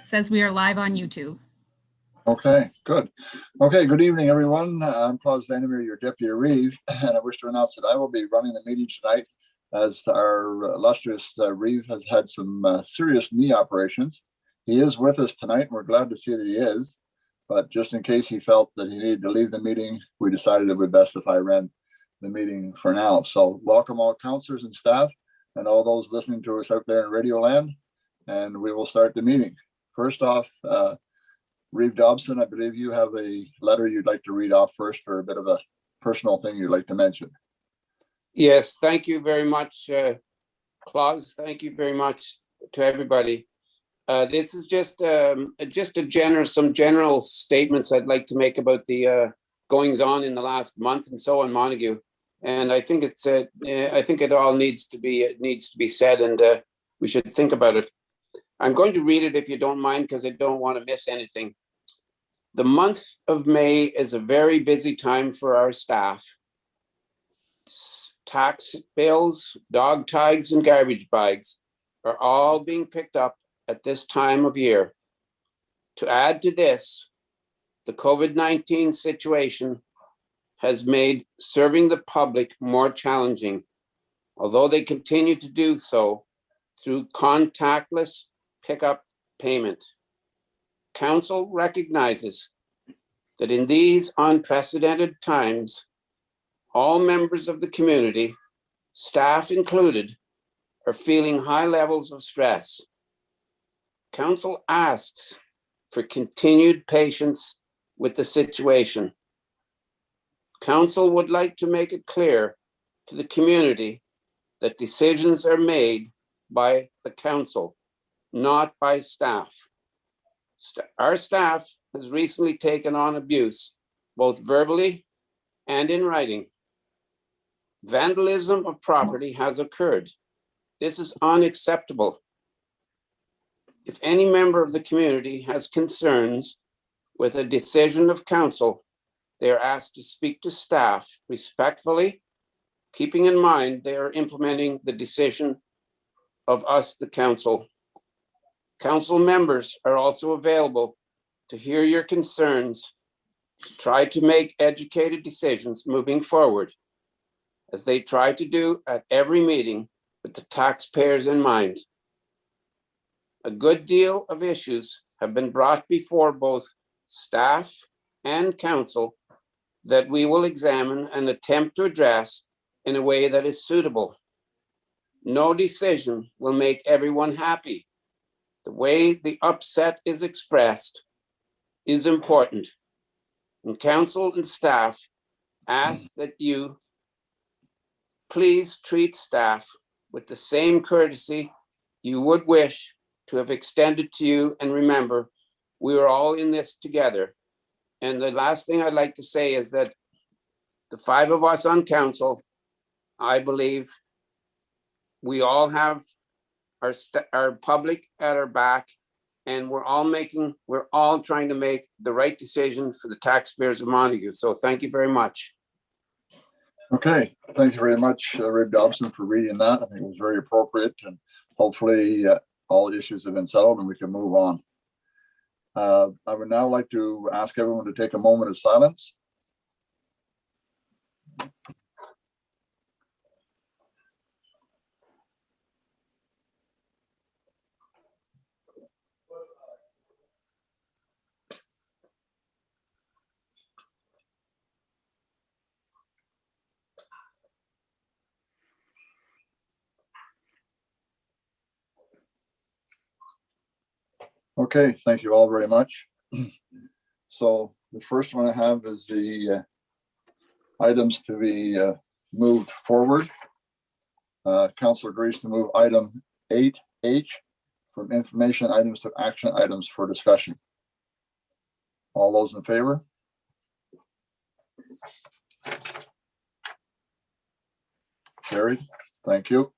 says we are live on YouTube. Okay, good. Okay, good evening, everyone. I'm Klaus Vandermeer, your Deputy Reeve, and I wish to announce that I will be running the meeting tonight as our illustrious Reeve has had some serious knee operations. He is with us tonight, and we're glad to see that he is. But just in case he felt that he needed to leave the meeting, we decided it would be best if I ran the meeting for now. So welcome all counselors and staff and all those listening to us out there in Radio Land, and we will start the meeting. First off, Reeve Dobson, I believe you have a letter you'd like to read off first, or a bit of a personal thing you'd like to mention. Yes, thank you very much, Klaus. Thank you very much to everybody. This is just some general statements I'd like to make about the goings on in the last month and so on Montague. And I think it all needs to be said, and we should think about it. I'm going to read it if you don't mind, because I don't want to miss anything. The month of May is a very busy time for our staff. Tax bills, dog tags, and garbage bags are all being picked up at this time of year. To add to this, the COVID-19 situation has made serving the public more challenging, although they continue to do so through contactless pickup payment. Council recognizes that in these unprecedented times, all members of the community, staff included, are feeling high levels of stress. Council asks for continued patience with the situation. Council would like to make it clear to the community that decisions are made by the council, not by staff. Our staff has recently taken on abuse, both verbally and in writing. Vandalism of property has occurred. This is unacceptable. If any member of the community has concerns with a decision of council, they are asked to speak to staff respectfully, keeping in mind they are implementing the decision of us, the council. Council members are also available to hear your concerns, to try to make educated decisions moving forward, as they try to do at every meeting with the taxpayers in mind. A good deal of issues have been brought before both staff and council that we will examine and attempt to address in a way that is suitable. No decision will make everyone happy. The way the upset is expressed is important. And council and staff ask that you please treat staff with the same courtesy you would wish to have extended to you. And remember, we are all in this together. And the last thing I'd like to say is that the five of us on council, I believe we all have our public at our back, and we're all trying to make the right decision for the taxpayers of Montague. So thank you very much. Okay, thank you very much, Reeve Dobson, for reading that. I think it was very appropriate, and hopefully all issues have been settled and we can move on. I would now like to ask everyone to take a moment of silence. Okay, thank you all very much. So the first one I have is the items to be moved forward. Council agrees to move item 8H from information items to action items for discussion. All those in favor? Carried. Thank you.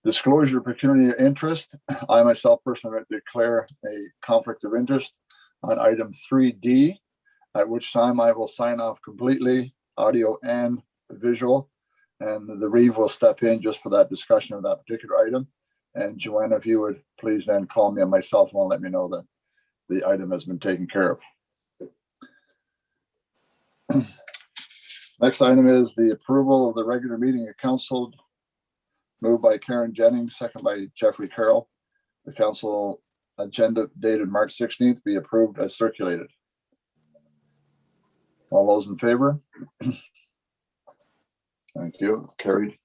Disclosure of pecuniary interest. I myself personally declare a conflict of interest on item 3D, at which time I will sign off completely, audio and visual, and the Reeve will step in just for that discussion of that particular item. And Joanna, if you would please then call me on my cell phone, let me know that the item has been taken care of. Next item is the approval of the regular meeting of council, moved by Karen Jennings, second by Jeffrey Carroll. The council agenda dated March 16th be approved as circulated. All those in favor? Thank you. Carried.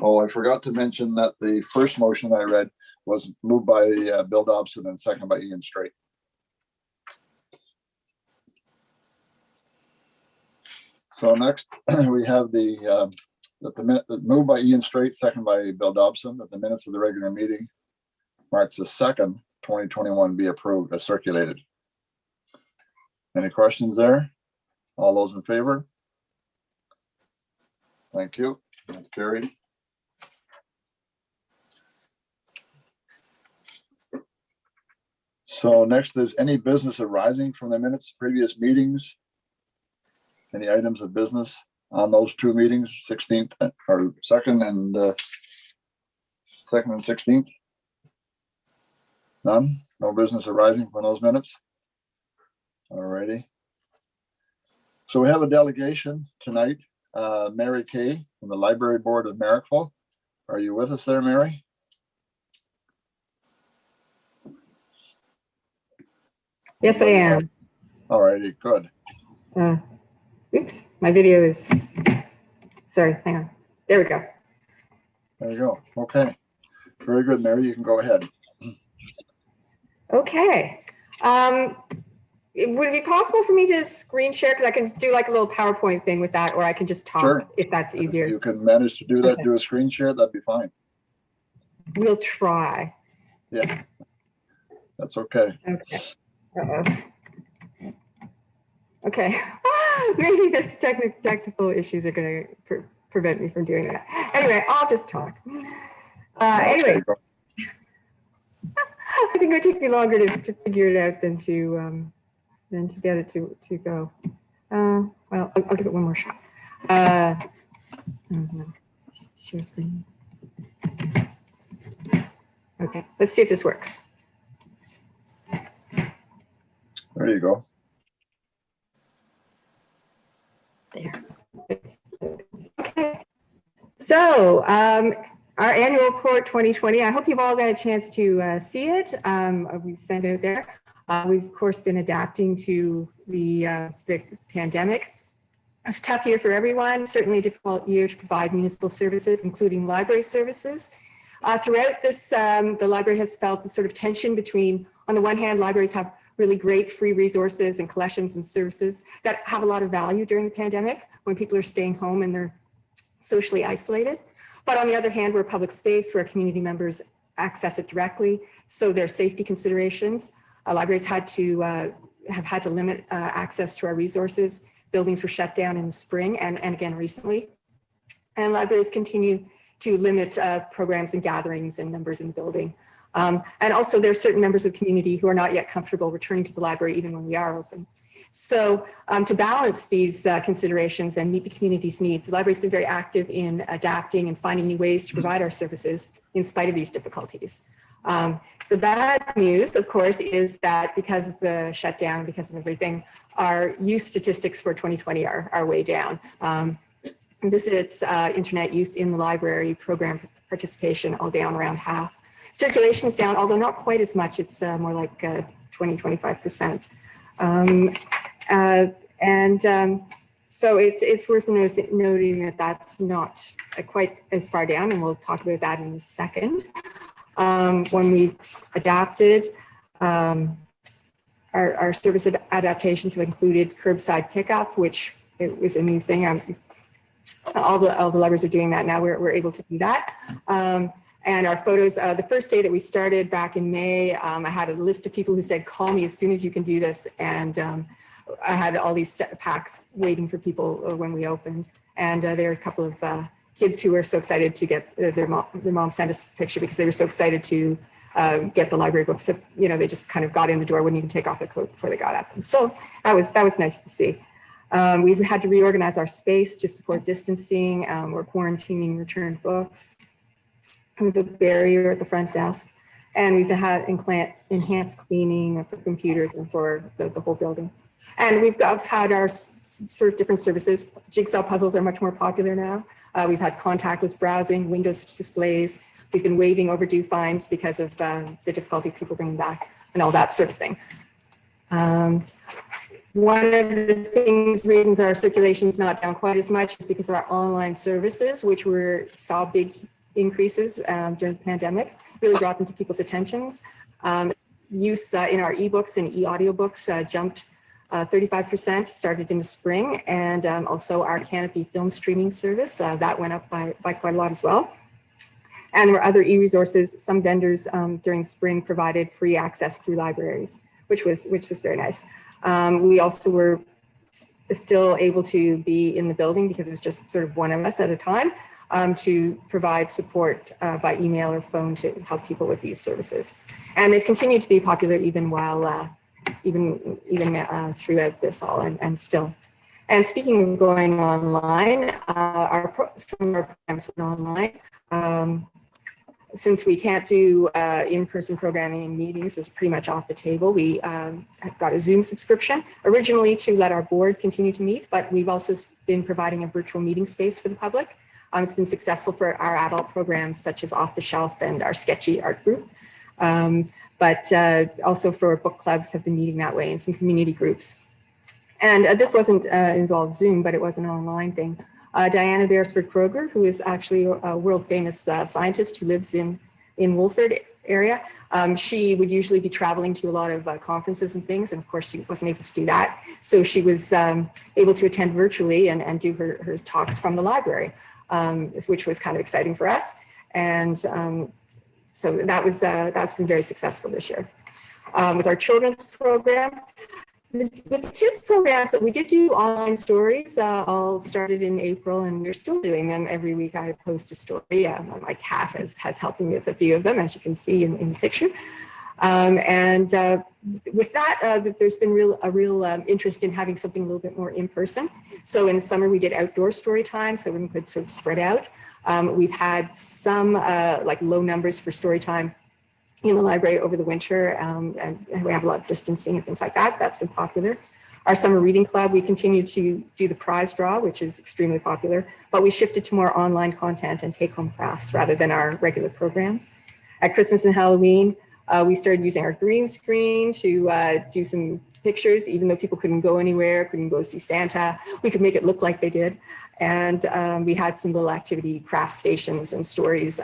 Oh, I forgot to mention that the first motion I read was moved by Bill Dobson and second by Ian Straight. So next we have the moved by Ian Straight, second by Bill Dobson, that the minutes of the regular meeting March the 2nd, 2021 be approved as circulated. Any questions there? All those in favor? Thank you. That's carried. So next is any business arising from the minutes of previous meetings. Any items of business on those two meetings, 16th or 2nd and 16th? None? No business arising from those minutes? All righty. So we have a delegation tonight. Mary Kay from the Library Board of Marrickville. Are you with us there, Mary? Yes, I am. All righty, good. Oops, my video is, sorry, hang on. There we go. There you go. Okay. Very good, Mary. You can go ahead. Okay. Would it be possible for me to screen share? Because I can do like a little PowerPoint thing with that, or I can just talk Sure. if that's easier. If you can manage to do that, Okay. do a screen share, that'd be fine. We'll try. Yeah, that's okay. Okay. Uh-oh. Okay. Maybe this technical issues are going to prevent me from doing that. Anyway, I'll just talk. Anyway, I think it would take me longer to figure it out than to get it to go. Well, I'll give it one more shot. Share screen. Okay, let's see if this works. There you go. There. Okay. So our annual report 2020, I hope you've all got a chance to see it. We sent it out there. We've of course been adapting to the pandemic. It's a tough year for everyone, certainly a difficult year to provide municipal services, including library services. Throughout this, the library has felt the sort of tension between, on the one hand, libraries have really great free resources and collections and services that have a lot of value during the pandemic when people are staying home and they're socially isolated. But on the other hand, we're a public space where community members access it directly. So there are safety considerations. Libraries have had to limit access to our resources. Buildings were shut down in the spring and again recently. And libraries continue to limit programs and gatherings and numbers in the building. And also there are certain members of the community who are not yet comfortable returning to the library even when we are open. So to balance these considerations and meet the community's needs, the library's been very active in adapting and finding new ways to provide our services in spite of these difficulties. The bad news, of course, is that because of the shutdown, because of everything, our use statistics for 2020 are way down. Visits, internet use in the library, program participation, all down around half. Circulation is down, although not quite as much. It's more like 20-25%. So it's worth noting that that's not quite as far down, and we'll talk about that in a second. When we adapted, our service adaptations have included curbside pickup, which it was a new thing. All the libraries are doing that now. We're able to do that. And our photos, the first day that we started back in May, I had a list of people who said, call me as soon as you can do this. And I had all these packs waiting for people when we opened. And there were a couple of kids who were so excited to get their mom sent us a picture because they were so excited to get the library books. So, you know, they just kind of got in the door, wouldn't even take off their coat before they got at them. So that was nice to see. We've had to reorganize our space to support distancing. We're quarantining returned books with a barrier at the front desk. And we've had enhanced cleaning for computers and for the whole building. And we've had our sort of different services. Jigsaw puzzles are much more popular now. We've had contactless browsing, Windows displays. We've been waiving overdue fines because of the difficulty of people bringing back and all that sort of thing. One of the reasons our circulation is not down quite as much is because of our online services, which saw big increases during the pandemic, really brought them to people's attentions. Use in our ebooks and e-audiobooks jumped 35%, started in the spring, and also our Canopy film streaming service, that went up by quite a lot as well. And there were other e-resources. Some vendors during spring provided free access through libraries, which was very nice. We also were still able to be in the building because it was just sort of one of us at a time to provide support by email or phone to help people with these services. And they've continued to be popular even while, even throughout this all and still. And speaking of going online, some of our programs went online. Since we can't do in-person programming and meetings, it's pretty much off the table. We have got a Zoom subscription, originally to let our board continue to meet, but we've also been providing a virtual meeting space for the public. It's been successful for our adult programs, such as Off the Shelf and our Sketchy art group. But also for book clubs have been meeting that way in some community groups. And this wasn't involved Zoom, but it was an online thing. Diana Beresford-Kroger, who is actually a world famous scientist who lives in Wolford area. She would usually be traveling to a lot of conferences and things, and of course she wasn't able to do that. So she was able to attend virtually and do her talks from the library, which was kind of exciting for us. And so that's been very successful this year. With our children's program, with the kids programs that we did do online stories, all started in April, and we're still doing them every week. I post a story. My cat has helped me with a few of them, as you can see in the picture. With that, there's been a real interest in having something a little bit more in person. So in the summer, we did outdoor story time, so we could sort of spread out. We've had some like low numbers for story time in the library over the winter, and we have a lot of distancing and things like that. That's been popular. Our summer reading club, we continue to do the prize draw, which is extremely popular, but we shifted to more online content and take-home crafts rather than our regular programs. At Christmas and Halloween, we started using our green screen to do some pictures, even though people couldn't go anywhere, couldn't go see Santa. We could make it look like they did. And we had some little activity craft stations and stories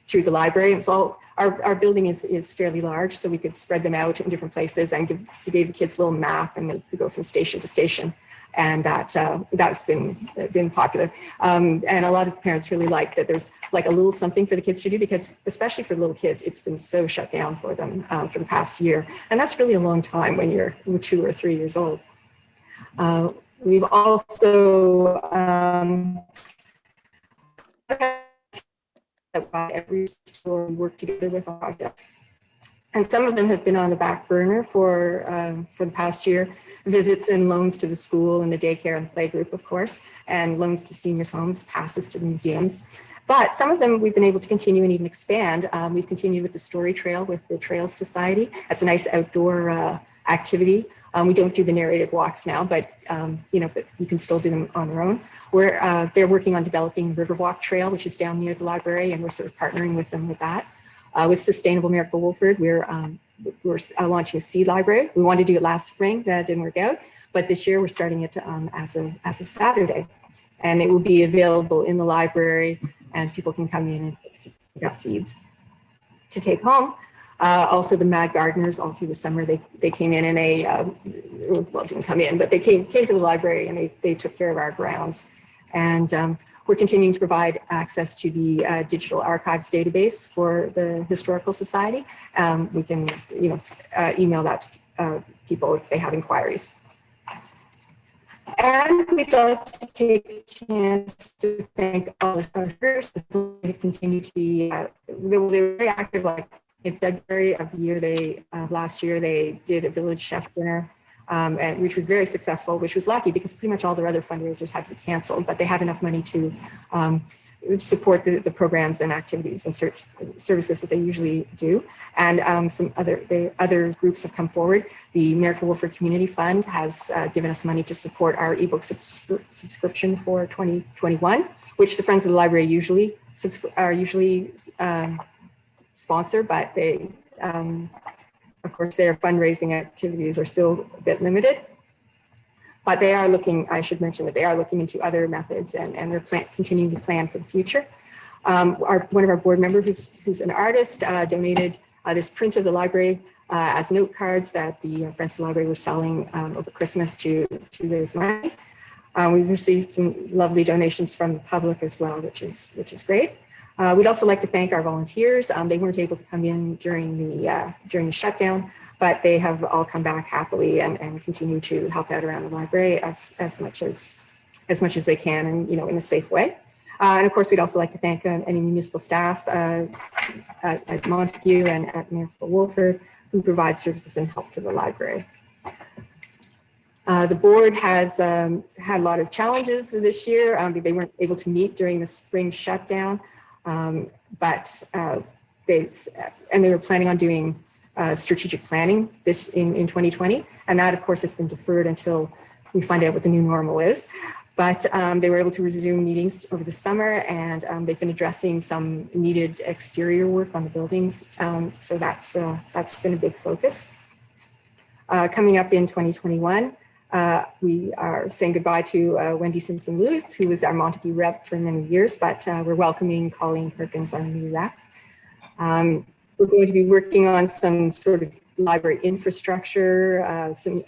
through the library. And so our building is fairly large, so we could spread them out in different places and gave the kids a little map, and they could go from station to station. And that's been popular. And a lot of parents really like that there's like a little something for the kids to do, because especially for little kids, it's been so shut down for them for the past year. And that's really a long time when you're 2 or 3 years old. We've also every store work together with our projects. And some of them have been on the back burner for the past year. Visits and loans to the school and the daycare and play group, of course, and loans to seniors' homes, passes to the museums. But some of them we've been able to continue and even expand. We've continued with the Story Trail with the Trails Society. That's a nice outdoor activity. We don't do the narrated walks now, but but you can still do them on their own. They're working on developing Riverwalk Trail, which is down near the library, and we're sort of partnering with them with that. With Sustainable Miracle Wolford, we're launching a seed library. We wanted to do it last spring, that didn't work out, but this year we're starting it as of Saturday, and it will be available in the library, and people can come in and pick up seeds to take home. Also, the Mad Gardeners, all through the summer, they came in and didn't come in, but they came to the library and they took care of our grounds. And we're continuing to provide access to the digital archives database for the Historical Society. We can, email that to people if they have inquiries. And we'd like to take a chance to thank all the partners who continue to be, they were very active. Like in February of the year, last year, they did a village chef dinner. and which was very successful, which was lucky because pretty much all their other fundraisers had to be canceled, but they had enough money to support the programs and activities and services that they usually do. And some other groups have come forward. The Miracle Wolford Community Fund has given us money to support our ebook subscription for 2021, which the Friends of the Library usually sponsor, but they, of course, their fundraising activities are still a bit limited. But they are looking, I should mention that they are looking into other methods and they're continuing to plan for the future. One of our board members, who's an artist, donated this print of the library as note cards that the Friends of the Library were selling over Christmas to raise money. We've received some lovely donations from the public as well, which is great. We'd also like to thank our volunteers. They weren't able to come in during the shutdown, but they have all come back happily and continue to help out around the library as much as they can, and in a safe way. And of course, we'd also like to thank any municipal staff at Montague and at Miracle Wolford who provide services and help for the library. The board has had a lot of challenges this year. They weren't able to meet during the spring shutdown, but they were planning on doing strategic planning in 2020, and that of course has been deferred until we find out what the new normal is. But they were able to resume meetings over the summer, and they've been addressing some needed exterior work on the buildings. So that's been a big focus. Coming up in 2021, we are saying goodbye to Wendy Simpson-Lewis, who was our Montague rep for many years, but we're welcoming Colleen Perkins, our new rep. We're going to be working on some sort of library infrastructure,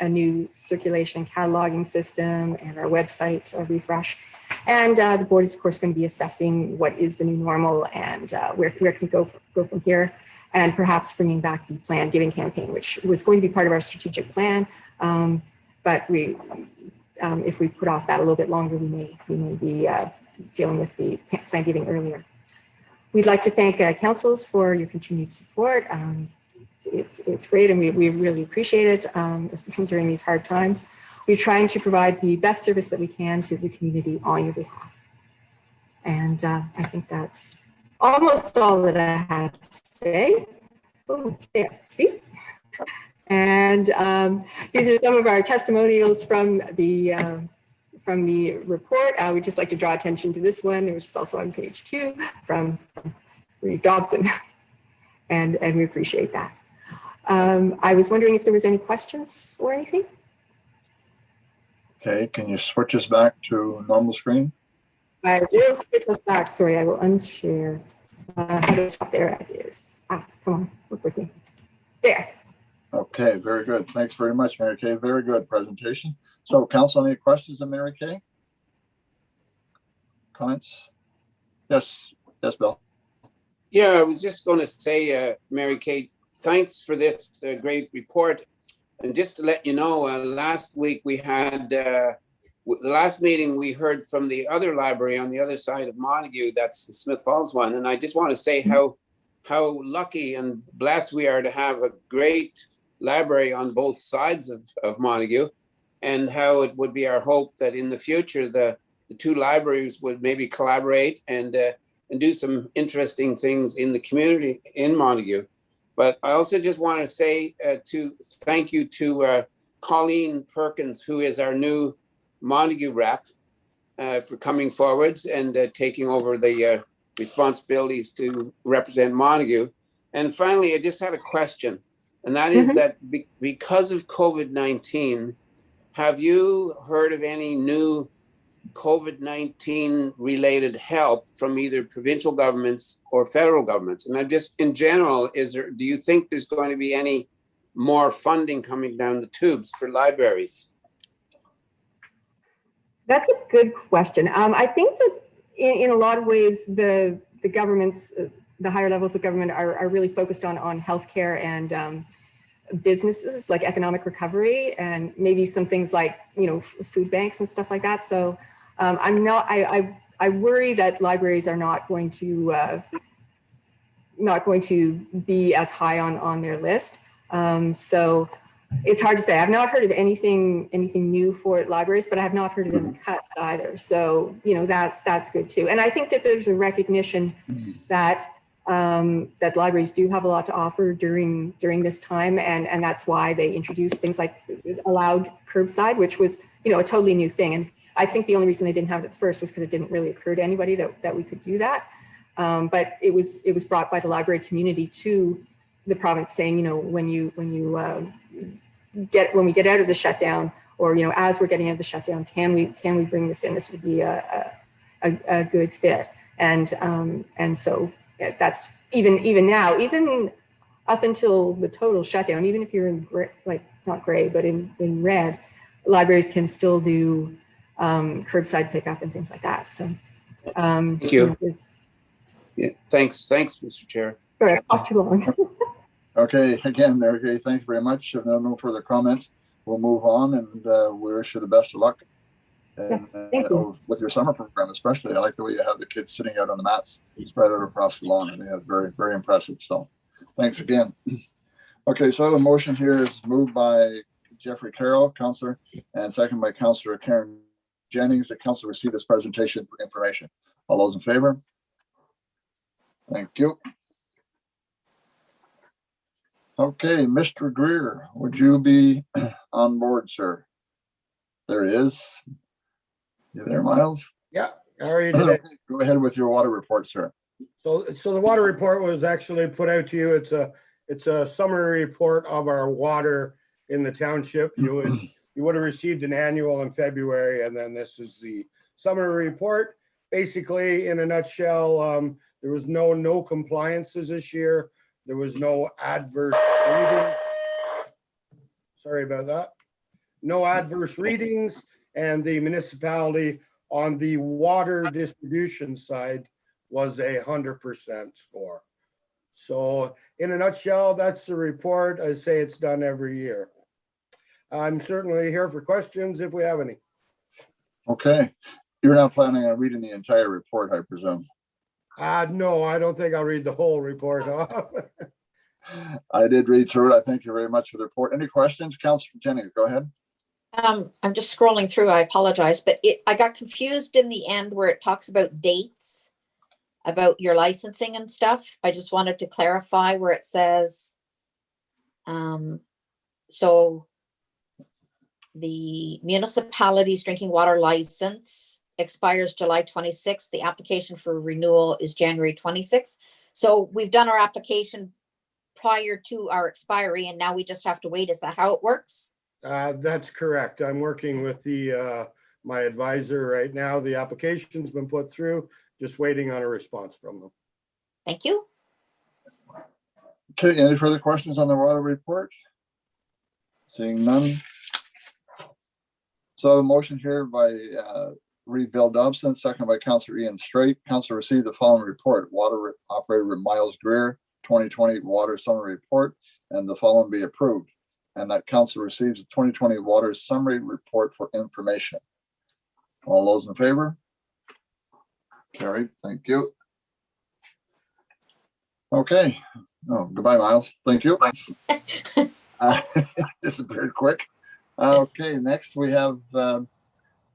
a new circulation cataloging system, and our website refresh. And the board is, of course, going to be assessing what is the new normal and where can we go from here, and perhaps bringing back the planned giving campaign, which was going to be part of our strategic plan. But if we put off that a little bit longer, we may be dealing with the planned giving earlier. We'd like to thank councils for your continued support. It's great, and we really appreciate it during these hard times. We're trying to provide the best service that we can to the community on your behalf. And I think that's almost all that I have to say. Oh, there, see? And these are some of our testimonials from the report. We'd just like to draw attention to this one, which is also on page 2 from Reeve Dobson. And we appreciate that. I was wondering if there was any questions or anything. Okay, can you switch us back to normal screen? I will switch us back. Sorry, I will unshare. There it is. Come on, work with me. There. Okay, very good. Thanks very much, Mary Kay. Very good presentation. So, council, any questions of Mary Kay? Comments? Yes, Bill. Yeah, I was just going to say, Mary Kay, thanks for this great report. And just to let you know, last week we had, the last meeting we heard from the other library on the other side of Montague, that's the Smith Falls one. And I just want to say how lucky and blessed we are to have a great library on both sides of Montague, and how it would be our hope that in the future, the two libraries would maybe collaborate and do some interesting things in the community in Montague. But I also just want to say thank you to Colleen Perkins, who is our new Montague rep, for coming forwards and taking over the responsibilities to represent Montague. And finally, I just had a question, and that is that because of COVID-19, have you heard of any new COVID-19 related help from either provincial governments or federal governments? And I'm just, in general, do you think there's going to be any more funding coming down the tubes for libraries? That's a good question. I think that in a lot of ways, the governments, the higher levels of government are really focused on healthcare and businesses, like economic recovery, and maybe some things like, food banks and stuff like that. So I worry that libraries are not going to be as high on their list. So It's hard to say. I've not heard of anything new for libraries, but I have not heard of any cuts either. So, that's good too. And I think that there's a recognition that that libraries do have a lot to offer during this time, and that's why they introduced things like allowed curbside, which was a totally new thing. And I think the only reason they didn't have it at first was because it didn't really occur to anybody that we could do that. But it was brought by the library community to the province, saying, when we get out of the shutdown, or as we're getting out of the shutdown, can we bring this in? This would be a good fit. And so that's even now, even up until the total shutdown, even if you're in not gray, but in red, libraries can still do curbside pickup and things like that. So Thank you. Yeah, thanks, Mr. Chair. Sorry, I talked too long. Okay, again, okay, thanks very much. If there are no further comments, we'll move on, and we wish you the best of luck. And, Yes, thank you. With your summer program, especially, I like the way you have the kids sitting out on the mats, spread out across the lawn. I think that's very, very impressive. So, thanks again. Okay, so the motion here is moved by Jeffrey Carroll, Councillor, and second by Councillor Karen Jennings. The Council receive this presentation for information. All those in favor? Thank you. Okay, Mr. Greer, would you be on board, sir? There he is. You there, Miles? Yeah, how are you today? Go ahead with your water report, sir. So the water report was actually put out to you. It's a summary report of our water in the township. You would have received an annual in February, and then this is the summary report. Basically, in a nutshell, there was no compliances this year. There was no adverse readings. Sorry about that. No adverse readings, and the municipality on the water distribution side was 100% score. So in a nutshell, that's the report. I say it's done every year. I'm certainly here for questions if we have any. Okay. You're not planning on reading the entire report, I presume? No, I don't think I'll read the whole report off. I did read through it. I thank you very much for the report. Any questions? Councillor Jennings, go ahead. I'm just scrolling through. I apologize, but I got confused in the end where it talks about dates, about your licensing and stuff. I just wanted to clarify where it says, so the municipality's drinking water license expires July 26th. The application for renewal is January 26th. So we've done our application prior to our expiry, and now we just have to wait. Is that how it works? That's correct. I'm working with my advisor right now. The application's been put through, just waiting on a response from them. Thank you. Okay, any further questions on the water report? Seeing none. So the motion here by Reeve Bill Dobson, second by Councillor Ian Straight. Council received the following report: water operator Miles Greer, 2020 water summary report, and the following be approved. And that council receives a 2020 water summary report for information. All those in favor? Carried. Thank you. Okay. Oh, goodbye, Miles. Thank you. Disappeared quick. Okay, next we have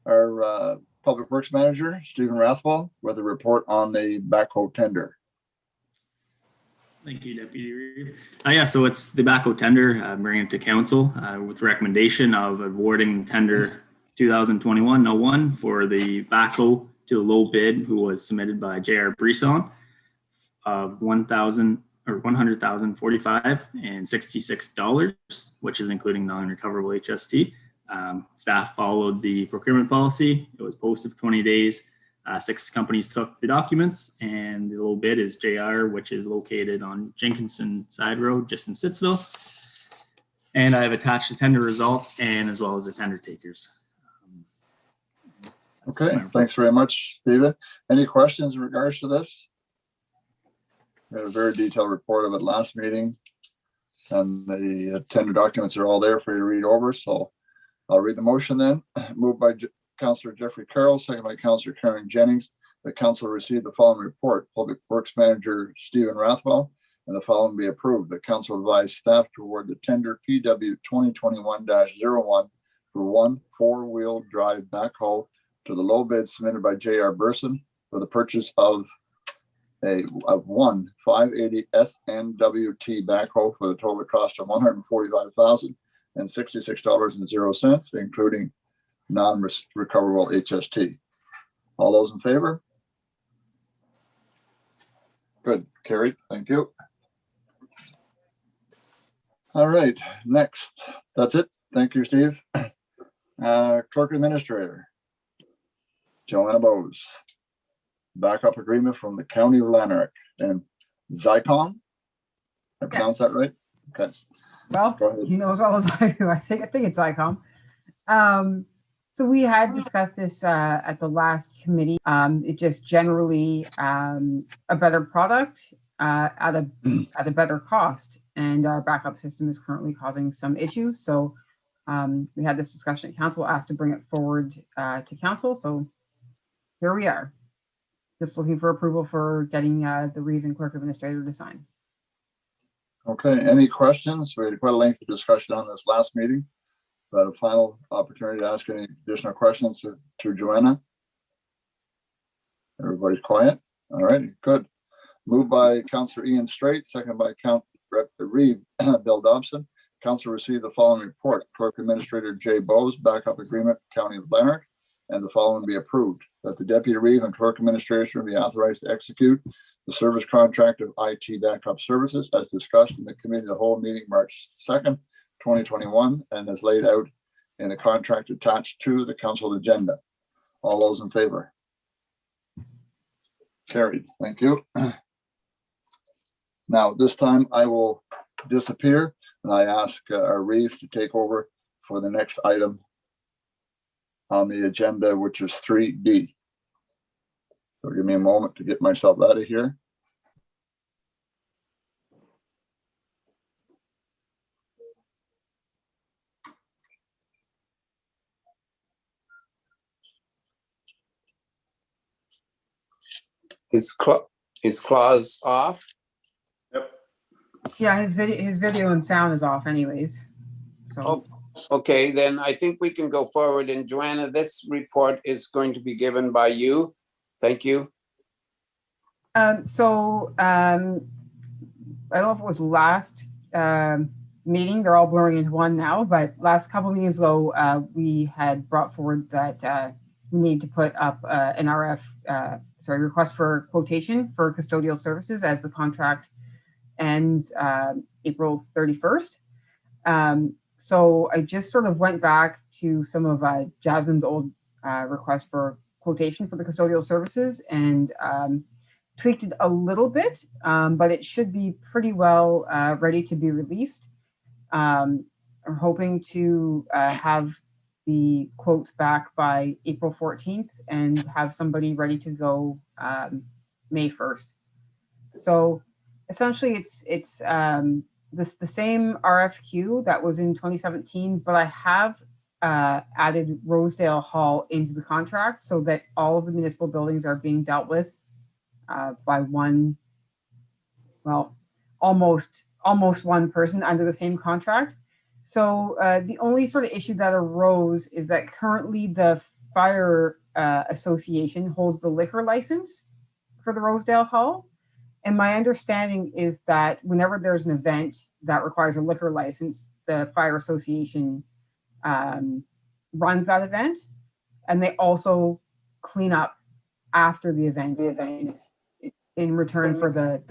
our Public Works Manager, Stephen Rathwell, with a report on the backhoe tender. Thank you, Deputy Reed. Yeah, so it's the backhoe tender, bringing it to council with recommendation of awarding tender 2021-01 for the backhoe to the low bid, who was submitted by J.R. Brisson of $100,045 and $66, which is including non-recoverable HST. Staff followed the procurement policy. It was posted for 20 days. 6 companies took the documents, and the low bid is JR, which is located on Jenkinson Side Road, just in Sittsville. And I've attached the tender results and as well as the tender takers. Okay, thanks very much, Stephen. Any questions in regards to this? We had a very detailed report of it last meeting, and the tender documents are all there for you to read over. So I'll read the motion then. Moved by Councillor Jeffrey Carroll, second by Councillor Karen Jennings. The council received the following report: Public Works Manager Stephen Rathwell and the following be approved. The council advised staff to award the tender PW 2021-01 for one four-wheel drive backhoe to the low bid submitted by J.R. Burson for the purchase of one 580 SNWT backhoe for the total cost of $145,066.00, including non-recoverable HST. All those in favor? Good, carried, thank you. All right, next, that's it. Thank you, Steve. Clerk Administrator, Joanna Bose. Backup agreement from the County of Lanark and Zycom. I pronounced that right? Okay. Well, Go ahead. he knows all as I do. I think it's ICOM. So we had discussed this at the last committee. It just generally a better product at a better cost, and our backup system is currently causing some issues. So we had this discussion at council, asked to bring it forward to council. So here we are, just looking for approval for getting the Reeve and Clerk Administrator to sign. Okay, any questions? We had quite a lengthy discussion on this last meeting, but a final opportunity to ask any additional questions to Joanna. Everybody's quiet. All right, good. Moved by Councillor Ian Straight, second by Rep. Reeve, Bill Dobson. Council received the following report. Clerk Administrator Jay Bose, backup agreement, County of Lanark, and the following be approved. That the Deputy Reeve and Clerk Administration be authorized to execute the service contract of IT backup services as discussed in the Committee of the Whole meeting March 2nd, 2021, and as laid out in the contract attached to the council agenda. All those in favor? Carried. Thank you. Now, this time I will disappear and I ask our Reeve to take over for the next item on the agenda, which is 3D. So give me a moment to get myself out of here. Is Claus off? Yeah, his video and sound is off anyways. So Oh, okay, then I think we can go forward. And Joanna, this report is going to be given by you. Thank you. I don't know if it was last meeting, they're all blurring into one now, but last couple of meetings ago, we had brought forward that we need to put up an request for quotation for custodial services as the contract ends April 31st. So I just sort of went back to some of Jasmine's old requests for quotation for the custodial services and tweaked it a little bit, but it should be pretty well ready to be released. I'm hoping to have the quotes back by April 14th and have somebody ready to go May 1st. So essentially it's the same RFQ that was in 2017, but I have added Rosedale Hall into the contract so that all of the municipal buildings are being dealt with by one, well, almost one person under the same contract. So the only sort of issue that arose is that currently the fire association holds the liquor license for the Rosedale Hall. And my understanding is that whenever there's an event that requires a liquor license, the fire association runs that event, and they also clean up after the event in return for the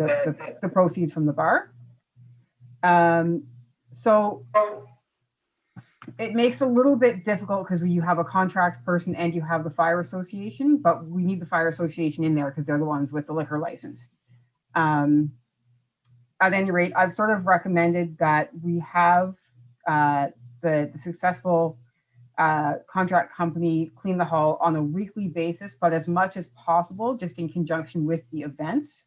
proceeds from the bar. So it makes it a little bit difficult because you have a contract person and you have the fire association, but we need the fire association in there because they're the ones with the liquor license. At any rate, I've sort of recommended that we have the successful contract company clean the hall on a weekly basis, but as much as possible, just in conjunction with the events.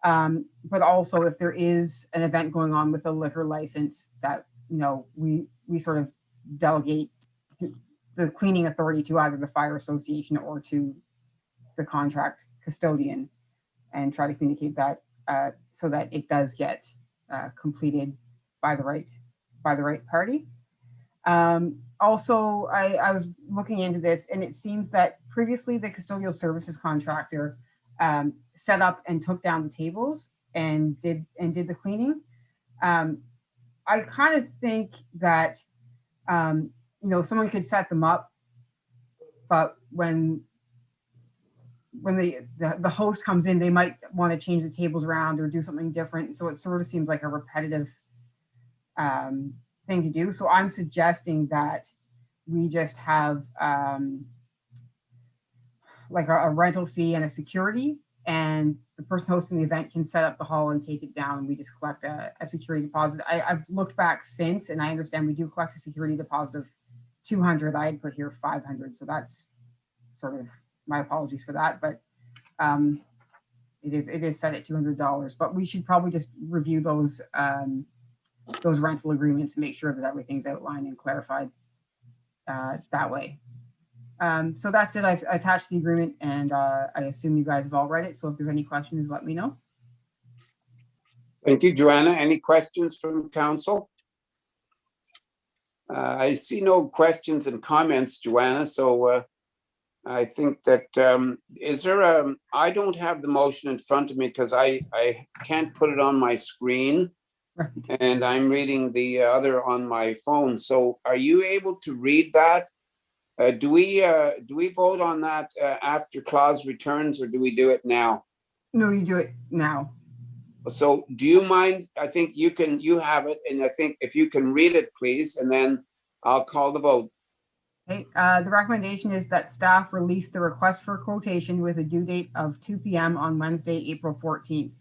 But also if there is an event going on with a liquor license that, you know, we sort of delegate the cleaning authority to either the fire association or to the contract custodian and try to communicate that so that it does get completed by the right party. Also, I was looking into this, and it seems that previously the custodial services contractor set up and took down the tables and did the cleaning. I kind of think that someone could set them up, but when the host comes in, they might want to change the tables around or do something different. So it sort of seems like a repetitive thing to do. So I'm suggesting that we just have like a rental fee and a security, and the person hosting the event can set up the hall and take it down, and we just collect a security deposit. I've looked back since, and I understand we do collect a security deposit of 200. I had put here 500, so that's sort of my apologies for that, but it is set at $200. But we should probably just review those rental agreements and make sure that everything's outlined and clarified that way. So that's it. I've attached the agreement, and I assume you guys have all read it. So if there's any questions, let me know. Thank you, Joanna. Any questions from council? I see no questions and comments, Joanna. So I think that, I don't have the motion in front of me because I can't put it on my screen. Right. And I'm reading the other on my phone. So are you able to read that? Do we vote on that after Claus returns, or do we do it now? No, you do it now. So do you mind? I think you have it. And I think if you can read it, please, and then I'll call the vote. Okay, the recommendation is that staff release the request for quotation with a due date of 2 p.m. on Wednesday, April 14th,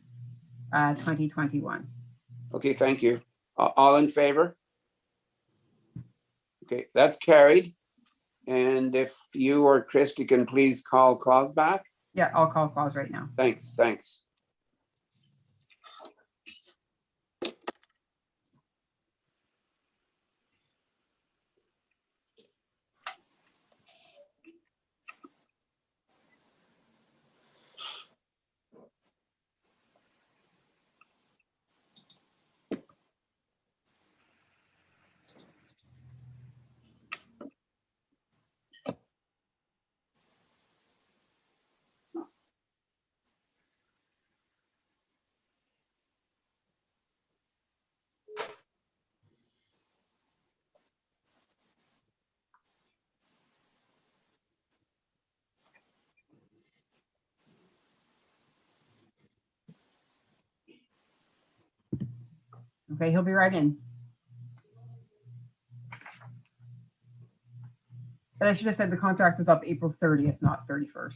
2021. Okay, thank you. All in favor? Okay, that's carried. And if you or Christy can please call Claus back. Yeah, I'll call Claus right now. Thanks. Okay, he'll be right in. But I should have said the contract was up April 30th, not 31st.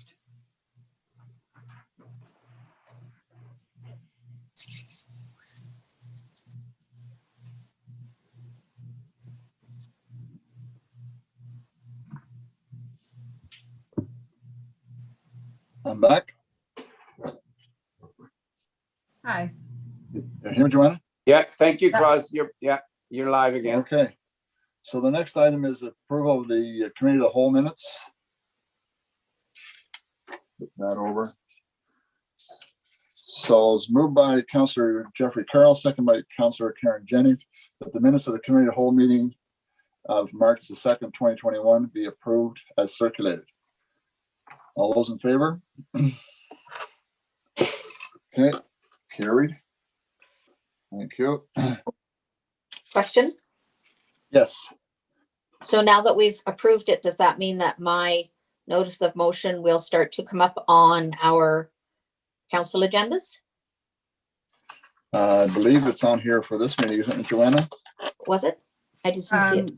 I'm back. Hi. You hear me, Joanna? Yeah, thank you, Claus. You're live again. Okay. So the next item is approval of the committee of the whole minutes. Put that over. So it's moved by Councillor Jeffrey Carroll, second by Councillor Karen Jennings, that the minutes of the committee of the whole meeting of March the 2nd, 2021 be approved as circulated. All those in favor? Okay, carried. Thank you. Question? Yes. So now that we've approved it, does that mean that my notice of motion will start to come up on our council agendas? I believe it's on here for this meeting, isn't it, Joanna? Was it? I just didn't see it.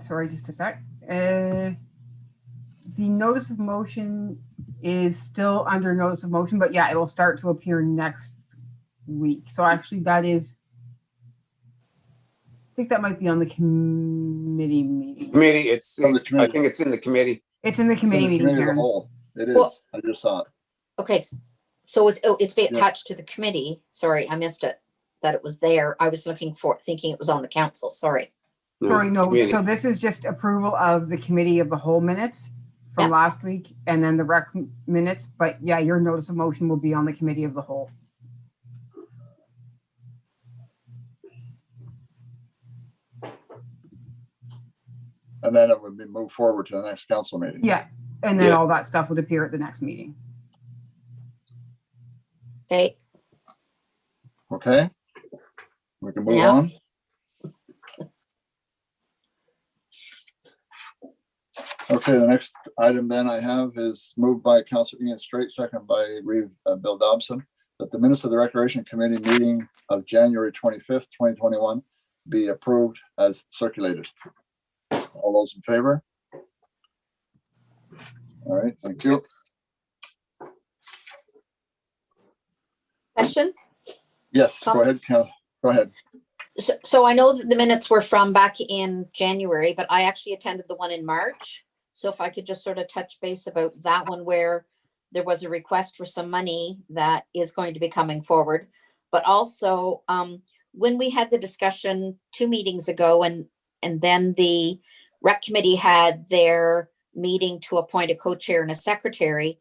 Sorry, just a sec. The notice of motion is still under notice of motion, but yeah, it will start to appear next week. So actually that is, I think that might be on the committee meeting. Committee, On the I committee. think it's in the committee. It's in the committee meeting, Committee of the Karen. whole. It Well- is. I just saw it. Okay, so it's being Yeah. attached to the committee. Sorry, I missed it, that it was there. I was thinking it was on the council. Sorry. Sorry, no, committee. so this is just approval of the committee of the whole minutes from Yeah. last week and then the rec minutes. But yeah, your notice of motion will be on the committee of the whole. And then it would be moved forward to the next council meeting. Yeah, and then Yeah. all that stuff would appear at the next meeting. Okay, Okay. We can move Yeah. on. Okay, the next item then I have is moved by Councillor Ian Straight, second by Bill Dobson, that the minutes of the Recreation Committee meeting of January 25th, 2021 be approved as circulated. All those in favor? All right, thank you. question? Yes, go ahead, Go ahead. So I know that the minutes were from back in January, but I actually attended the one in March. So if I could just sort of touch base about that one where there was a request for some money that is going to be coming forward. But also, when we had the discussion 2 meetings ago and then the rec committee had their meeting to appoint a co-chair and a secretary,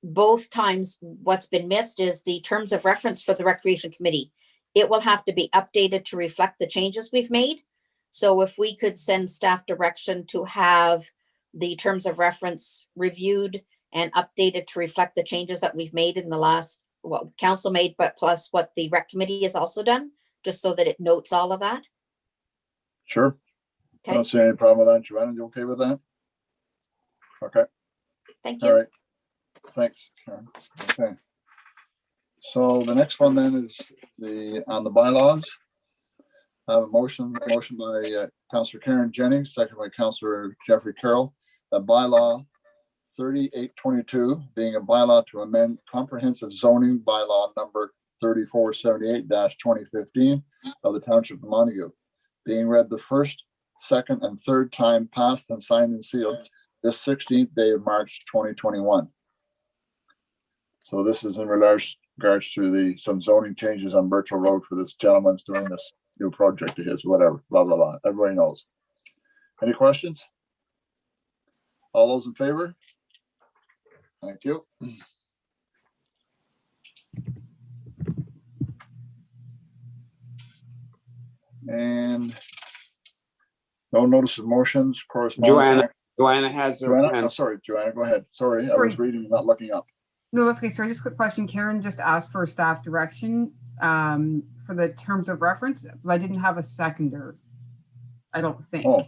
both times what's been missed is the terms of reference for the recreation committee. It will have to be updated to reflect the changes we've made. So if we could send staff direction to have the terms of reference reviewed and updated to reflect the changes that we've made in the last, what council made, but plus what the rec committee has also done, just so that it notes all of that. Sure. I Okay, don't see any problem with that. Joanna, you okay with that? Okay, thank all you. right. Thanks, Karen. Okay. So the next one then is on the bylaws. I have a motion by Councillor Karen Jennings, second by Councillor Jeffrey Carroll, that bylaw 3822 being a bylaw to amend comprehensive zoning bylaw number 3478-2015 of the Township of Montague, being read the first, second, and third time passed and signed and sealed this 16th day of March 2021. So this is in regards to some zoning changes on Birchall Road for this gentleman's doing this new project of his, whatever, blah, blah, blah. Everybody knows. Any questions? All those in favor? Thank you. And no notice of motions, correspondence. Joanna has her Joanna, hand. I'm sorry, Joanna, go ahead. Sorry, I was reading, not looking up. No, that's okay. Sorry, just a quick question. Karen just asked for staff direction for the terms of reference, but I didn't have a seconder. I don't think. Oh.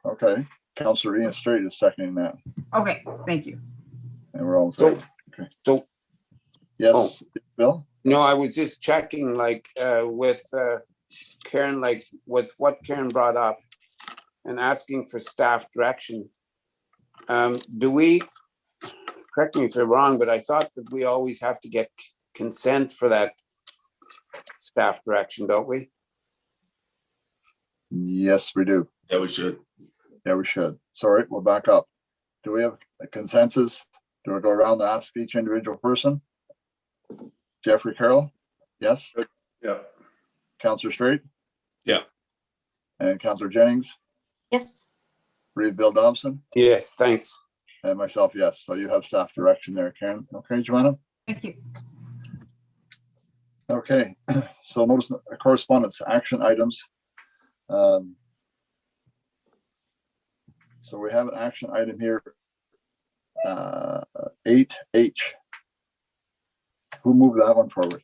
Okay, Councillor Ian Straight is seconding that, Okay, thank you. and we're all in So- favor. Okay. so- Yes, Bill? No, I was just checking with Karen, with what Karen brought up and asking for staff direction. Do we, correct me if I'm wrong, but I thought that we always have to get consent for that staff direction, don't we? Yes, we do. Yeah, we should. Yeah, we should. Sorry, we'll back up. Do we have a consensus? Do we go around and ask each individual person? Jeffrey Carroll? Yes? Yeah. Councillor Straight? Yeah. And Councillor Jennings? Yes, Bill Dobson? Yes, thanks. And myself, yes. So you have staff direction there, Karen. Okay, Joanna? Thank you. Okay, so notice correspondence, action items. So we have an action item here. 8H. Who moved that one forward?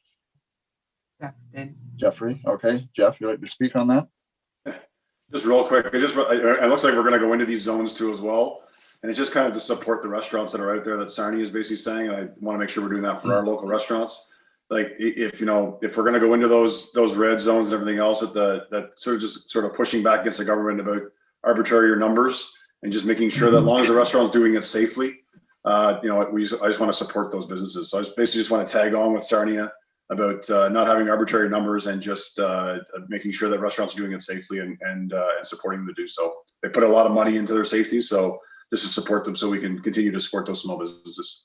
Jeff did. Jeffrey, okay. Jeff, you'd like to speak on that? Just real quick, it looks like we're gonna go into these zones too as well. And it's just kind of to support the restaurants that are out there that Sarnia is basically saying, and I want to make sure we're doing that for our local restaurants. Like if we're gonna go into those red zones and everything else, that sort of pushing back against the government about arbitrary numbers and just making sure that as long as the restaurant's doing it safely, I just want to support those businesses. So I basically just want to tag on with Sarnia about not having arbitrary numbers and just making sure that restaurants are doing it safely and supporting them to do so. They put a lot of money into their safety, so just to support them so we can continue to support those small businesses.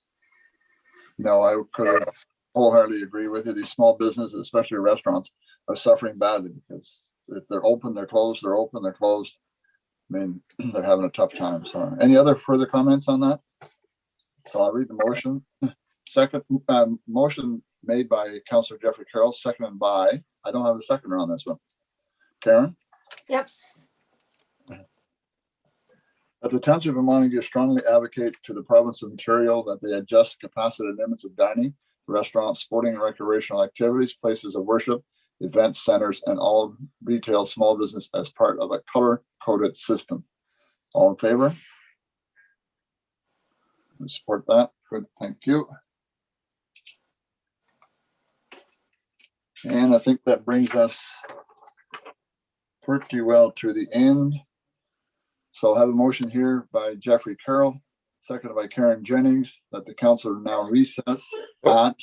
No, I could wholeheartedly agree with you. These small businesses, especially restaurants, are suffering badly because if they're open, they're closed, they're open, they're closed. I mean, they're having a tough time. So any other further comments on that? So I'll read the motion. Second, motion made by Councillor Jeffrey Carroll, seconded by, I don't have a seconder on this one. Karen? Yep. That the Township of Montague strongly advocate to the province of Ontario that they adjust capacity limits of dining, restaurants, sporting and recreational activities, places of worship, event centers, and all retail small business as part of a color-coded system. All in favor? I support that. Good, thank you. And I think that brings us pretty well to the end. So I'll have a motion here by Jeffrey Carroll, seconded by Karen Jennings, that the council now recess at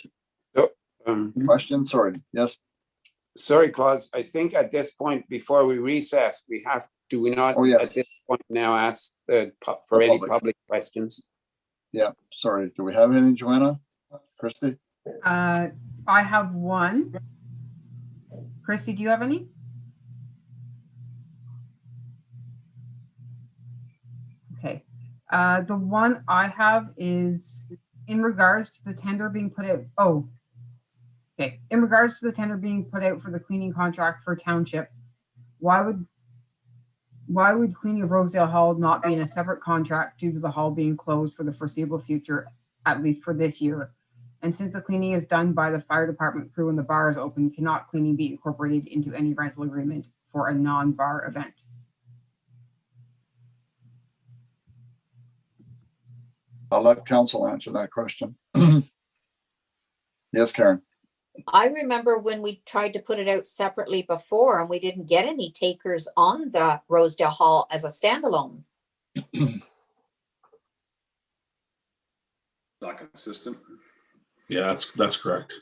question. Sorry. Yes. Sorry, Claus. I think at this point, before we recess, we have, do we not Oh, yes. at this point now ask for any public questions? Yeah. Sorry. Do we have any, Joanna? Christy? I have one. Christy, do you have any? Okay. The one I have is in regards to the tender being put out. Oh, okay. In regards to the tender being put out for the cleaning contract for township, why would cleaning of Rosedale Hall not be in a separate contract due to the hall being closed for the foreseeable future, at least for this year? And since the cleaning is done by the fire department crew and the bar is open, cannot cleaning be incorporated into any rental agreement for a non-bar event? I'll let council answer that question. Yes, Karen. I remember when we tried to put it out separately before and we didn't get any takers on the Rosedale Hall as a standalone. Not consistent. Yeah, that's correct.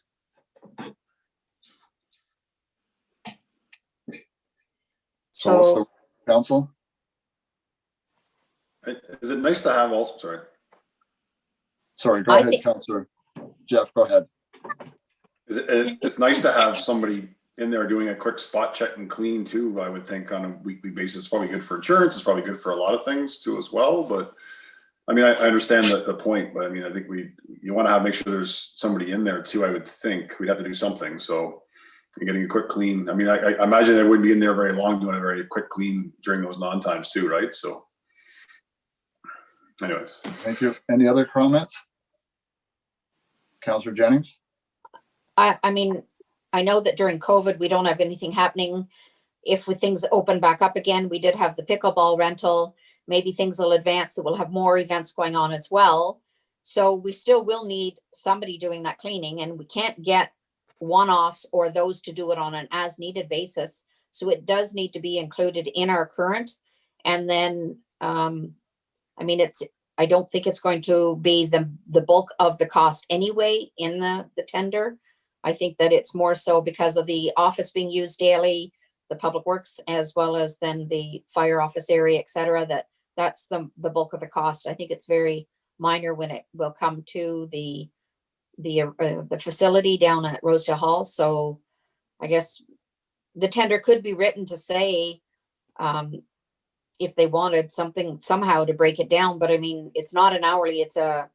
So what's the council? Is it nice to have also, sorry. Sorry, go I ahead, think- Councillor Jeff, go ahead. It's nice to have somebody in there doing a quick spot check and clean too, I would think on a weekly basis. It's probably good for insurance. It's probably good for a lot of things too as well. But I mean, I understand the point, but I mean, I think you want to make sure there's somebody in there too. I would think we'd have to do something. So you're getting a quick clean. I mean, I imagine it wouldn't be in there very long doing a very quick clean during those non-times too, right? So anyways. Thank you. Any other comments? Councillor Jennings? I mean, I know that during COVID, we don't have anything happening. If things open back up again, we did have the pickleball rental. Maybe things will advance, so we'll have more events going on as well. So we still will need somebody doing that cleaning, and we can't get one-offs or those to do it on an as-needed basis. So it does need to be included in our current. And then, I mean, I don't think it's going to be the bulk of the cost anyway in the tender. I think that it's more so because of the office being used daily, the public works, as well as then the fire office area, et cetera, that's the bulk of the cost. I think it's very minor when it will come to the facility down at Rosedale Hall. So I guess the tender could be written to say, if they wanted something somehow to break it down, but I mean, it's not an hourly, it's a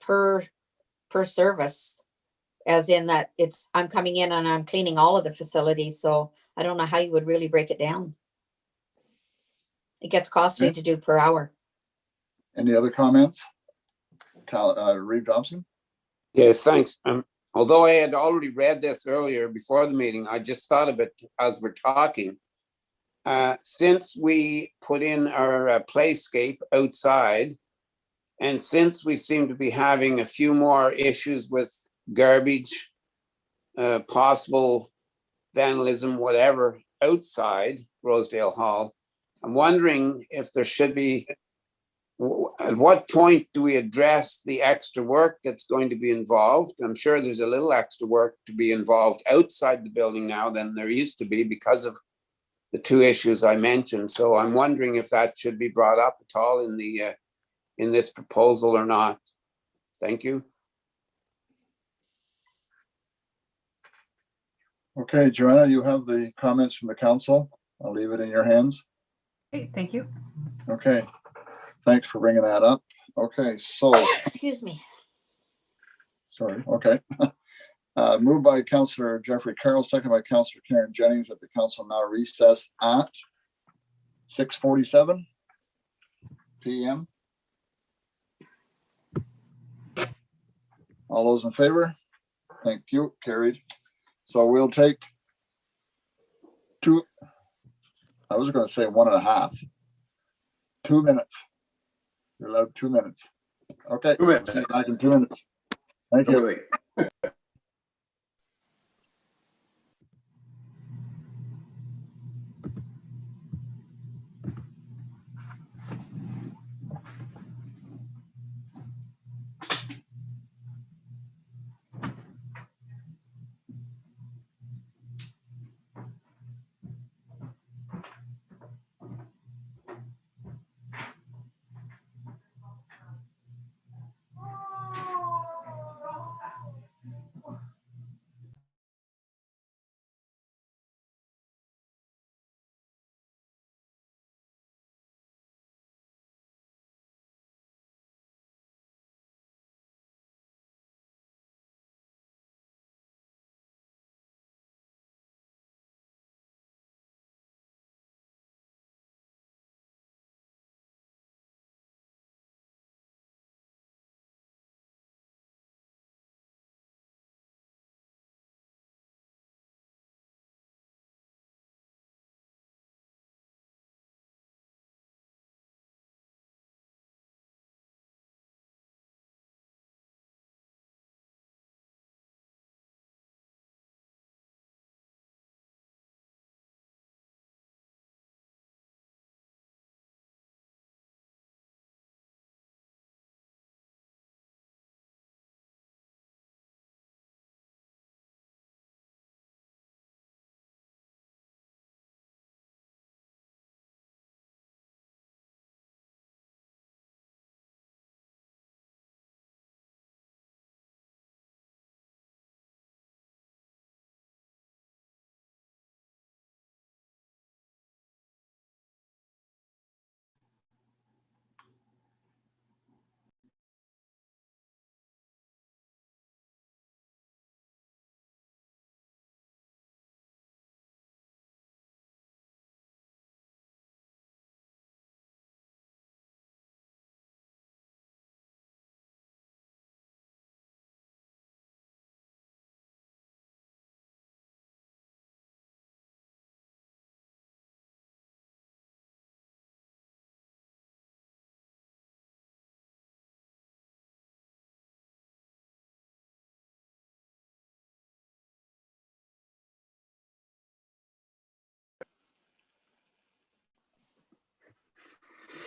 per service, as in that I'm coming in and I'm cleaning all of the facilities. So I don't know how you would really break it down. It gets costly to do per hour. Any other comments? Reeve Dobson? Yes, thanks. Although I had already read this earlier before the meeting, I just thought of it as we're talking. Since we put in our playscape outside, and since we seem to be having a few more issues with garbage, possible vandalism, whatever, outside Rosedale Hall, I'm wondering if there should be, at what point do we address the extra work that's going to be involved? I'm sure there's a little extra work to be involved outside the building now than there used to be because of the two issues I mentioned. So I'm wondering if that should be brought up at all in this proposal or not. Thank you. Okay, Joanna, you have the comments from the council. I'll leave it in your hands. Okay, thank you. Okay, thanks for bringing that up. Okay, so, Excuse me. sorry, okay. Moved by Councillor Jeffrey Carroll, second by Councillor Karen Jennings, that the council now recess at 6:47 p.m. All those in favor? Thank you. Carried. So we'll take I was going to say 1.5. 2 minutes. You're allowed 2 minutes. Okay. 2 minutes. See you back in 2 minutes. Thank you. Really.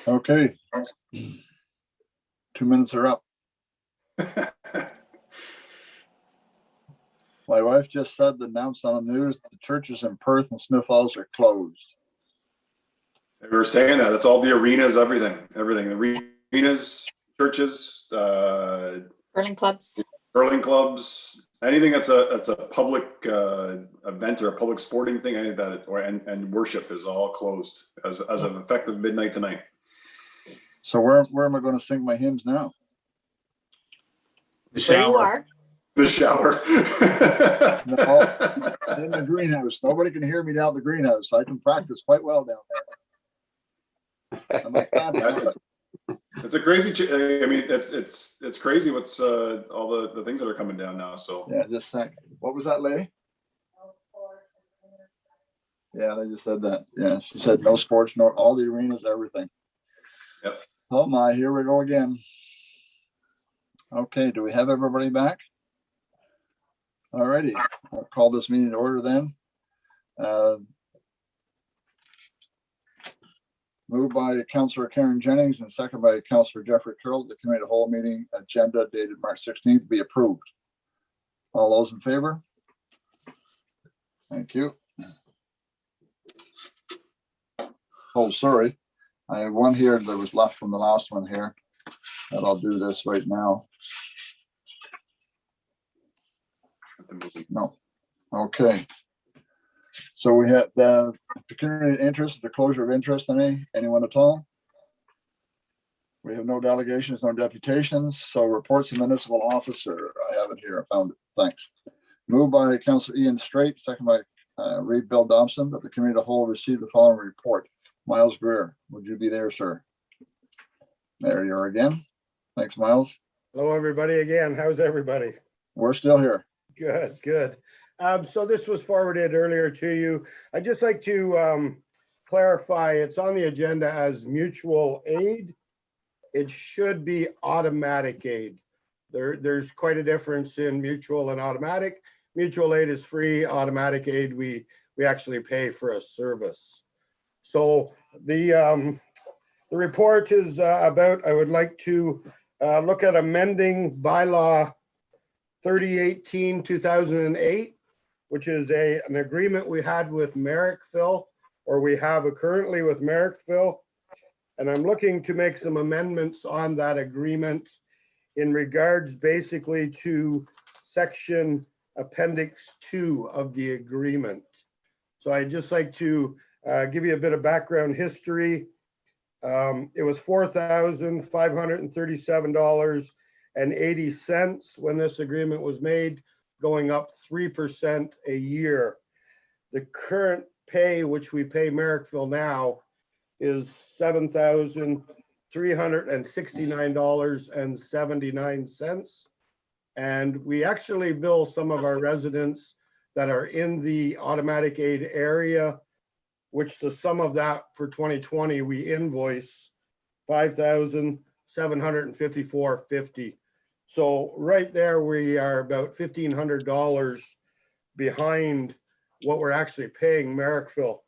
Okay. 2 minutes are up. My wife just said, announced on the news, the churches in Perth and Smith Falls are closed. We were saying that. It's all the arenas, everything. The arenas, churches, Curling clubs. curling clubs, anything that's a public event or a public sporting thing, any of that, and worship is all closed as of effective midnight tonight. So where am I going to sing my hymns now? The Where you shower. are. The shower. No, in the greenhouse. Nobody can hear me down the greenhouse. I can practice quite well down there. I'm a fan of it. It's a crazy. I mean, it's crazy. What's all the things that are coming down now. So Yeah, just a sec. What was that, Lay? Yeah, they just said that. Yeah, she said no sports, no all the arenas, everything. Yep. Oh my, here we go again. Okay, do we have everybody back? All righty, I'll call this meeting to order then. Moved by Councillor Karen Jennings and second by Councillor Jeffrey Carroll, the committee of the whole meeting agenda dated March 16th be approved. All those in favor? Thank you. Oh, sorry. I have one here that was left from the last one here. And I'll do this right now. No. Okay. So we have the pecuniary interest, the closure of interest, anyone at all? We have no delegations, no deputations. So reports of municipal officer. I have it here. I found it. Thanks. Moved by Councillor Ian Straight, second by Reeve Bill Dobson, that the committee of the whole receive the following report. Miles Greer, would you be there, sir? There you are again. Thanks, Miles. Hello, everybody again. How's everybody? We're still here. Good, good. So this was forwarded earlier to you. I'd just like to clarify, it's on the agenda as mutual aid. It should be automatic aid. There's quite a difference in mutual and automatic. Mutual aid is free. Automatic aid, we actually pay for a service. So the report is about, I would like to look at amending bylaw 3018-2008, which is an agreement we had with Merrickville, or we have currently with Merrickville. And I'm looking to make some amendments on that agreement in regards basically to section appendix 2 of the agreement. So I'd just like to give you a bit of background history. It was $4,537.80 when this agreement was made, going up 3% a year. The current pay, which we pay Merrickville now, is $7,369.79. And we actually bill some of our residents that are in the automatic aid area, which the sum of that for 2020, we invoice $5,754.50. So right there, we are about $1,500 behind what we're actually paying Merrickville.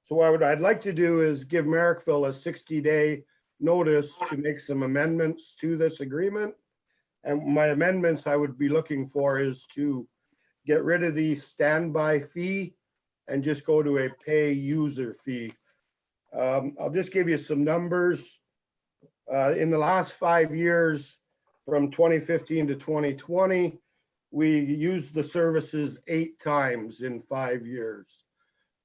So what I'd like to do is give Merrickville a 60-day notice to make some amendments to this agreement. And my amendments I would be looking for is to get rid of the standby fee and just go to a pay user fee. I'll just give you some numbers. In the last 5 years, from 2015 to 2020, we used the services 8 times in 5 years.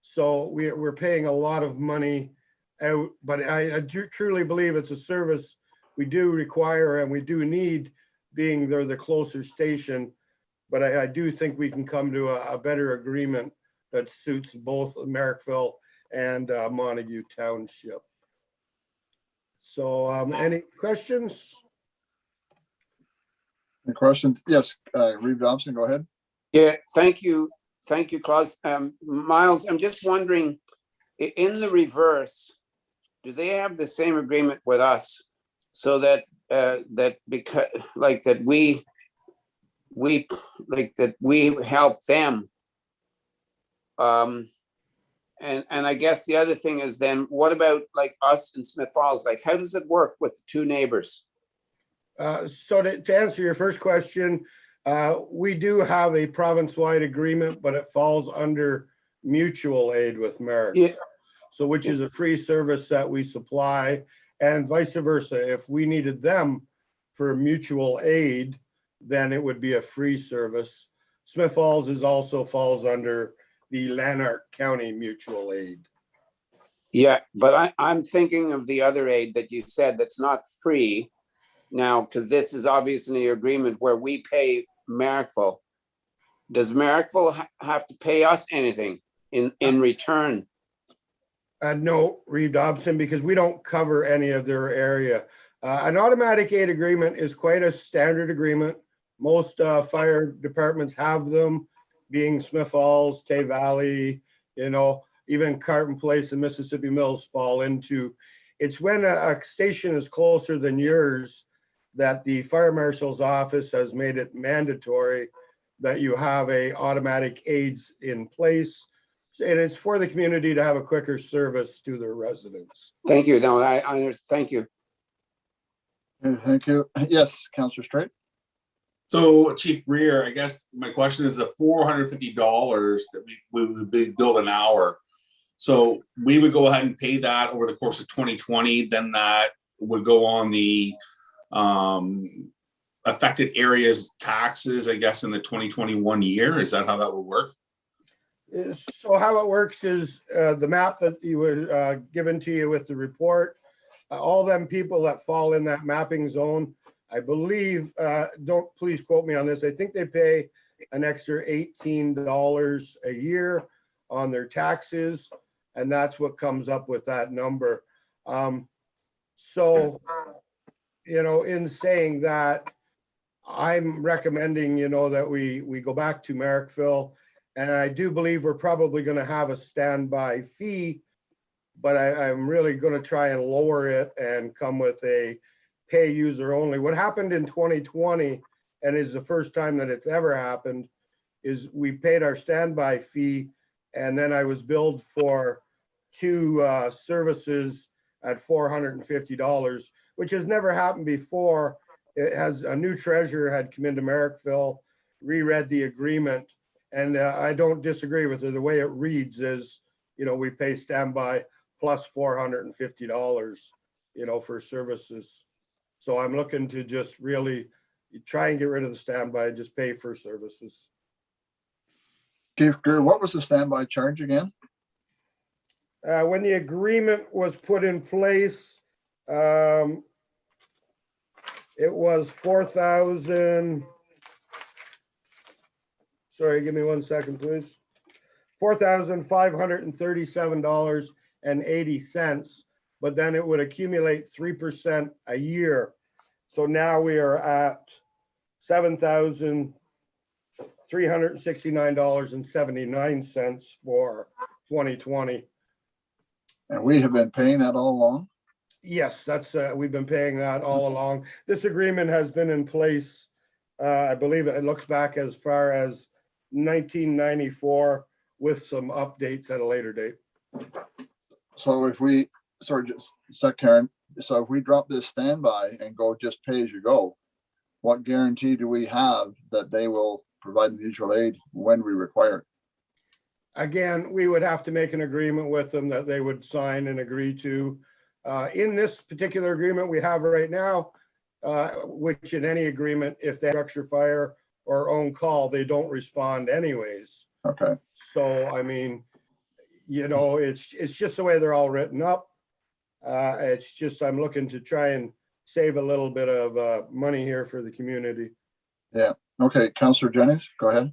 So we're paying a lot of money out, but I do truly believe it's a service we do require and we do need, being they're the closer station. But I do think we can come to a better agreement that suits both Merrickville and Montague Township. So any questions? Any questions? Yes, Reeve Dobson, go ahead. Yeah, thank you. Thank you, Claus. Miles, I'm just wondering, in the reverse, do they have the same agreement with us? So that because like that we help them. And I guess the other thing is then what about like us in Smith Falls? Like, how does it work with the 2 neighbors? So to answer your first question, we do have a province-wide agreement, but it falls under mutual aid with Merrick. Yeah. So which is a free service that we supply, and vice versa. If we needed them for mutual aid, then it would be a free service. Smith Falls also falls under the Lanark County mutual aid. Yeah, but I'm thinking of the other aid that you said that's not free now, because this is obviously an agreement where we pay Merrickville. Does Merrickville have to pay us anything in return? No, Reeve Dobson, because we don't cover any of their area. An automatic aid agreement is quite a standard agreement. Most fire departments have them, being Smith Falls, Tay Valley, even Carton Place and Mississippi Mills fall into. It's when a station is closer than yours that the fire marshal's office has made it mandatory that you have a automatic aids in place. And it's for the community to have a quicker service to their residents. Thank you. No, I understand. Thank you. Thank you. Yes, Councillor Straight. So Chief Rear, I guess my question is the $450 that we would be billed an hour. So we would go ahead and pay that over the course of 2020. Then that would go on the affected areas taxes, I guess, in the 2021 year. Is that how that would work? So how it works is the map that you were given to you with the report, all them people that fall in that mapping zone, I believe, don't please quote me on this, I think they pay an extra $18 a year on their taxes. And that's what comes up with that number. So, you know, in saying that, I'm recommending, you know, that we go back to Marrickville. And I do believe we're probably going to have a standby fee, but I'm really going to try and lower it and come with a pay user only. What happened in 2020, and is the first time that it's ever happened, is we paid our standby fee, and then I was billed for 2 services at $450, which has never happened before. It has a new treasurer had come into Marrickville, reread the agreement, and I don't disagree with her. The way it reads is, you know, we pay standby plus $450, you know, for services. So I'm looking to just really try and get rid of the standby, just pay for services. Chief Greer, what was the standby charge again? When the agreement was put in place, it was 4,000. Sorry, give me 1 second, please. $4,537.80, but then it would accumulate 3% a year. So now we are at $7,369.79 for 2020. And we have been paying that all along? Yes, that's we've been paying that all along. This agreement has been in place. I believe it looks back as far as 1994 with some updates at a later date. So if we, sorry, just a sec, Karen. So if we drop this standby and go just pay as you go, what guarantee do we have that they will provide mutual aid when we require it? Again, we would have to make an agreement with them that they would sign and agree to. In this particular agreement we have right now, which in any agreement, if they structure fire or own call, they don't respond anyways. Okay. So, I mean, you know, it's just the way they're all written up. It's just, I'm looking to try and save a little bit of money here for the community. Yeah. Okay. Councillor Jennings, go ahead.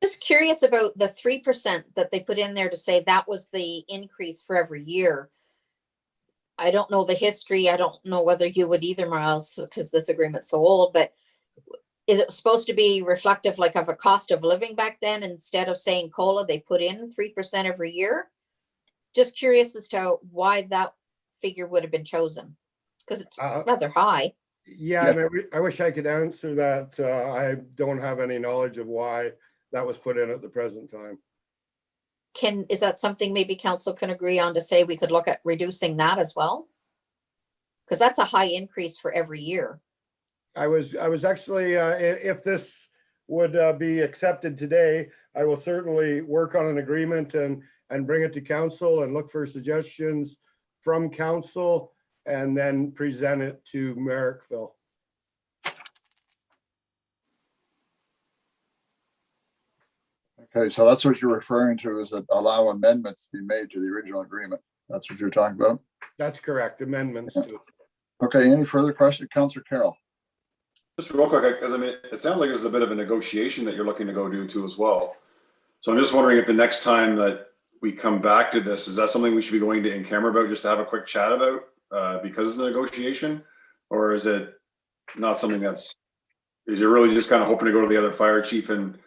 Just curious about the 3% that they put in there to say that was the increase for every year. I don't know the history. I don't know whether you would either, Miles, because this agreement's so old, but is it supposed to be reflective like of a cost of living back then? Instead of saying COLA, they put in 3% every year? Just curious as to why that figure would have been chosen, because it's rather high. Yeah, and I wish I could answer that. I don't have any knowledge of why that was put in at the present time. Is that something maybe council can agree on to say we could look at reducing that as well? Because that's a high increase for every year. I was actually, if this would be accepted today, I will certainly work on an agreement and bring it to council and look for suggestions from council and then present it to Marrickville. Okay, so that's what you're referring to, is that allow amendments to be made to the original agreement. That's what you're talking about? That's correct, amendments to it. Okay, any further question, Councillor Carroll? Just real quick, because I mean, it sounds like this is a bit of a negotiation that you're looking to go do too as well. So I'm just wondering if the next time that we come back to this, is that something we should be going to in camera about, just to have a quick chat about because it's a negotiation? Or is it not something is you're really just kind of hoping to go to the other fire chief and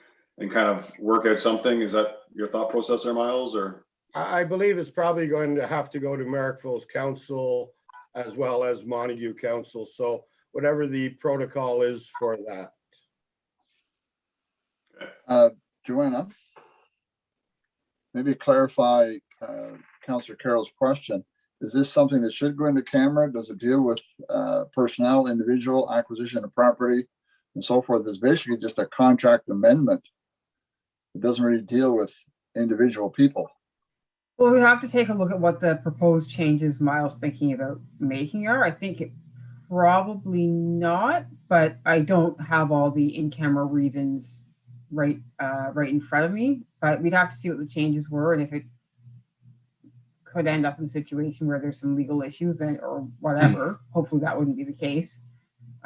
kind of work out something? Is that your thought process there, Miles? Or I believe it's probably going to have to go to Marrickville's council as well as Montague Council. So whatever the protocol is for that. Joanna, maybe clarify Councillor Carroll's question. Is this something that should go into camera? Does it deal with personnel, individual acquisition of property and so forth? It's basically just a contract amendment. It doesn't really deal with individual people. Well, we have to take a look at what the proposed changes Miles thinking about making are. I think it probably not, but I don't have all the in-camera reasons right in front of me. But we'd have to see what the changes were, and if it could end up in a situation where there's some legal issues or whatever. Hopefully that wouldn't be the case.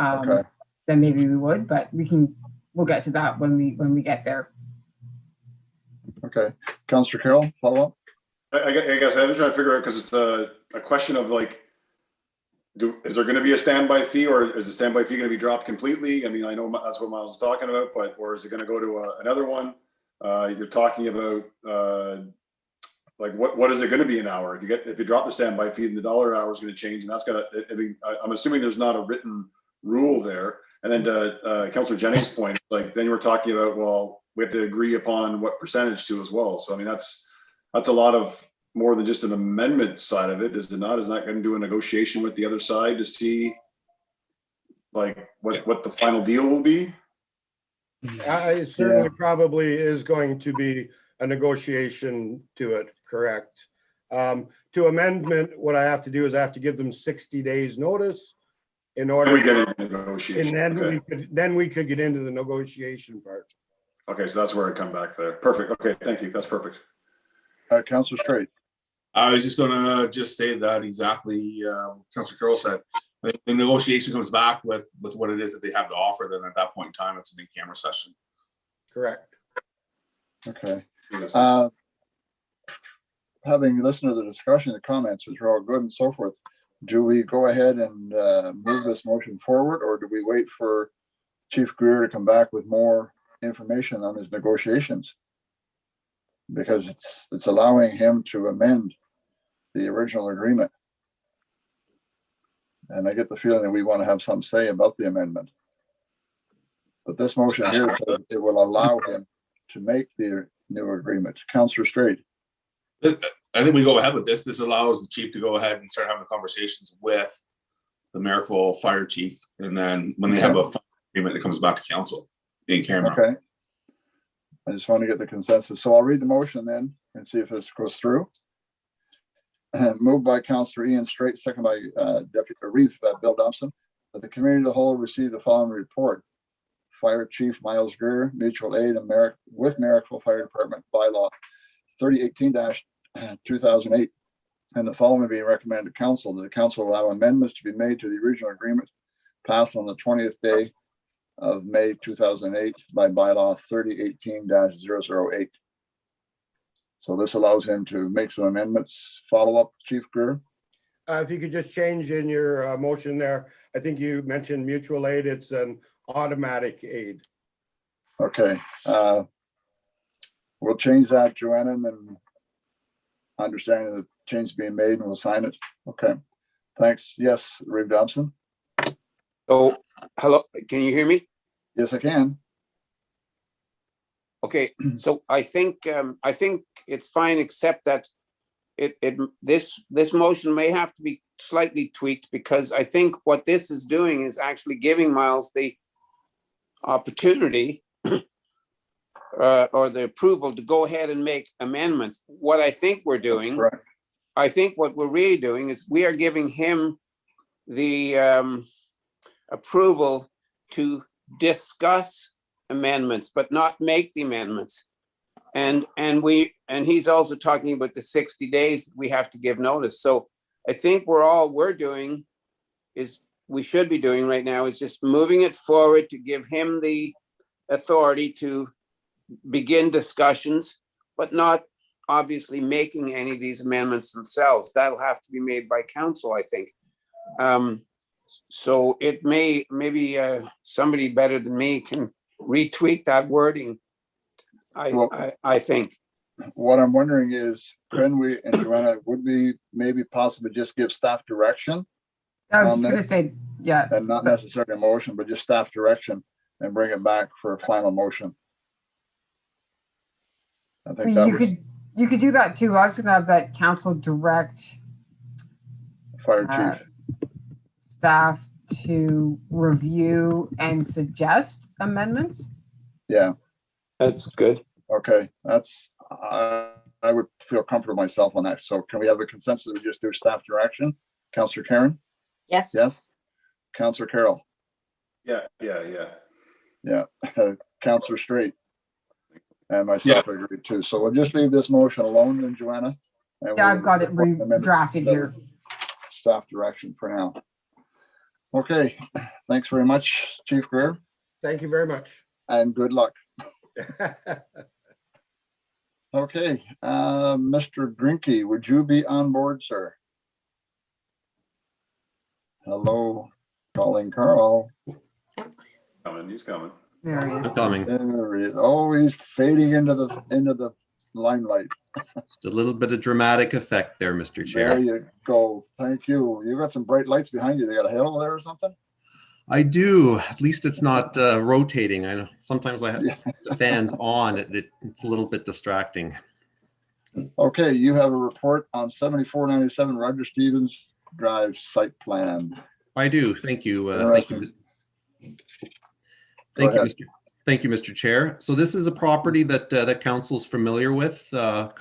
Okay. Then maybe we would, but we can we'll get to that when we get there. Okay, Councillor Carroll, follow up? I guess I was trying to figure out, because it's a question of like, is there going to be a standby fee, or is the standby fee going to be dropped completely? I mean, I know that's what Miles is talking about, or is it going to go to another one? You're talking about like what is it going to be an hour? If you drop the standby fee, then the dollar an hour is going to change, and that's got to. I mean, I'm assuming there's not a written rule there. And then to Councillor Jennings' point, like then we're talking about, well, we have to agree upon what percentage to as well. So I mean, that's a lot of more than just an amendment side of it, is it not? Is that going to do a negotiation with the other side to see like what the final deal will be? It certainly probably is going to be a negotiation to it, correct? To amendment, what I have to do is I have to give them 60 days notice in order. We get into negotiation. And Okay. then we could get into the negotiation part. Okay, so that's where I come back there. Perfect. Okay, thank you. That's perfect. Councillor Straight. I was just gonna say that exactly, Councillor Carroll said. I think the negotiation comes back with what it is that they have to offer, then at that point in time, it's an in-camera session. Correct. Okay. Having listened to the discussion, the comments, which are all good and so forth, do we go ahead and move this motion forward, or do we wait for Chief Greer to come back with more information on his negotiations? Because it's allowing him to amend the original agreement. And I get the feeling that we want to have some say about the amendment. But this motion here, it will allow him to make the new agreement. Councillor Straight. I think we go ahead with this. This allows the chief to go ahead and start having conversations with the Marrickville fire chief. And then when they have a final agreement, it comes back to council in camera. Okay. I just want to get the consensus. So I'll read the motion then and see if this goes through. Moved by Councillor Ian Straight, second by Deputy Reeve, Bill Dobson, that the committee of the whole receive the following report. Fire Chief Miles Greer, mutual aid and with Marrickville Fire Department bylaw 3018-2008, and the following being recommended to council, that the council allow amendments to be made to the original agreement passed on the 20th day of May 2008 by bylaw 3018-008. So this allows him to make some amendments. Follow up, Chief Greer. If you could just change in your motion there, I think you mentioned mutual aid. It's an automatic aid. Okay. We'll change that, Joanna, and understanding the change being made, and we'll sign it. Okay. Thanks. Yes, Reeve Dobson. So, hello, can you hear me? Yes, I can. Okay, so I think it's fine, except that this motion may have to be slightly tweaked, because I think what this is doing is actually giving Miles the opportunity or the approval to go ahead and make amendments. What I think we're doing, I think what we're really doing is we are giving him the approval to discuss amendments, but not make the amendments. And he's also talking about the 60 days we have to give notice. So I think we should be doing right now is just moving it forward to give him the authority to begin discussions, but not obviously making any of these amendments themselves. That'll have to be made by council, I think. So it maybe somebody better than me can retweak that wording. I think. What I'm wondering is, can we, and Joanna, would we maybe possibly just give staff direction? I was just gonna say, yeah. And not necessarily a motion, but just staff direction and bring it back for a final motion. I think that you could do that too. I was gonna have that council direct fire chief staff to review and suggest amendments. Yeah, that's good. Okay, that's I would feel comfortable myself on that. So can we have a consensus? We just do staff direction. Councillor Karen. Yes. Yes. Councillor Carroll. Yeah. Councillor Straight. And myself agree too. So we'll just leave this motion alone then, Joanna. And Yeah, I've got it redrafted here. Staff direction for now. Okay, thanks very much, Chief Greer. Thank you very much. and good luck. Okay, Mr. Grinke, would you be on board, sir? Hello, calling Carl. Coming, he's coming. There he is. Coming. There he is, always fading into the limelight. Just a little bit of dramatic effect there, Mr. There Chair. you go. Thank you. You got some bright lights behind you. They got a hill there or something? I do. At least it's not rotating. I know sometimes I have Yeah. the fans on. It's a little bit distracting. Okay, you have a report on 7497 Roger Stevens Drive site plan. I do. Thank you. Interesting. Thank you, ahead. Thank you, Mr. Chair. So this is a property that that council's familiar with. A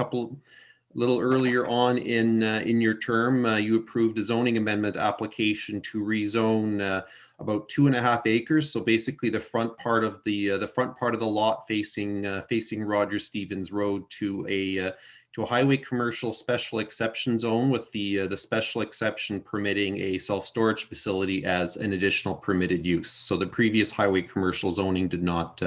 little earlier on in your term, you approved a zoning amendment application to rezone about 2.5 acres. So basically, the front part of the lot facing Roger Stevens Road to a highway commercial special exception zone, with the special exception permitting a self-storage facility as an additional permitted use. So the previous highway commercial zoning did not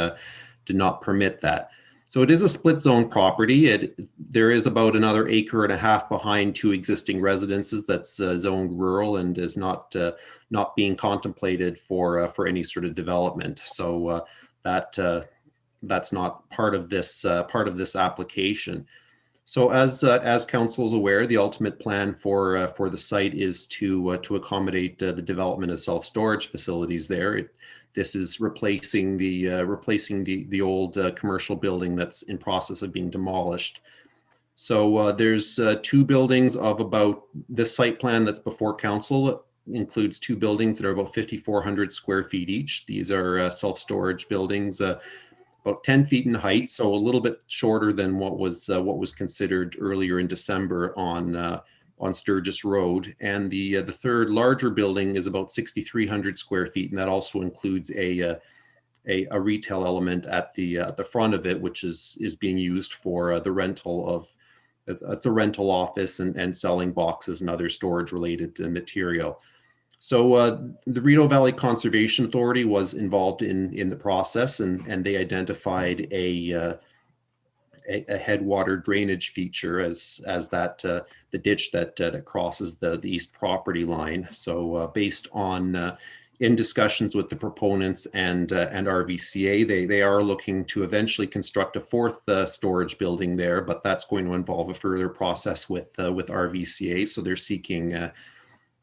permit that. So it is a split zone property. There is about another 1.5 acres behind 2 existing residences that's zoned rural and is not being contemplated for any sort of development. So that's not part of this application. So as council is aware, the ultimate plan for the site is to accommodate the development of self-storage facilities there. This is replacing the old commercial building that's in process of being demolished. So there's 2 buildings of about, this site plan that's before council includes 2 buildings that are about 5,400 square feet each. These are self-storage buildings, about 10 feet in height, so a little bit shorter than what was considered earlier in December on Sturgis Road. And the third larger building is about 6,300 square feet, and that also includes a retail element at the front of it, which is being used for the rental of, it's a rental office and selling boxes and other storage related material. So the Rideau Valley Conservation Authority was involved in the process, and they identified a headwater drainage feature as that the ditch that crosses the east property line. So based on in discussions with the proponents and RVCA, they are looking to eventually construct a 4th storage building there, but that's going to involve a further process with RVCA. So they're seeking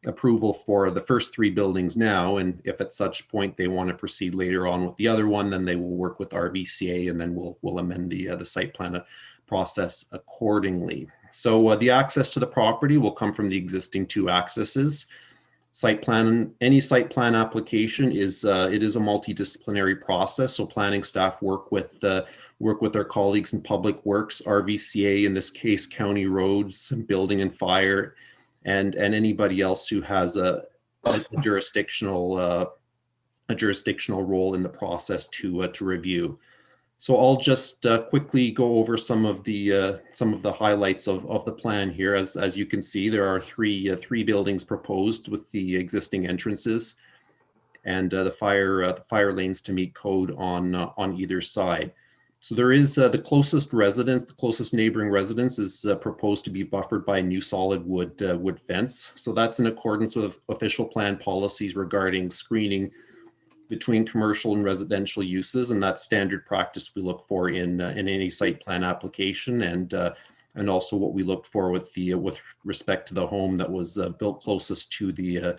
approval for the first 3 buildings now, and if at such point they want to proceed later on with the other one, then they will work with RVCA, and then we'll amend the site plan process accordingly. So the access to the property will come from the existing 2 accesses. Any site plan application is it is a multidisciplinary process. So planning staff work with our colleagues in Public Works, RVCA, in this case, County Roads, Building and Fire, and anybody else who has a jurisdictional role in the process to review. So I'll just quickly go over some of the highlights of the plan here. As you can see, there are three buildings proposed with the existing entrances, and the fire lanes to meet code on either side. So there is the closest neighboring residence is proposed to be buffered by a new solid wood fence. So that's in accordance with official plan policies regarding screening between commercial and residential uses, and that's standard practice we look for in any site plan application, and also what we looked for with respect to the home that was built closest to the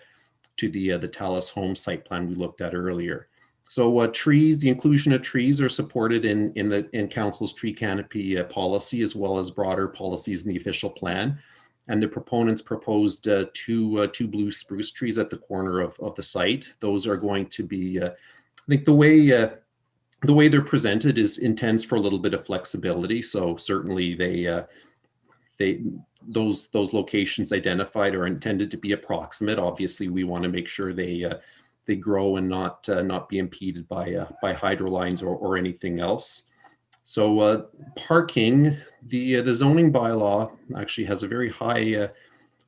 Talus home site plan we looked at earlier. So trees, the inclusion of trees are supported in council's tree canopy policy, as well as broader policies in the official plan. And the proponents proposed two blue spruce trees at the corner of the site. Those are going to be, I think the way they're presented intends for a little bit of flexibility. So certainly those locations identified are intended to be approximate. Obviously, we want to make sure they grow and not be impeded by hydro lines or anything else. So parking, the zoning bylaw actually has a very high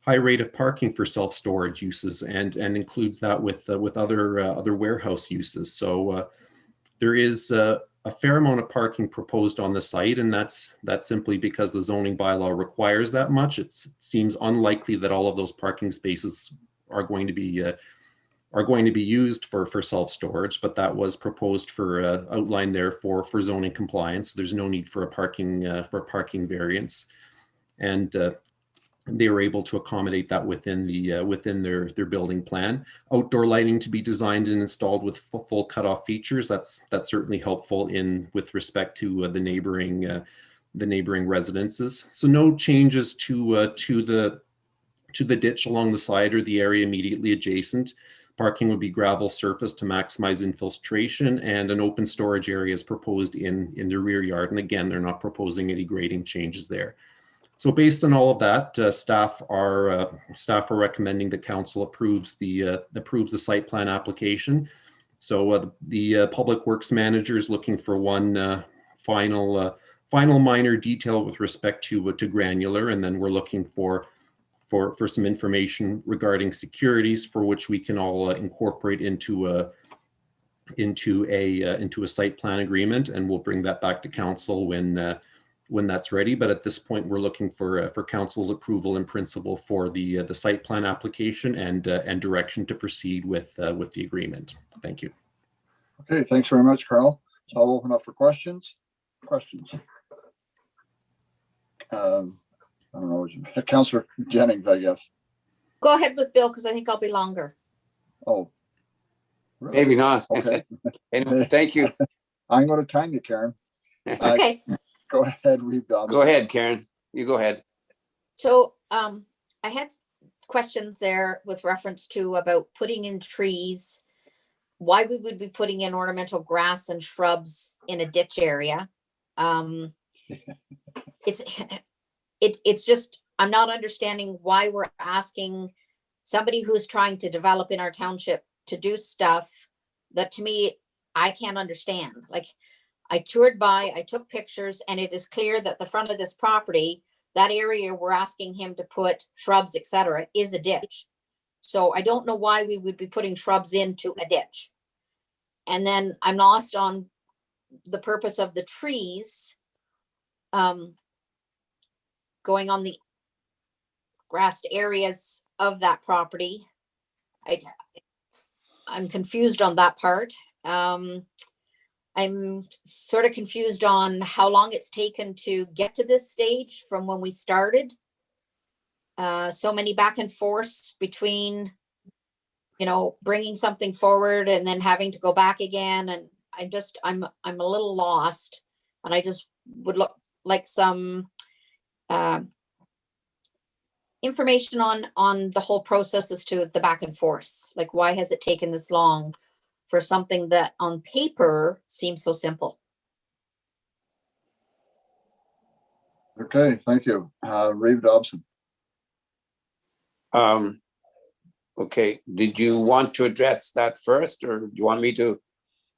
rate of parking for self-storage uses, and includes that with other warehouse uses. So There is a fair amount of parking proposed on the site, and that's simply because the zoning bylaw requires that much. It seems unlikely that all of those parking spaces are going to be used for self-storage, but that was proposed for outlined there for zoning compliance. There's no need for a parking variance, and they were able to accommodate that within their building plan. Outdoor lighting to be designed and installed with full cutoff features. That's certainly helpful with respect to the neighboring residences. So no changes to the ditch along the side or the area immediately adjacent. Parking would be gravel surface to maximize infiltration, and an open storage area is proposed in the rear yard. And again, they're not proposing any grading changes there. So based on all of that, staff are recommending that council approves the site plan application. So the public works manager is looking for one final minor detail with respect to granular, and then we're looking for some information regarding securities for which we can all incorporate into a site plan agreement, and we'll bring that back to council when that's ready. But at this point, we're looking for council's approval in principle for the site plan application and direction to proceed with the agreement. Thank you. Okay, thanks very much, Carl. So I'll open up for questions. I don't know, Councillor Jennings, I guess. Go ahead with Bill, because I think I'll be longer. Oh, really? Maybe not. Okay. Anyway, thank you. I'm going to time you, Karen. Okay. Go ahead, Reeve Dobbs. Go ahead, Karen. You go ahead. So I had questions there with reference to about putting in trees, why we would be putting in ornamental grass and shrubs in a ditch area. It's just, I'm not understanding why we're asking somebody who's trying to develop in our township to do stuff that, to me, I can't understand. Like, I toured by, I took pictures, and it is clear that the front of this property, that area we're asking him to put shrubs, etc., is a ditch. So I don't know why we would be putting shrubs into a ditch. And then I'm lost on the purpose of the trees going on the grassed areas of that property. I'm confused on that part. I'm sort of confused on how long it's taken to get to this stage from when we started. So many back and forths between, bringing something forward and then having to go back again. And I'm a little lost, and I just would like some information on the whole process as to the back and forth. Like, why has it taken this long for something that on paper seems so simple? Okay, thank you. Reeve Dobson. Okay, did you want to address that first, or do you want me to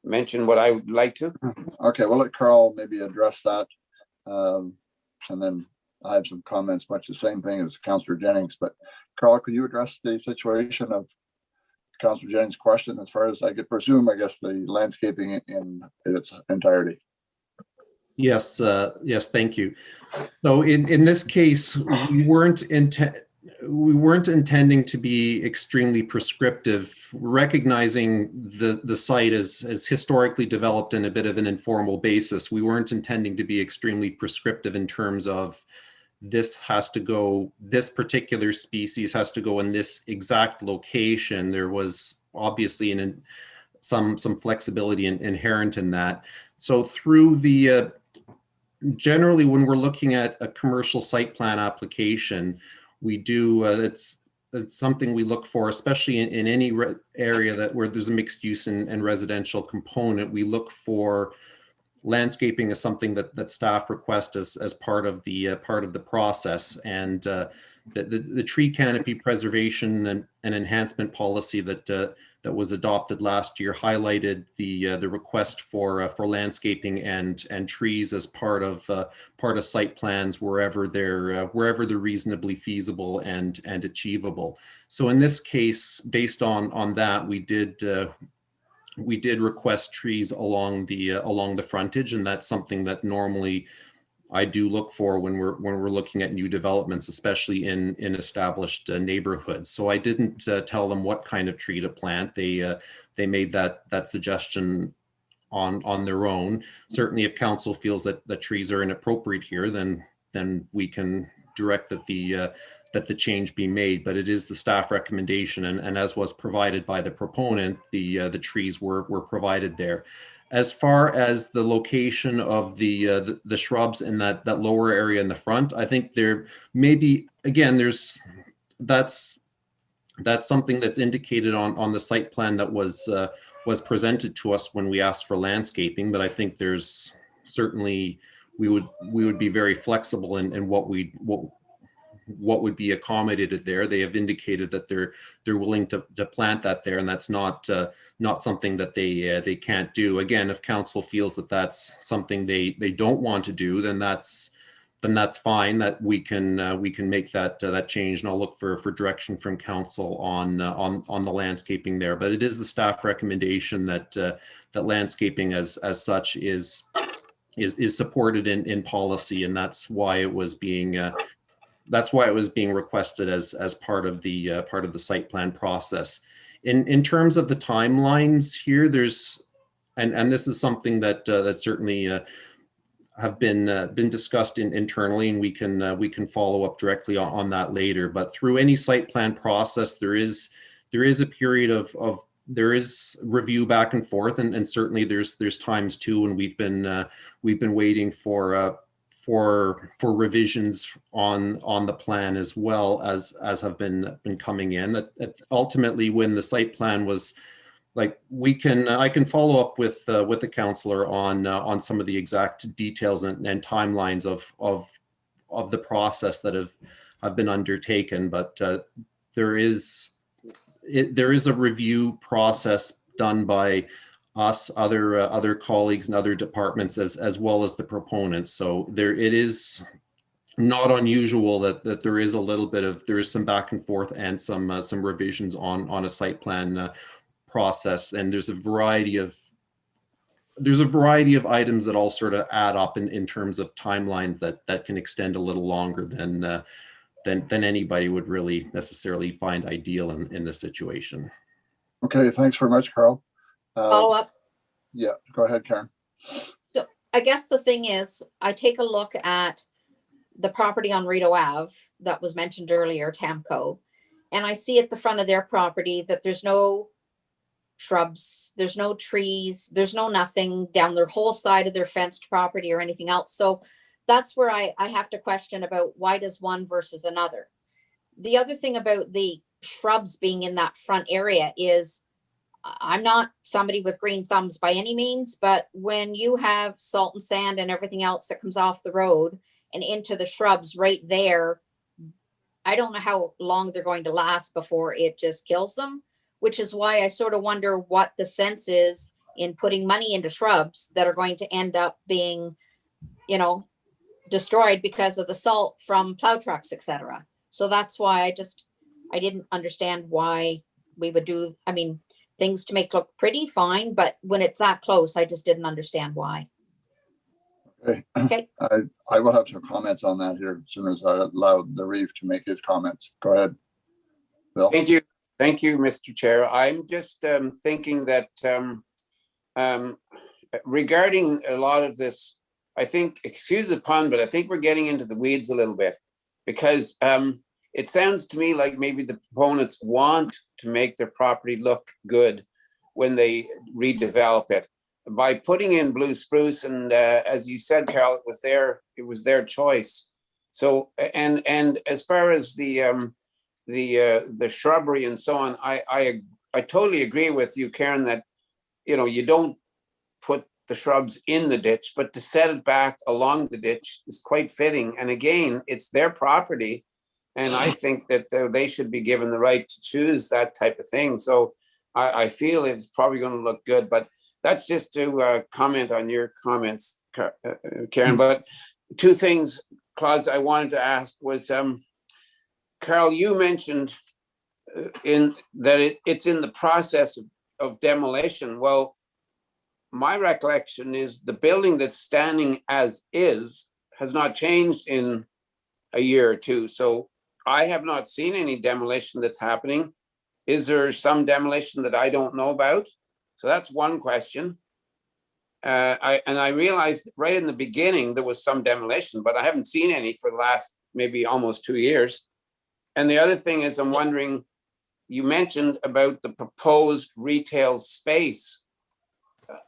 mention what I would like to? Okay, we'll let Carl maybe address that. And then I have some comments, much the same thing as Councillor Jennings. But Carl, could you address the situation of Councillor Jennings' question as far as I could presume, I guess, the landscaping in its entirety? Yes, yes, thank you. So in this case, we weren't intending to be extremely prescriptive, recognizing the site as historically developed in a bit of an informal basis. We weren't intending to be extremely prescriptive in terms of this particular species has to go in this exact location. There was obviously some flexibility inherent in that. So through the generally, when we're looking at a commercial site plan application, we do it's something we look for, especially in any area where there's a mixed use and residential component. We look for landscaping as something that staff request as part of the process, and the tree canopy preservation and enhancement policy that was adopted last year highlighted the request for landscaping and trees as part of site plans wherever they're reasonably feasible and achievable. So in this case, based on that, we did we did request trees along the frontage, and that's something that normally I do look for when we're looking at new developments, especially in established neighborhoods. So I didn't tell them what kind of tree to plant. They made that suggestion on their own. Certainly, if council feels that the trees are inappropriate here, then we can direct that the change be made. But it is the staff recommendation, and as was provided by the proponent, the trees were provided there. As far as the location of the shrubs in that lower area in the front, I think there maybe, again, that's something that's indicated on the site plan that was presented to us when we asked for landscaping. But I think there's certainly, we would be very flexible in what would be accommodated there. They have indicated that they're willing to plant that there, and that's not something that they can't do. Again, if council feels that that's something they don't want to do, then that's fine. That we can make that change, and I'll look for direction from council on the landscaping there. But it is the staff recommendation that landscaping as such is supported in policy, and that's why it was being requested as part of the site plan process. In terms of the timelines here, there's and this is something that certainly have been discussed internally, and we can follow up directly on that later. But through any site plan process, there is a period of there is review back and forth, and certainly there's times too when we've been waiting for revisions on the plan, as well as have been coming in. Ultimately, when the site plan was, like, I can follow up with the councillor on some of the exact details and timelines of the process that have been undertaken. But there is a review process done by us, other colleagues and other departments, as well as the proponents. So it is not unusual that there is some back and forth and some revisions on a site plan process, and there's a variety of items that all sort of add up in terms of timelines that can extend a little longer than anybody would really necessarily find ideal in this situation. Okay, thanks very much, Carl. Follow up. Yeah, go ahead, Karen. So I guess the thing is, I take a look at the property on Rideau Ave that was mentioned earlier, Tamco, and I see at the front of their property that there's no shrubs, there's no trees, there's no nothing down their whole side of their fenced property or anything else. So that's where I have to question about why does one versus another. The other thing about the shrubs being in that front area is, I'm not somebody with green thumbs by any means, but when you have salt and sand and everything else that comes off the road and into the shrubs right there, I don't know how long they're going to last before it just kills them, which is why I sort of wonder what the sense is in putting money into shrubs that are going to end up being, destroyed because of the salt from plow trucks, etc. So that's why I didn't understand why we would do, things to make look pretty, fine, but when it's that close, I just didn't understand why. Okay. I will have some comments on that here as soon as I allow the Reeve to make his comments. Go ahead, Bill. Thank you, Mr. Chair. I'm just thinking that regarding a lot of this, I think, excuse the pun, but I think we're getting into the weeds a little bit, because it sounds to me like maybe the proponents want to make their property look good when they redevelop it by putting in blue spruce. And as you said, Carol, it was their choice. So, and as far as the shrubbery and so on, I totally agree with you, Karen, that, you don't put the shrubs in the ditch, but to set it back along the ditch is quite fitting. And again, it's their property. And I think that they should be given the right to choose that type of thing. So I feel it's probably going to look good, but that's just to comment on your comments, Karen. But two things, Claus, I wanted to ask was, Carl, you mentioned in that it's in the process of demolition. Well, my recollection is the building that's standing as is has not changed in a year or two. So I have not seen any demolition that's happening. Is there some demolition that I don't know about? So that's one question. I realized right in the beginning there was some demolition, but I haven't seen any for the last maybe almost 2 years. And the other thing is, I'm wondering, you mentioned about the proposed retail space.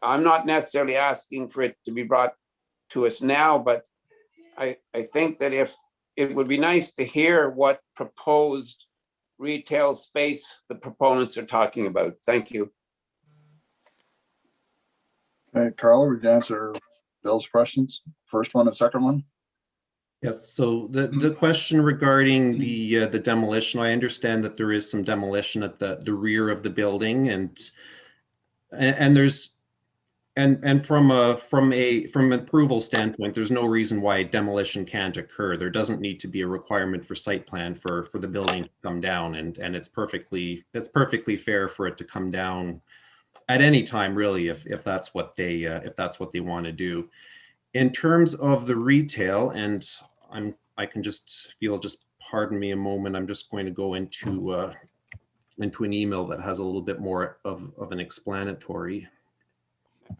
I'm not necessarily asking for it to be brought to us now, but I think that if it would be nice to hear what proposed retail space the proponents are talking about. Thank you. Okay, Carl, would you answer Bill's questions? First one and second one? Yes, so the question regarding the demolition, I understand that there is some demolition at the rear of the building, and there's from an approval standpoint, there's no reason why demolition can't occur. There doesn't need to be a requirement for site plan for the building to come down, and it's perfectly fair for it to come down at any time, really, if that's what they want to do. In terms of the retail, and I can just pardon me a moment. I'm just going to go into an email that has a little bit more of an explanatory.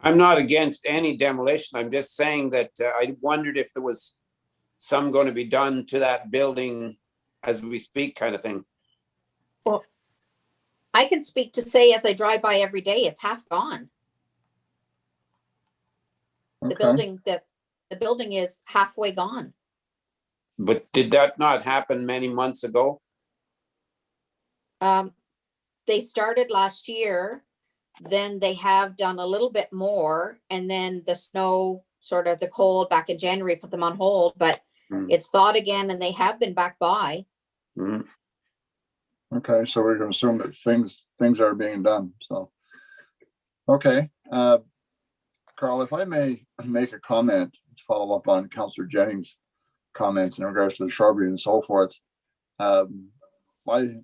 I'm not against any demolition. I'm just saying that I wondered if there was some going to be done to that building as we speak, kind of thing. Well, I can speak to say, as I drive by every day, it's half gone. Okay. The building is halfway gone. But did that not happen many months ago? They started last year, then they have done a little bit more, and then the snow, sort of the cold back in January, put them on hold, but it's thawed again and they have been back by. Okay, so we're going to assume that things are being done. So, okay, Carl, if I may make a comment to follow up on Councillor Jennings' comments in regards to the shrubbery and so forth. My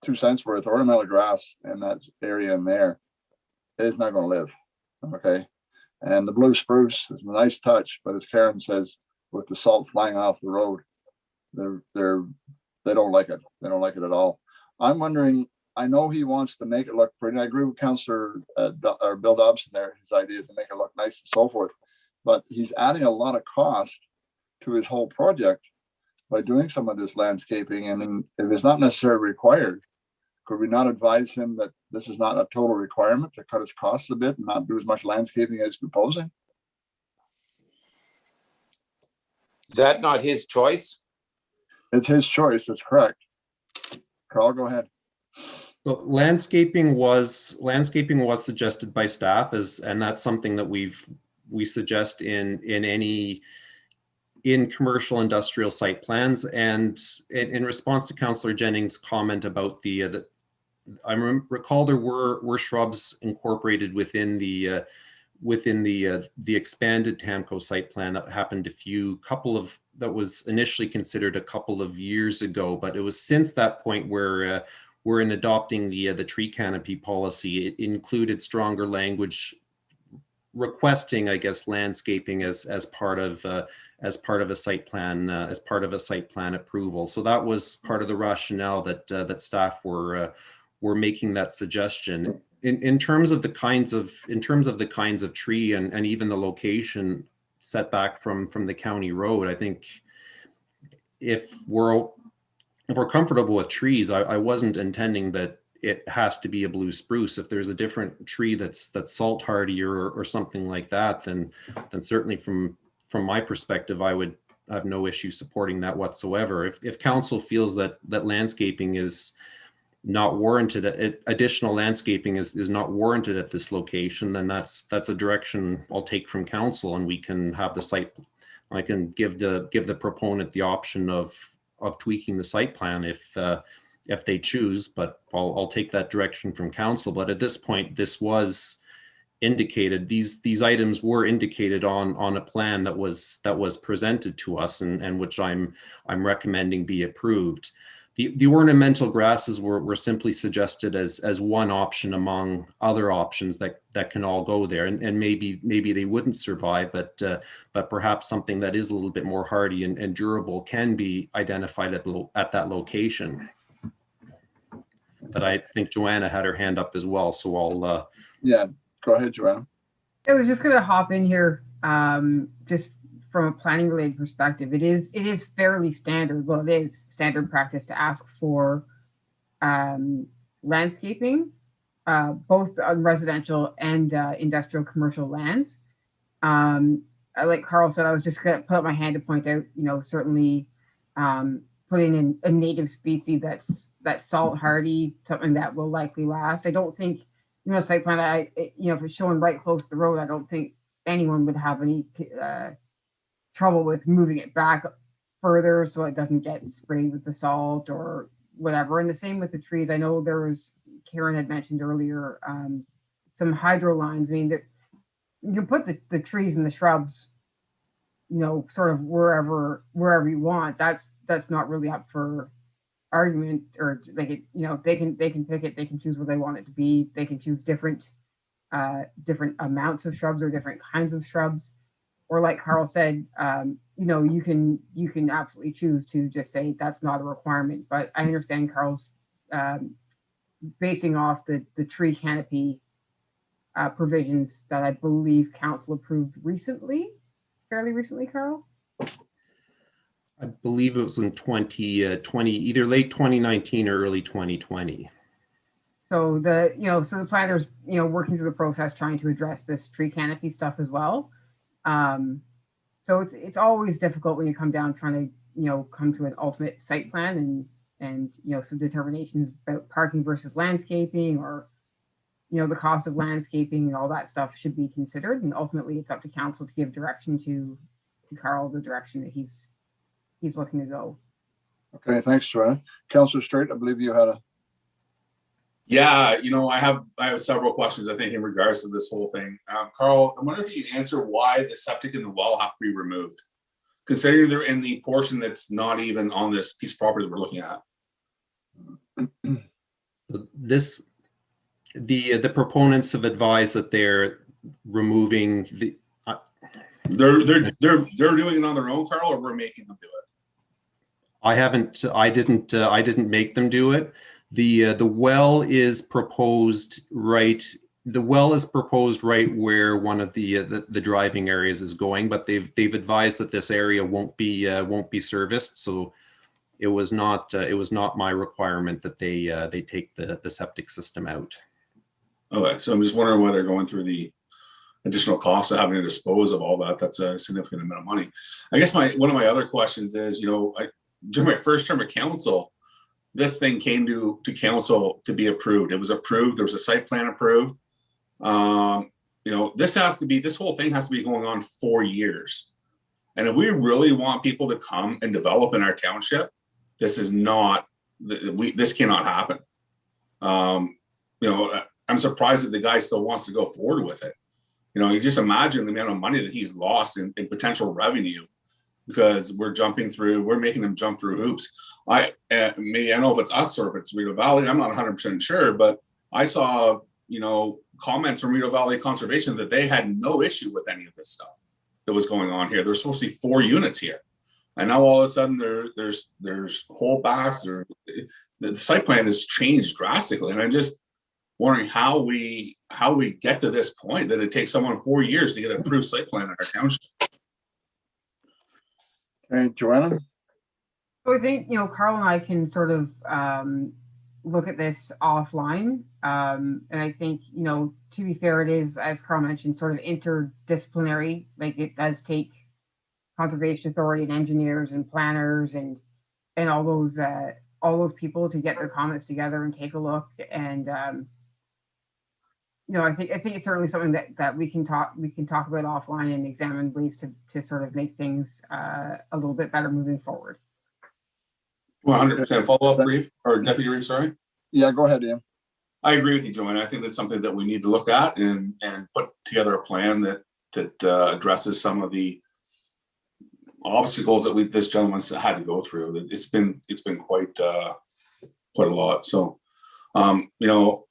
2 cents worth, ornamental grass in that area in there is not going to live. Okay, and the blue spruce is a nice touch, but as Karen says, with the salt flying off the road, they don't like it. They don't like it at all. I'm wondering, I know he wants to make it look pretty. I agree with Councillor Bill Dobson there. His idea is to make it look nice and so forth, but he's adding a lot of cost to his whole project by doing some of this landscaping. And if it's not necessarily required, could we not advise him that this is not a total requirement to cut his costs a bit and not do as much landscaping as proposing? Is that not his choice? It's his choice. That's correct. Carl, go ahead. So landscaping was suggested by staff, and that's something that we suggest in commercial industrial site plans. And in response to Councillor Jennings' comment about I recall there were shrubs incorporated within the expanded TAMCO site plan that happened that was initially considered a couple of years ago, but it was since that point where we're in adopting the tree canopy policy. It included stronger language requesting, I guess, landscaping as part of a site plan approval. So that was part of the rationale that staff were making that suggestion. In terms of the kinds of tree and even the location setback from the county road, I think if we're comfortable with trees, I wasn't intending that it has to be a blue spruce. If there's a different tree that's salt hardy or something like that, then certainly from my perspective, I would have no issue supporting that whatsoever. If council feels that landscaping is not warranted, additional landscaping is not warranted at this location, then that's a direction I'll take from council, and we can have the site. I can give the proponent the option of tweaking the site plan if they choose, but I'll take that direction from council. But at this point, this was indicated, these items were indicated on a plan that was presented to us, and which I'm recommending be approved. The ornamental grasses were simply suggested as one option among other options that can all go there, and maybe they wouldn't survive, but perhaps something that is a little bit more hardy and durable can be identified at that location. But I think Joanna had her hand up as well, so I'll Yeah, go ahead, Joanna. I was just going to hop in here, just from a planning related perspective. It is fairly standard. Well, it is standard practice to ask for landscaping, both on residential and industrial commercial lands. Like Carl said, I was just going to put up my hand to point out, certainly putting in a native species that's salt hardy, something that will likely last. I don't think, site plan, if it's showing right close to the road, I don't think anyone would have any trouble with moving it back further so it doesn't get sprayed with the salt or whatever. And the same with the trees. I know Karen had mentioned earlier, some hydro lines. I mean, you can put the trees and the shrubs, sort of wherever you want. That's not really up for argument, or they can pick it. They can choose what they want it to be. They can choose different amounts of shrubs or different kinds of shrubs. Or like Carl said, you can absolutely choose to just say that's not a requirement. But I understand Carl's basing off the tree canopy provisions that I believe council approved fairly recently, Carl. I believe it was in 2020, either late 2019 or early 2020. So the planners, working through the process, trying to address this tree canopy stuff as well. So it's always difficult when you come down trying to, come to an ultimate site plan and some determinations about parking versus landscaping, or, the cost of landscaping and all that stuff should be considered. And ultimately it's up to council to give direction to Carl, the direction that he's looking to go. Okay, thanks, Joanna. Councillor Straight, I believe you had a. Yeah, I have several questions, I think, in regards to this whole thing. Carl, I wonder if you can answer why the septic and the well have to be removed, considering they're in the portion that's not even on this piece of property that we're looking at. The proponents have advised that they're removing the. They're doing it on their own, Carl, or we're making them do it? I didn't make them do it. The well is proposed right. The well is proposed right where one of the driving areas is going, but they've advised that this area won't be serviced. So it was not my requirement that they take the septic system out. Okay, so I'm just wondering why they're going through the additional costs of having to dispose of all that. That's a significant amount of money. I guess one of my other questions is, during my first term of council, this thing came to council to be approved. It was approved. There was a site plan approved. This whole thing has to be going on 4 years. And if we really want people to come and develop in our township, this cannot happen. I'm surprised that the guy still wants to go forward with it. You just imagine the amount of money that he's lost in potential revenue because we're making them jump through hoops. I don't know if it's us or if it's Rideau Valley. I'm not 100% sure, but I saw, comments from Rideau Valley Conservation that they had no issue with any of this stuff that was going on here. There's supposed to be 4 units here. And now all of a sudden there's holdbacks, or the site plan has changed drastically. And I'm just wondering how we get to this point that it takes someone 4 years to get an approved site plan in our township. Okay, Joanna. So I think, Carl and I can sort of look at this offline. And I think, to be fair, it is, as Carl mentioned, sort of interdisciplinary. Like, it does take conservation authority and engineers and planners and all those people to get their comments together and take a look. And I think it's certainly something that we can talk about offline and examine ways to sort of make things a little bit better moving forward. 100% follow-up, Reeve, or Deputy Reeve, sorry. Yeah, go ahead, Ian. I agree with you, Joanne. I think that's something that we need to look at and put together a plan that addresses some of the obstacles that this gentleman's had to go through. It's been quite quite a lot. So, you know,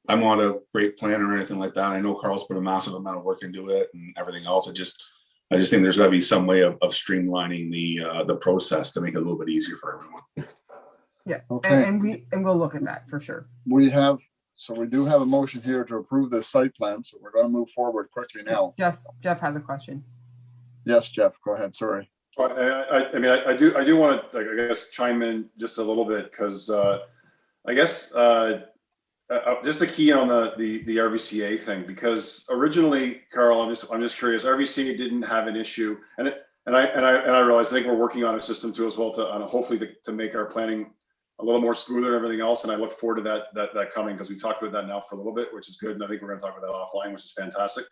I'm not a great planner or anything like that. I know Carl's put a massive amount of work into it and everything else. I just think there's got to be some way of streamlining the process to make it a little bit easier for everyone. Yeah, Okay. and we'll look at that for sure. We do have a motion here to approve this site plan, so we're going to move forward quickly now. Jeff has a question. Yes, Jeff, go ahead. Sorry. I mean, I do want to, like, I guess, chime in just a little bit, because I guess just a key on the RVCA thing, because originally, Carl, I'm just curious. RVCA didn't have an issue, and I realize I think we're working on a system too as well to hopefully to make our planning a little more smoother and everything else. And I look forward to that coming, because we talked about that now for a little bit, which is good. And I think we're going to talk about that offline, which is fantastic.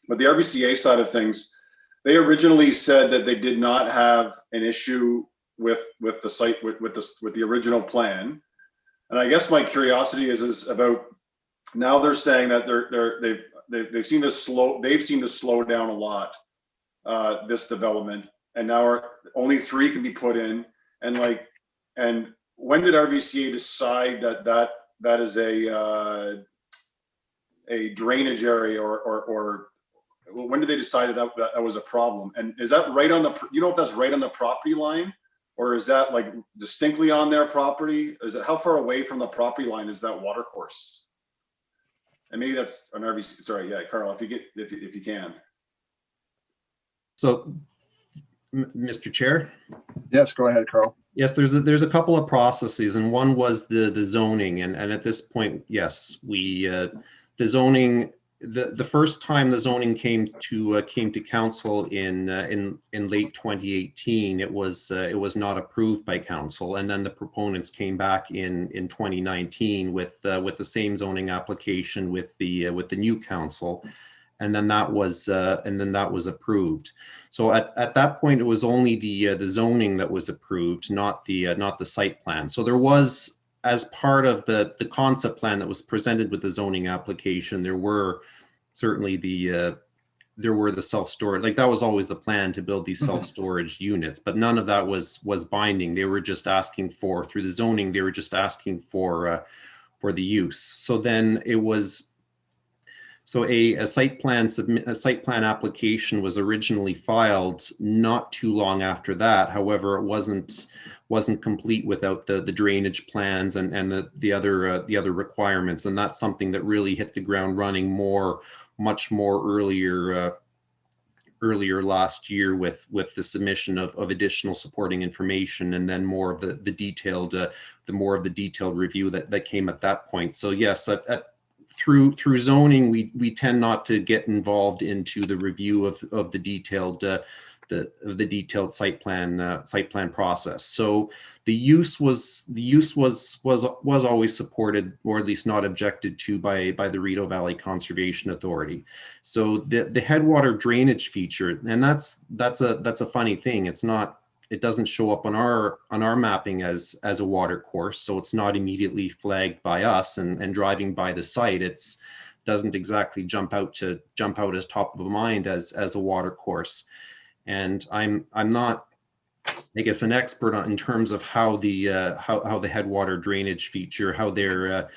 But the RVCA side of things, they originally said that they did not have an issue with the site with the original plan. And I guess my curiosity is about, now they're saying that they've seen to slow down a lot, this development, and now only 3 can be put in. And when did RVCA decide that is a drainage area, or when did they decide that was a problem? And is that right on if that's right on the property line, or is that like distinctly on their property? Is it, how far away from the property line is that water course? And maybe that's an RVC. Sorry, yeah, Carl, if you can. So, Mr. Chair? Yes, go ahead, Carl. Yes, there's a couple of processes, and one was the zoning, and at this point, yes, the zoning, the first time the zoning came to council in late 2018, it was not approved by council, and then the proponents came back in 2019 with the same zoning application with the new council. And then that was approved. So at that point, it was only the zoning that was approved, not the site plan. So there was, as part of the concept plan that was presented with the zoning application, there were certainly the self-storage. Like, that was always the plan, to build these self-storage units, but none of that was binding. They were just asking for, through the zoning, they were just asking for the use. So then it was. So a site plan application was originally filed not too long after that. However, it wasn't complete without the drainage plans and the other requirements. And that's something that really hit the ground running much more earlier last year with the submission of additional supporting information, and then more of the detailed review that came at that point. So yes, through zoning, we tend not to get involved into the review of the detailed site plan process. So the use was always supported, or at least not objected to, by the Rideau Valley Conservation Authority. So the headwater drainage feature, and that's a funny thing. It doesn't show up on our mapping as a water course, so it's not immediately flagged by us, and driving by the site, it's doesn't exactly jump out as top of mind as a water course. And I'm not, I guess, an expert in terms of how the headwater drainage feature, how they're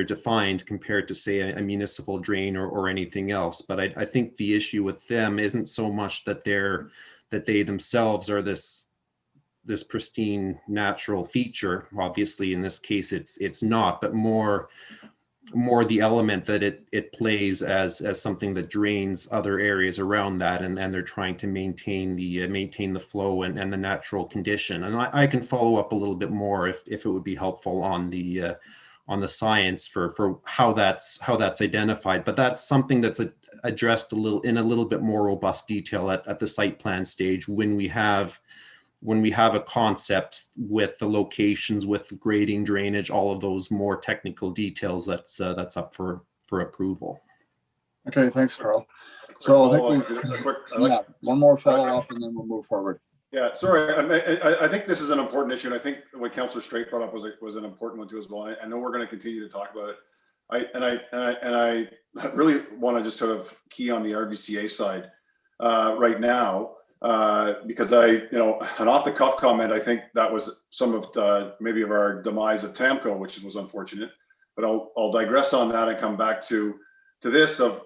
defined compared to, say, a municipal drain or anything else. But I think the issue with them isn't so much that they themselves are this pristine natural feature. Obviously, in this case, it's not, but more the element that it plays as something that drains other areas around that, and they're trying to maintain the flow and the natural condition. And I can follow up a little bit more if it would be helpful on the science for how that's identified. But that's something that's addressed in a little bit more robust detail at the site plan stage, when we have a concept with the locations, with grading, drainage, all of those more technical details that's up for approval. Okay, thanks, Carl. So I think one more follow-up, and then we'll move forward. Yeah, sorry. I think this is an important issue, and I think what Councillor Straight brought up was an important one too as well. I know we're going to continue to talk about it. I really want to just sort of key on the RVCA side right now. because an off the cuff comment, I think that was some of maybe of our demise of TAMCO, which was unfortunate, but I'll digress on that and come back to this of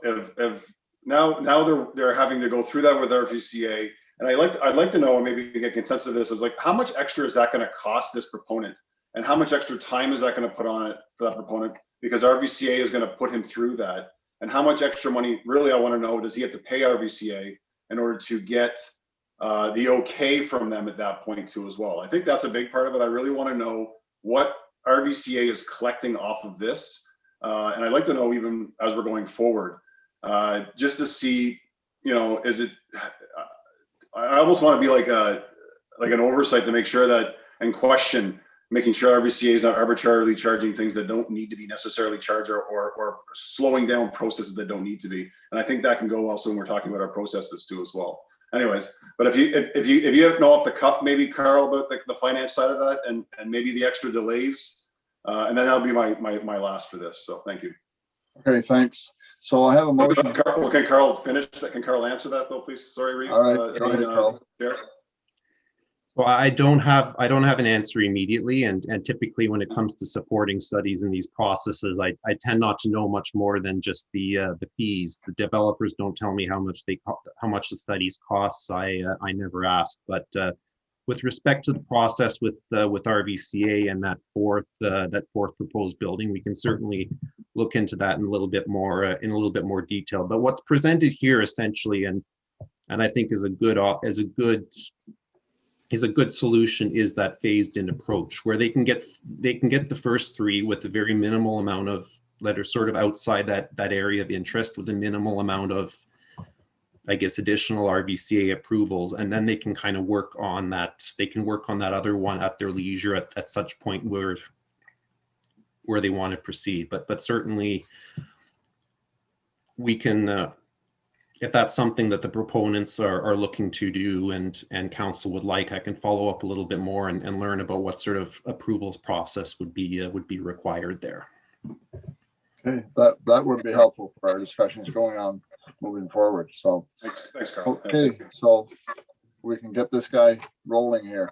now they're having to go through that with RVCA. And I'd like to know, and maybe get consensus of this, is like, how much extra is that going to cost this proponent? And how much extra time is that going to put on it for that proponent? Because RVCA is going to put him through that. And how much extra money, really, I want to know, does he have to pay RVCA in order to get the okay from them at that point too as well? I think that's a big part of it. I really want to know what RVCA is collecting off of this. And I'd like to know, even as we're going forward, just to see, is it, I almost want to be like an oversight to make sure that, and question, making sure RVCA is not arbitrarily charging things that don't need to be necessarily charged, or slowing down processes that don't need to be. And I think that can go also when we're talking about our processes too as well. Anyways, but if you know off the cuff, maybe Carl, about the finance side of that, and maybe the extra delays, and then that'll be my last for this. So thank you. Okay, thanks. So I have a motion. Can Carl finish that? Can Carl answer that though, please? Sorry, Reed. All right, go ahead, Carl. Chair. Well, I don't have an answer immediately, and typically when it comes to supporting studies in these processes, I tend not to know much more than just the fees. The developers don't tell me how much the studies costs. I never ask. But with respect to the process with RVCA and that fourth proposed building, we can certainly look into that in a little bit more detail. But what's presented here essentially, and I think is a good solution, is that phased in approach where they can get the first three with a very minimal amount of that are sort of outside that area of interest, with a minimal amount of, I guess, additional RVCA approvals, and then they can kind of work on that. They can work on that other one at their leisure at such point where they want to proceed. But certainly we can, if that's something that the proponents are looking to do and council would like, I can follow up a little bit more and learn about what sort of approvals process would be required there. Okay, that would be helpful for our discussions going on moving forward. So thanks, Carl. Okay, so we can get this guy rolling here.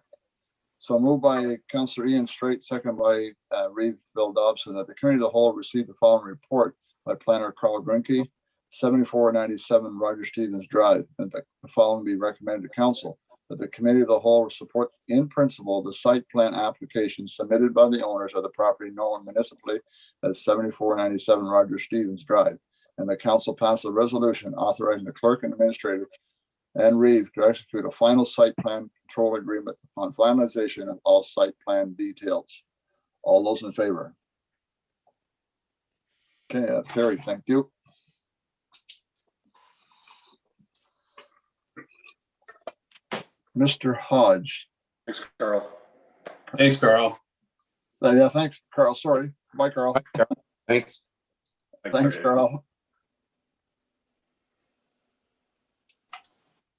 So moved by Councillor Ian Straight, second by Reeve Bill Dobson, that the committee of the whole received the following report by planner Carl Grunke, 7497 Roger Stevens Drive, and that the following be recommended to council: that the committee of the whole support in principle the site plan application submitted by the owners of the property known municipally as 7497 Roger Stevens Drive, and the council pass a resolution authorizing the clerk and administrator and Reeve to execute a final site plan control agreement upon finalization of all site plan details. All those in favor? Okay, that's carried. Thank you. Mr. Hodge. Thanks, Carl. Thanks, Carl. Yeah, thanks, Carl. Sorry. Bye, Carl. Thanks. Thanks, Carl.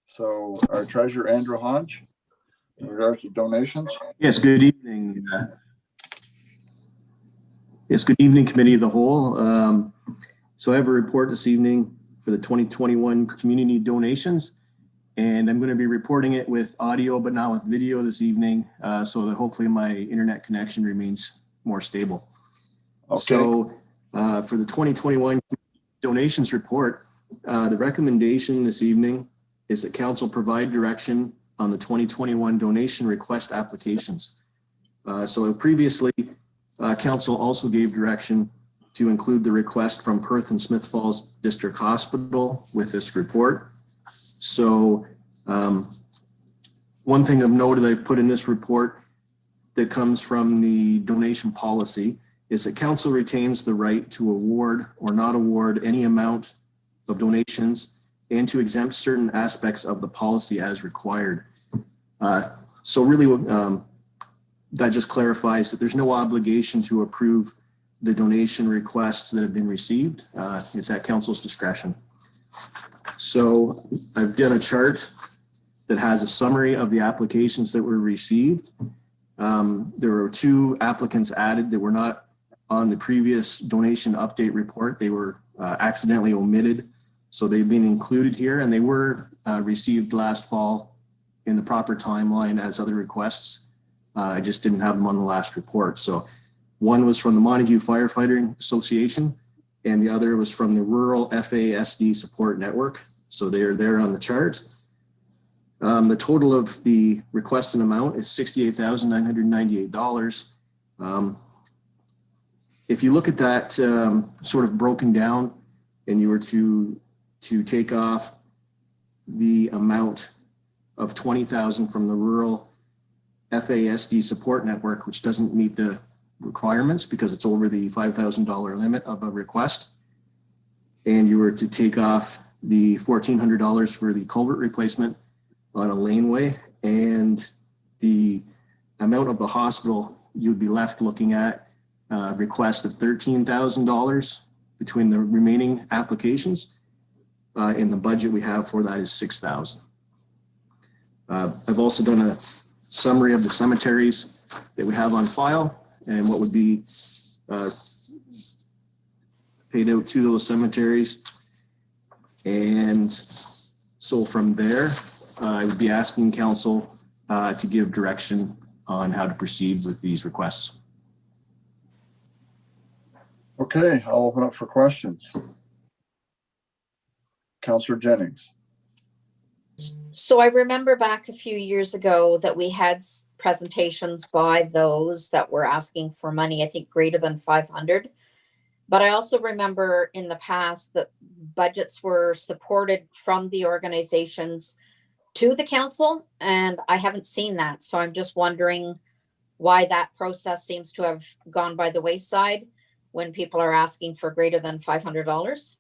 So our treasurer, Andrew Hodge, in regards to donations. Yes, good evening. Good evening, Committee of the Whole. So I have a report this evening for the 2021 community donations, and I'm going to be reporting it with audio, but not with video this evening, so that hopefully my internet connection remains more stable. Okay. So for the 2021 donations report, the recommendation this evening is that council provide direction on the 2021 donation request applications. So previously, council also gave direction to include the request from Perth and Smith Falls District Hospital with this report. So one thing of note that I've put in this report that comes from the donation policy is that council retains the right to award or not award any amount of donations and to exempt certain aspects of the policy as required. So really that just clarifies that there's no obligation to approve the donation requests that have been received. It's at council's discretion. So I've done a chart that has a summary of the applications that were received. There were 2 applicants added that were not on the previous donation update report. They were accidentally omitted. So they've been included here, and they were received last fall in the proper timeline as other requests. I just didn't have them on the last report. So one was from the Montague Firefighting Association, and the other was from the Rural FASD Support Network. So they are there on the chart. The total of the requested amount is $68,998. If you look at that sort of broken down, and you were to take off the amount of $20,000 from the Rural FASD Support Network, which doesn't meet the requirements because it's over the $5,000 limit of a request, and you were to take off the $1,400 for the culvert replacement on a laneway, and the amount of the hospital, you'd be left looking at a request of $13,000 between the remaining applications. And the budget we have for that is $6,000. I've also done a summary of the cemeteries that we have on file and what would be paid out to those cemeteries. And so from there, I would be asking council to give direction on how to proceed with these requests. Okay, I'll open up for questions. Councillor Jennings. So I remember back a few years ago that we had presentations by those that were asking for money, I think greater than 500. But I also remember in the past that budgets were supported from the organizations to the council, and I haven't seen that. So I'm just wondering why that process seems to have gone by the wayside when people are asking for greater than $500.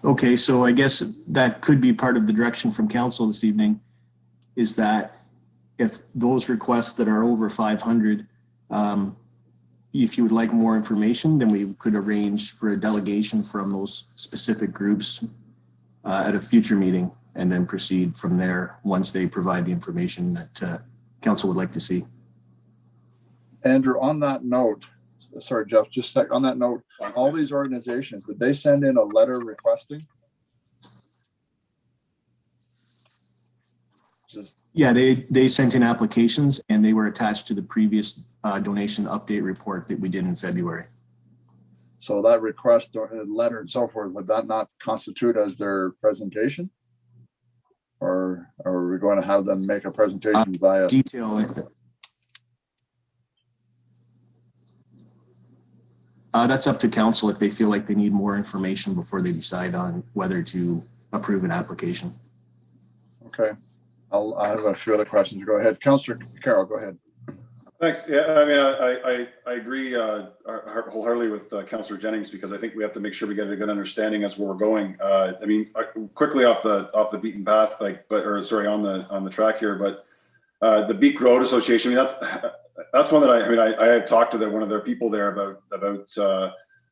Okay, so I guess that could be part of the direction from council this evening, is that if those requests that are over 500, if you would like more information, then we could arrange for a delegation from those specific groups at a future meeting, and then proceed from there once they provide the information that council would like to see. Andrew, on that note, sorry, Jeff, just a sec. On that note, all these organizations, did they send in a letter requesting? Yeah, they sent in applications, and they were attached to the previous donation update report that we did in February. So that request or letter and so forth, would that not constitute as their presentation? Or are we going to have them make a presentation via detail? That's up to council if they feel like they need more information before they decide on whether to approve an application. Okay, I have a few other questions. Go ahead, Councillor Carroll. Go ahead. Thanks. Yeah, I mean, I agree wholeheartedly with Councillor Jennings, because I think we have to make sure we get a good understanding as where we're going. I mean, quickly off the beaten path, like, on the track here, but the Beak Road Association. I mean, that's one that I have talked to one of their people there about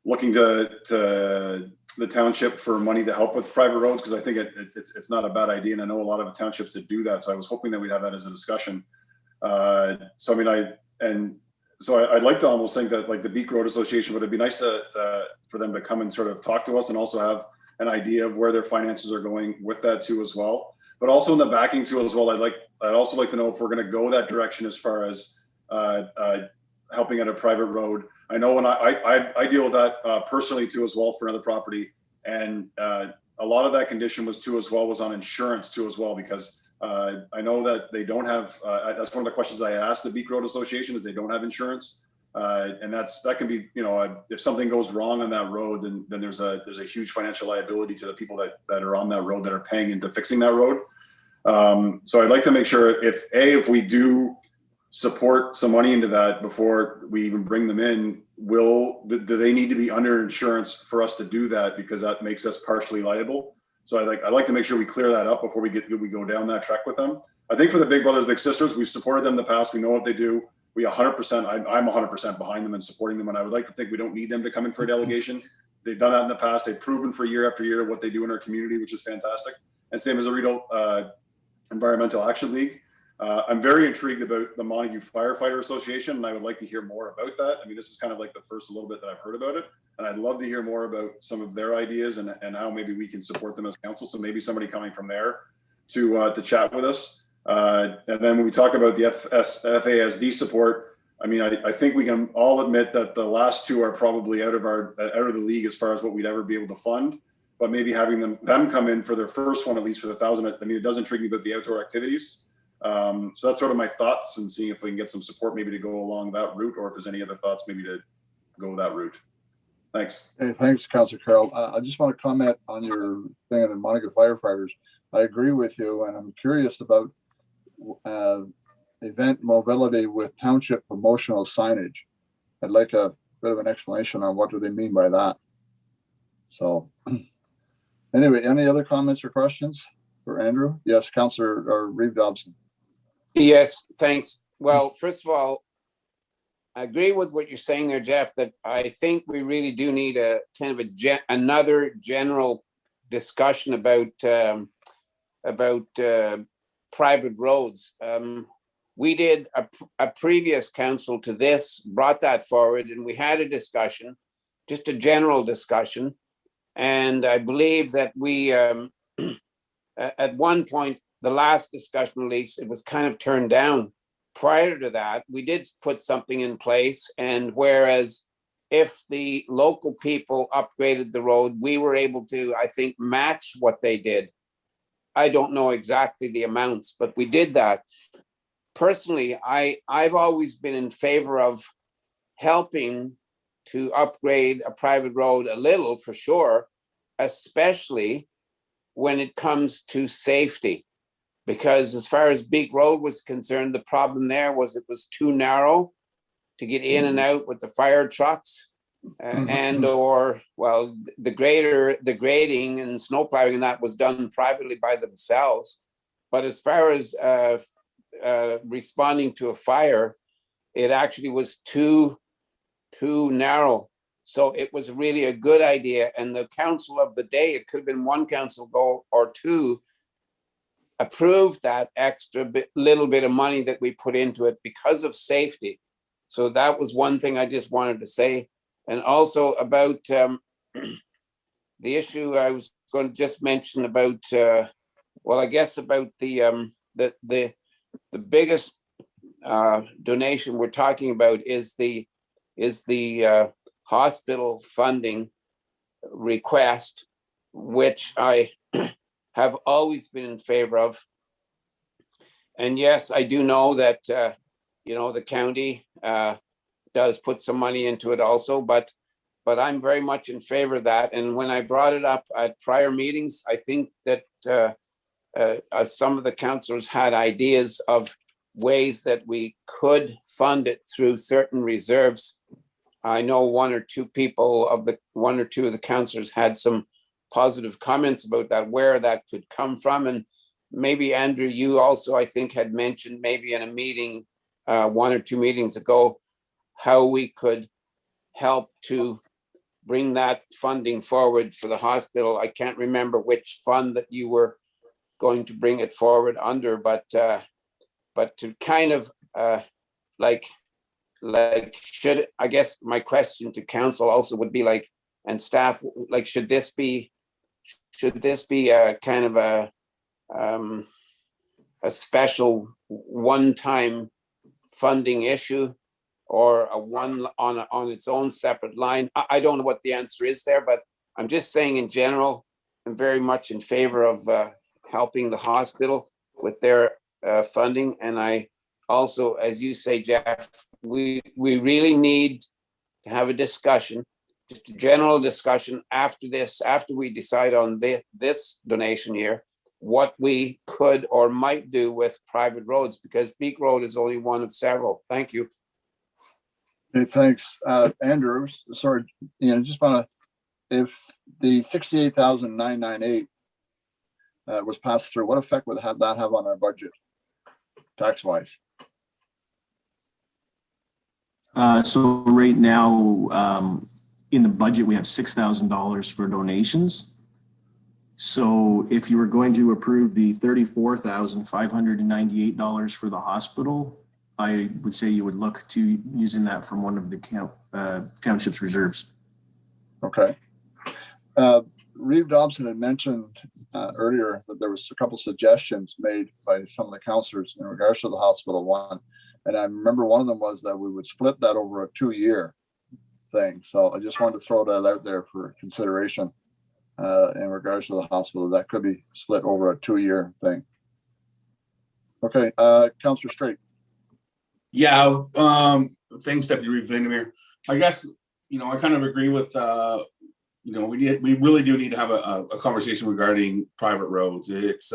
looking to the township for money to help with private roads, because I think it's not a bad idea, and I know a lot of townships that do that. So I was hoping that we'd have that as a discussion. So I mean, I'd like to almost think that, like, the Beak Road Association, would it be nice for them to come and sort of talk to us and also have an idea of where their finances are going with that too as well. But also in the backing too as well, I'd also like to know if we're going to go that direction as far as helping out a private road. I know when I deal with that personally too as well for another property, and a lot of that condition was on insurance too as well, because I know that they don't have, that's one of the questions I asked the Beak Road Association, is they don't have insurance. And that can be, if something goes wrong on that road, then there's a huge financial liability to the people that are on that road that are paying into fixing that road. So I'd like to make sure if we do support some money into that before we even bring them in, do they need to be under insurance for us to do that, because that makes us partially liable? So I'd like to make sure we clear that up before we go down that track with them. I think for the Big Brothers Big Sisters, we've supported them in the past. We know what they do. We 100%. I'm 100% behind them and supporting them, and I would like to think we don't need them to come in for a delegation. They've done that in the past. They've proven for year after year what they do in our community, which is fantastic. And same as the Rideau Environmental Action League. I'm very intrigued about the Montague Firefighter Association, and I would like to hear more about that. I mean, this is kind of like the first little bit that I've heard about it. And I'd love to hear more about some of their ideas and how maybe we can support them as council. So maybe somebody coming from there to chat with us. And then when we talk about the FASD support, I mean, I think we can all admit that the last two are probably out of the league as far as what we'd ever be able to fund. But maybe having them come in for their first one, at least for the 1,000. I mean, it does intrigue me about the outdoor activities. So that's sort of my thoughts, and seeing if we can get some support maybe to go along that route, or if there's any other thoughts maybe to go that route. Thanks. Hey, thanks, Councillor Carroll. I just want to comment on your thing on the Monica firefighters. I agree with you, and I'm curious about event mobility with township promotional signage. I'd like a bit of an explanation on what do they mean by that. So anyway, any other comments or questions for Andrew? Yes, Councillor Reeve Dobson. Yes, thanks. Well, first of all, I agree with what you're saying there, Jeff, that I think we really do need a kind of another general discussion about private roads. We did a previous council to this, brought that forward, and we had a discussion, just a general discussion. And I believe that we, at one point, the last discussion, at least, it was kind of turned down. Prior to that, we did put something in place, and whereas if the local people upgraded the road, we were able to, I think, match what they did. I don't know exactly the amounts, but we did that. Personally, I've always been in favor of helping to upgrade a private road a little, for sure, especially when it comes to safety. Because as far as Beak Road was concerned, the problem there was it was too narrow to get in and out with the fire trucks, and or, well, the grading and snow plowing and that was done privately by themselves. But as far as responding to a fire, it actually was too narrow. So it was really a good idea. And the council of the day, it could have been one council go or two, approved that extra little bit of money that we put into it because of safety. So that was one thing I just wanted to say. And also about the issue I was going to just mention about, well, I guess about the biggest donation we're talking about is the hospital funding request, which I have always been in favor of. And yes, I do know that, the county does put some money into it also, but I'm very much in favor of that. And when I brought it up at prior meetings, I think that some of the councillors had ideas of ways that we could fund it through certain reserves. I know one or two of the councillors had some positive comments about that, where that could come from. And maybe Andrew, you also, I think, had mentioned maybe in a meeting, one or two meetings ago, how we could help to bring that funding forward for the hospital. I can't remember which fund that you were going to bring it forward under, but to kind of should, I guess my question to council also would be like, and staff, like, should this be a kind of a special one-time funding issue, or a one on its own separate line? I don't know what the answer is there, but I'm just saying in general, I'm very much in favor of helping the hospital with their funding. And I also, as you say, Jeff, we really need to have a discussion, just a general discussion after this, after we decide on this donation year, what we could or might do with private roads, because Beak Road is only one of several. Thank you. Okay, thanks, Andrew. Sorry, just want to, if the 68,998 was passed through, what effect would that have on our budget, tax-wise? So right now, in the budget, we have $6,000 for donations. So if you were going to approve the $34,598 for the hospital, I would say you would look to using that from one of the township's reserves. Okay. Reeve Dobson had mentioned earlier that there was a couple suggestions made by some of the councillors in regards to the hospital one. And I remember one of them was that we would split that over a 2-year thing. So I just wanted to throw that out there for consideration in regards to the hospital. That could be split over a 2-year thing. Okay, Councillor Straight. Yeah, thanks, Deputy Reeve Vandermeer. I guess, I kind of agree with, we really do need to have a conversation regarding private roads. It's,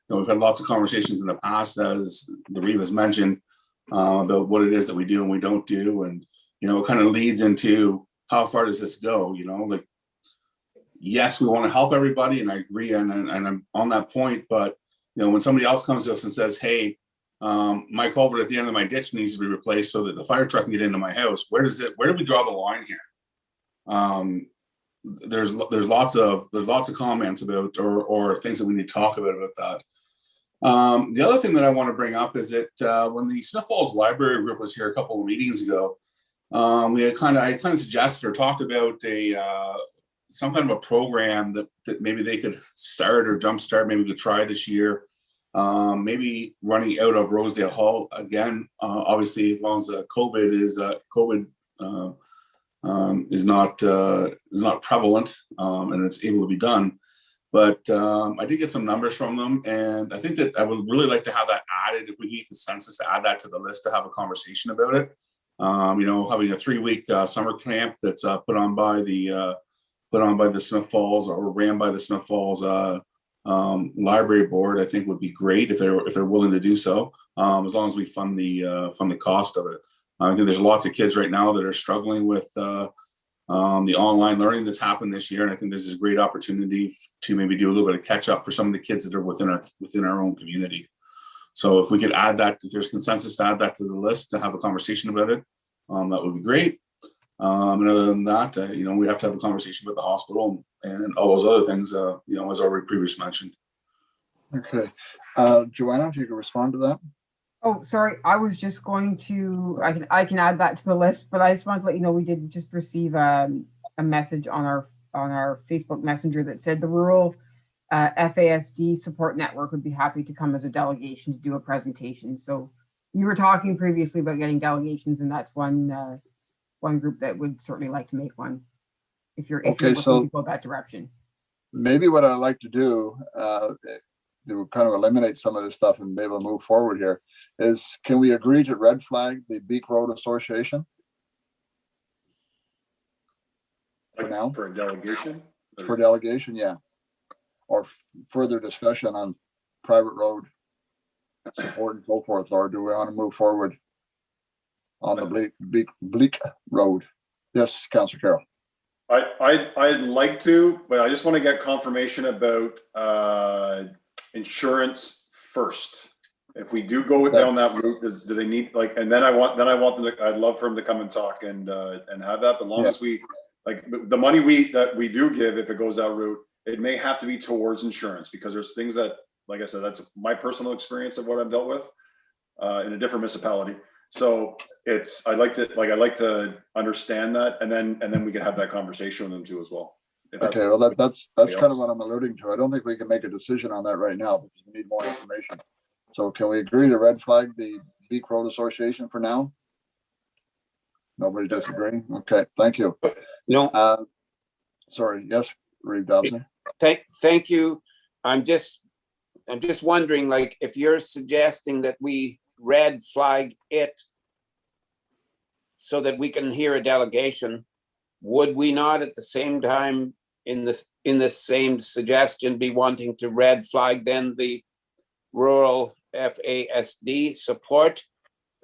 we've had lots of conversations in the past, as the Reeve has mentioned, about what it is that we do and we don't do. And, it kind of leads into how far does this go? Like, yes, we want to help everybody, and I agree, and I'm on that point. But, when somebody else comes to us and says, hey, my culvert at the end of my ditch needs to be replaced so that the fire truck can get into my house, where do we draw the line here? There's lots of comments about or things that we need to talk about that. The other thing that I want to bring up is that when the Smith Falls Library Group was here a couple of meetings ago, I kind of suggested or talked about some kind of a program that maybe they could start or jumpstart. Maybe we could try this year. Maybe running out of Rosedale Hall again. Obviously, as long as COVID is not prevalent and it's able to be done. But I did get some numbers from them, and I think that I would really like to have that added. If we get consensus to add that to the list, to have a conversation about it. Having a 3-week summer camp that's put on by the Smith Falls, or ran by the Smith Falls library board, I think would be great if they're willing to do so, as long as we fund the cost of it. I think there's lots of kids right now that are struggling with the online learning that's happened this year, and I think this is a great opportunity to maybe do a little bit of catch up for some of the kids that are within our own community. So if we could add that, if there's consensus to add that to the list, to have a conversation about it, that would be great. And other than that, we have to have a conversation with the hospital and all those other things, as already previously mentioned. Okay. Joanna, if you could respond to that. Oh, sorry. I was just going to, I can add that to the list, but I just wanted to let you know we did just receive a message on our Facebook Messenger that said the rural FASD support network would be happy to come as a delegation to do a presentation. So you were talking previously about getting delegations, and that's one group that would certainly like to make one if you're looking to go that direction. Maybe what I'd like to do to kind of eliminate some of this stuff and be able to move forward here is, can we agree to red flag the Beak Road Association for now? For a delegation? For delegation, yeah. Or further discussion on private road support and so forth, or do we want to move forward on the Bleak Road? Yes, Councillor Carroll. I'd like to, but I just want to get confirmation about insurance first. If we do go down that route, do they need, like, and then I want them to, I'd love for them to come and talk and have that, but long as we, like, the money that we do give, if it goes that route, it may have to be towards insurance, because there's things that, like I said, that's my personal experience of what I've dealt with in a different municipality. So I'd like to understand that, and then we can have that conversation with them too as well. Okay, well that's kind of what I'm alluding to. I don't think we can make a decision on that right now because we need more information. So can we agree to red flag the Beak Road Association for now? Nobody disagreeing? Okay, thank you. No. Sorry, yes, Reeve Dobson. Thank you. I'm just wondering, like, if you're suggesting that we red flag it so that we can hear a delegation, would we not at the same time in the same suggestion be wanting to red flag then the rural FASD support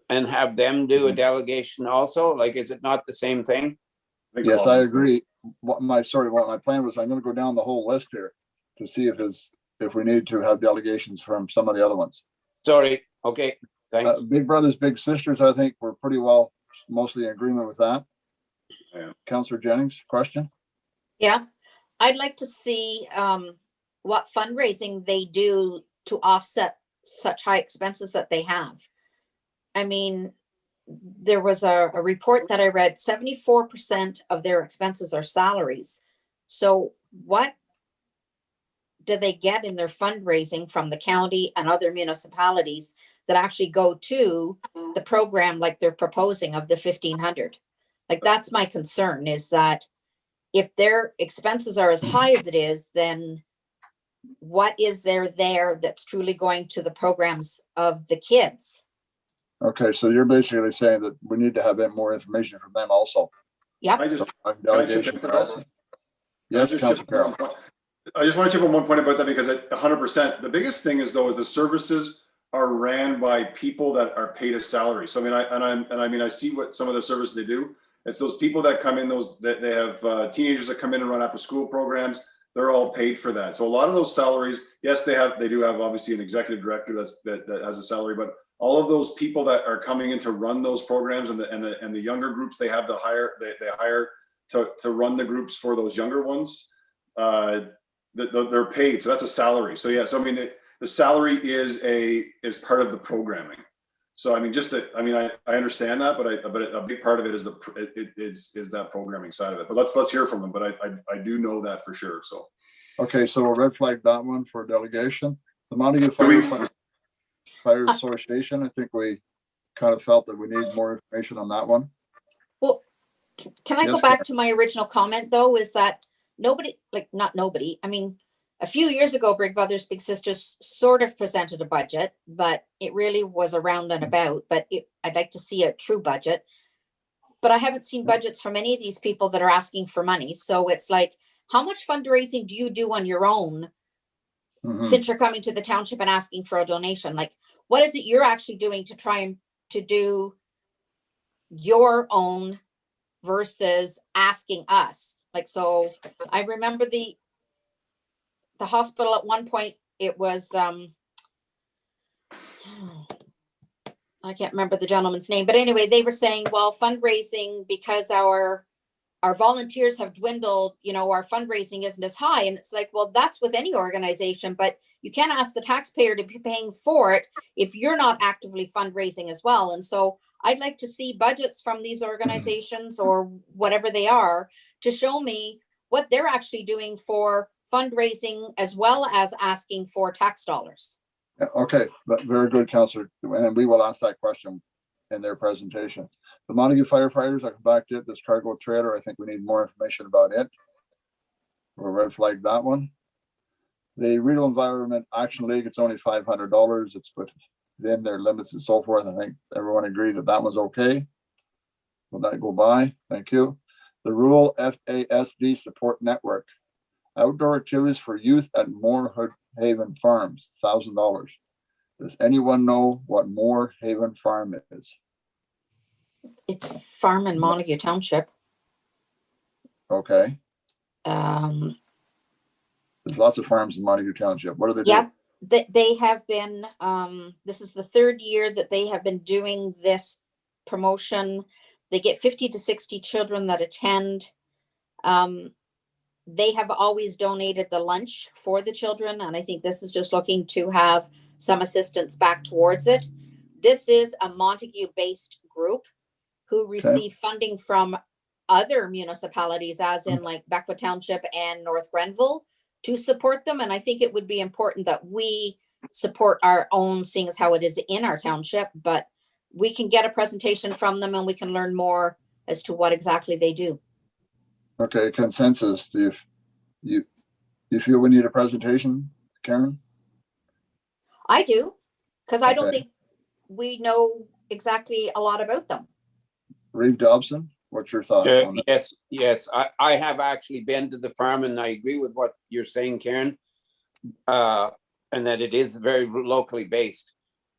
and have them do a delegation also? Like, is it not the same thing? Yes, I agree. What my plan was, I'm going to go down the whole list here to see if we need to have delegations from some of the other ones. Sorry. Okay. Thanks. Big Brothers, Big Sisters, I think we're pretty well mostly in agreement with that. Yeah. Councillor Jennings, question? Yeah, I'd like to see what fundraising they do to offset such high expenses that they have. I mean, there was a report that I read, 74% of their expenses are salaries. So what do they get in their fundraising from the county and other municipalities that actually go to the program like they're proposing of the 1,500? Like, that's my concern, is that if their expenses are as high as it is, then what is there that's truly going to the programs of the kids? Okay, so you're basically saying that we need to have more information from them also. Yep. I just, Delegation for that. Yes, Councilor Carroll. I just want to chip on one point about that, because at 100%, the biggest thing is though, is the services are ran by people that are paid a salary. So I mean, I see what some of the services they do. It's those people that come in, those that they have teenagers that come in and run after school programs. They're all paid for that. So a lot of those salaries, yes, they do have obviously an executive director that has a salary, but all of those people that are coming in to run those programs and the younger groups they have to hire, they hire to run the groups for those younger ones, they're paid. So that's a salary. So yeah, so I mean the salary is part of the programming. So I mean, I understand that, but a big part of it is that programming side of it. But let's hear from them. But I do know that for sure. So Okay, so we'll red flag that one for delegation. The Montague Fire Association, I think we kind of felt that we need more information on that one. Well, can I go Yes, back to my original comment though, is that I mean, a few years ago, Big Brothers Big Sisters sort of presented a budget, but it really was around and about, but I'd like to see a true budget. But I haven't seen budgets from any of these people that are asking for money. So it's like, how much fundraising do you do on your own since you're coming to the township and asking for a donation? Like, what is it you're actually doing to try and to do your own versus asking us? Like, so I remember the hospital at one point, it was, I can't remember the gentleman's name, but anyway, they were saying, well, fundraising, because our volunteers have dwindled, our fundraising isn't as high. And it's like, well, that's with any organization, but you can't ask the taxpayer to be paying for it if you're not actively fundraising as well. And so I'd like to see budgets from these organizations or whatever they are to show me what they're actually doing for fundraising as well as asking for tax dollars. Okay, very good, Councillor. And we will ask that question in their presentation. The Montague firefighters, I come back to it. This cargo trailer, I think we need more information about it. We'll red flag that one. The Regional Environment Action League, it's only $500. It's within their limits and so forth. I think everyone agreed that one's okay. Will that go by? Thank you. The Rural FASD Support Network. Outdoor activities for youth at Moore Haven Farms, $1,000. Does anyone know what Moore Haven Farm is? It's a farm in Montague Township. Okay. There's lots of farms in Montague Township. What do they do? Yep. They have been, this is the third year that they have been doing this promotion. They get 50 to 60 children that attend. They have always donated the lunch for the children, and I think this is just looking to have some assistance back towards it. This is a Montague-based group who receive funding from other municipalities, as in like Beckwith Township and North Grenville, to support them. And I think it would be important that we support our own, seeing as how it is in our township, but we can get a presentation from them and we can learn more as to what exactly they do. Okay, consensus. Do you feel we need a presentation, Karen? I do, because I don't think we know exactly a lot about them. Reeve Dobson, what's your thoughts on that? Yes. I have actually been to the farm, and I agree with what you're saying, Karen, and that it is very locally based.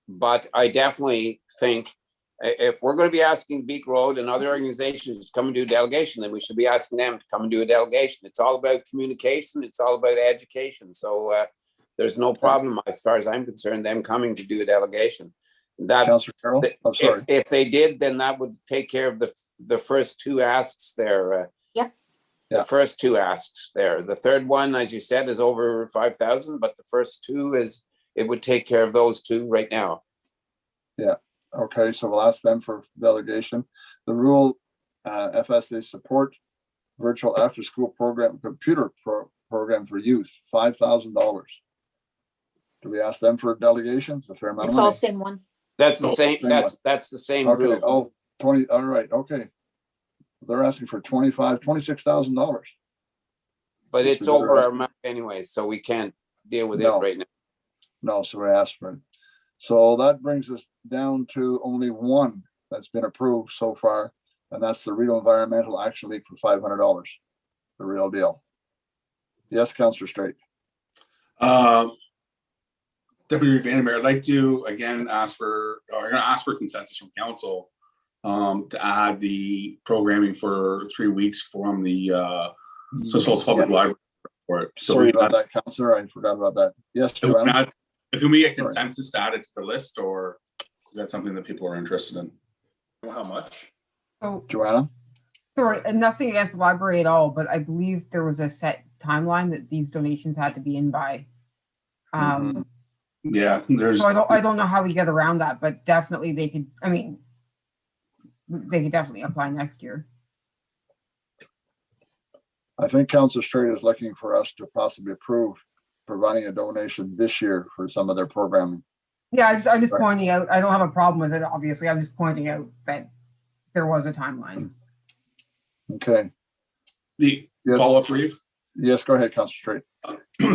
But I definitely think if we're going to be asking Beak Road and other organizations to come and do a delegation, then we should be asking them to come and do a delegation. It's all about communication. It's all about education. So there's no problem, as far as I'm concerned, them coming to do a delegation. That Councillor Carroll? I'm sorry. If they did, then that would take care of the first two asks there. The first two asks there. The third one, as you said, is over 5,000, but the first two it would take care of those two right now. Yeah. Okay, so we'll ask them for delegation. The rural FSA support virtual after-school program, program for youth, $5,000. Do we ask them for delegations? A fair amount of It's all money. same one. That's the Oh, same, same one. that's the same Okay, group. oh, 20, all right, okay. They're asking for $26,000. But Yes, it's we better over ask our them. amount anyway, so we can't deal with it No. right now. No, so we asked for it. So that brings us down to only one that's been approved so far, and that's the Real Environmental Action League for $500. The real deal. Yes, Councillor Straight. Deputy Vandermeer, I'd like to again ask for, or I'm gonna ask for consensus from council to add the programming for 3 weeks from the Social Public Library for it. So Sorry we about that, Councillor. I forgot about that. Yes, Joanne. can we get consensus to add it to the list, or is that something that people are interested in? How much? So, Joanna. sorry, and nothing against the library at all, but I believe there was a set timeline that these donations had to be in by. Yeah, there's. So I don't know how we get around that, but definitely they could, I mean, they could definitely apply next year. I think Councillor Straight is looking for us to possibly approve providing a donation this year for some of their programming. Yeah, I'm just Right. pointing out, I don't have a problem with it, obviously. I'm just pointing out that there was a timeline. Okay. The Yes. follow-up brief. Yes, go ahead, Councillor Straight.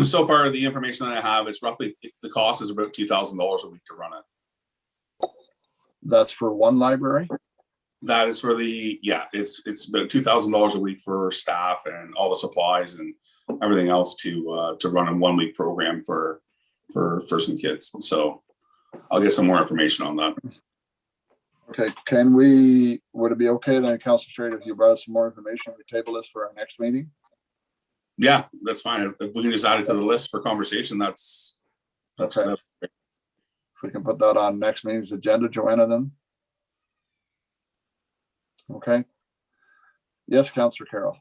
So far, the information that I have, it's roughly, the cost is about $2,000 a week to run it. That's for one library? That is for the, yeah, it's about $2,000 a week for staff and all the supplies and everything else to run a 1 week program for some kids. So I'll get some more information on that. Okay, would it be okay then, Councillor Straight, if you brought us some more information, we table this for our next meeting? Yeah, that's fine. If we can just add it to the list for conversation, that's Okay. great. If we can put that on next meeting's agenda, Joanna, then? Okay. Yes, Councillor Carroll.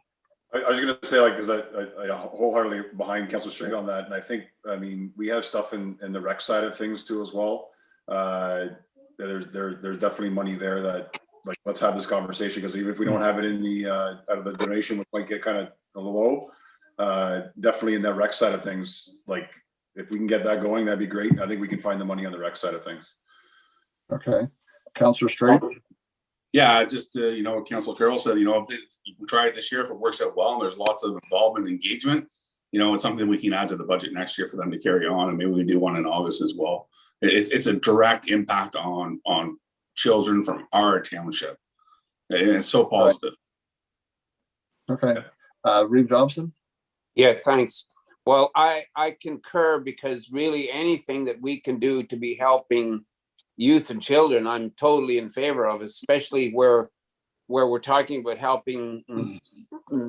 I was gonna say, like, because I wholeheartedly behind Councilor Straight on that, and I think, I mean, we have stuff in the rec side of things too as well. There's definitely money there that, like, let's have this conversation, because even if we don't have it in the out of the donation, which might get kind of low, definitely in that rec side of things, like, if we can get that going, that'd be great. I think we can find the money on the rec side of things. Okay, Councillor Straight. Yeah, just you know, Councilor Carroll said, you know, if we try it this year, if it works out well and there's lots of involvement and engagement, you know, it's something we can add to the budget next year for them to carry on, and maybe we can do one in August as well. It's a direct impact on children from our township, and it's so positive. Okay, Reeve Dobson. Yeah, thanks. Well, I concur, because really anything that we can do to be helping youth and children, I'm totally in favor of, especially where we're talking about helping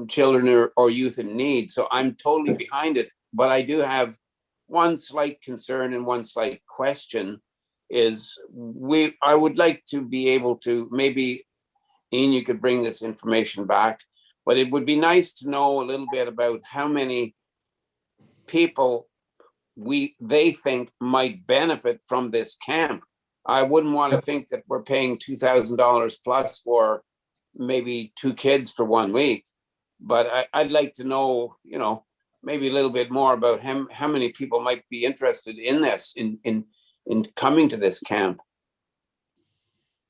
children or youth in need. So I'm totally behind it. But I do have one slight concern and one slight question is I would like to be able to, maybe Ian, you could bring this information back, but it would be nice to know a little bit about how many people they think might benefit from this camp. I wouldn't want to think that we're paying $2,000 plus for maybe 2 kids for 1 week, but I'd like to know, you know, maybe a little bit more about how many people might be interested in this, in coming to this camp.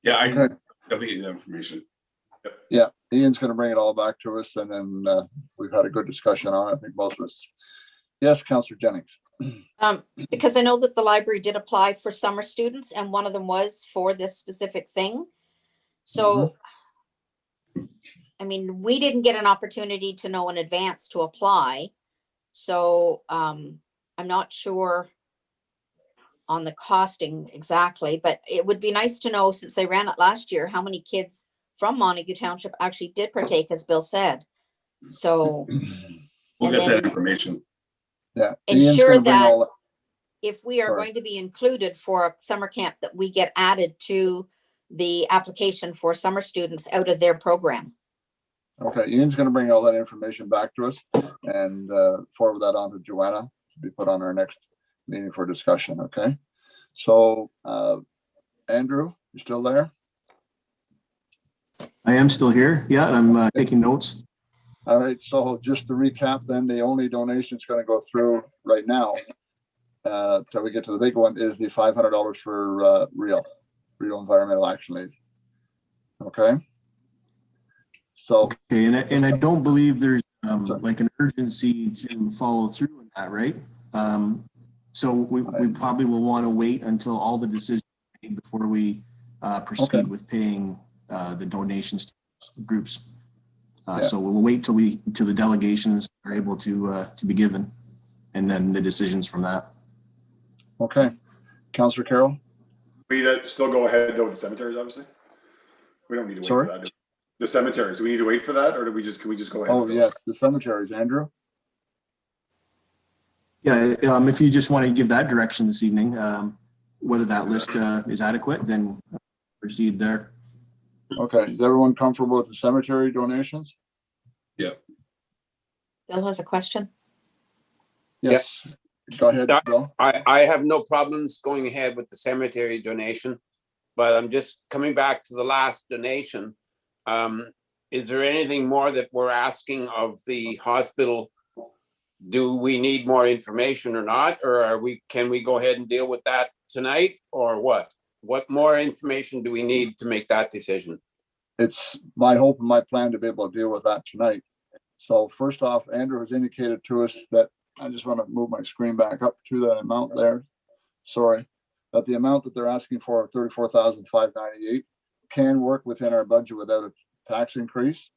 Yeah, I Okay. definitely get the information. Yeah, Ian's going to bring it all back to us, and then we've had a good discussion on it. I think most of us. Yes, Councillor Jennings. Because I know that the library did apply for summer students, and one of them was for this specific thing. So, I mean, we didn't get an opportunity to know in advance to apply. So I'm not sure on the costing exactly, but it would be nice to know, since they ran it last year, how many kids from Montague Township actually did partake, as Bill said. So We'll and get that then information. Yeah, Ian's ensure gonna bring that all if we are Sorry. going to be included for a summer camp, that we get added to the application for summer students out of their program. Okay, Ian's going to bring all that information back to us and forward that on to Joanna to be put on our next meeting for discussion. Okay, so Andrew, You still there? I am still here. Yeah, I'm taking notes. All right, so just to recap then, the only donation that's going to go through right now, till we get to the big one, is the $500 for real environmental action leave. Okay. So. Okay, and I don't believe there's like an urgency to follow through on that, right? So we probably will want to wait until all the decisions are made before we proceed with paying the donations to groups. So we'll wait till the delegations are able to be given, and then the decisions from that. Okay, Councillor Carroll. We still go ahead though with the cemeteries, obviously. We don't need to wait for that. The cemeteries, do we need to wait for that, or can we just go ahead? Oh yes, the cemeteries, Andrew. Yeah, if you just want to give that direction this evening, whether that list is adequate, then proceed there. Okay, is everyone comfortable with the cemetery donations? Yeah. Bill has a question. Yes. Go ahead, Bill. I have no problems going ahead with the cemetery donation, but I'm just coming back to the last donation. Is there anything more that we're asking of the hospital? Do we need more information or not? Or can we go ahead and deal with that tonight, or what? What more information do we need to make that decision? It's my hope and my plan to be able to deal with that tonight. So first off, Andrew has indicated to us that, I just want to move my screen back up to that amount there. Sorry, that the amount that they're asking for, $34,598, can work within our budget without a tax increase.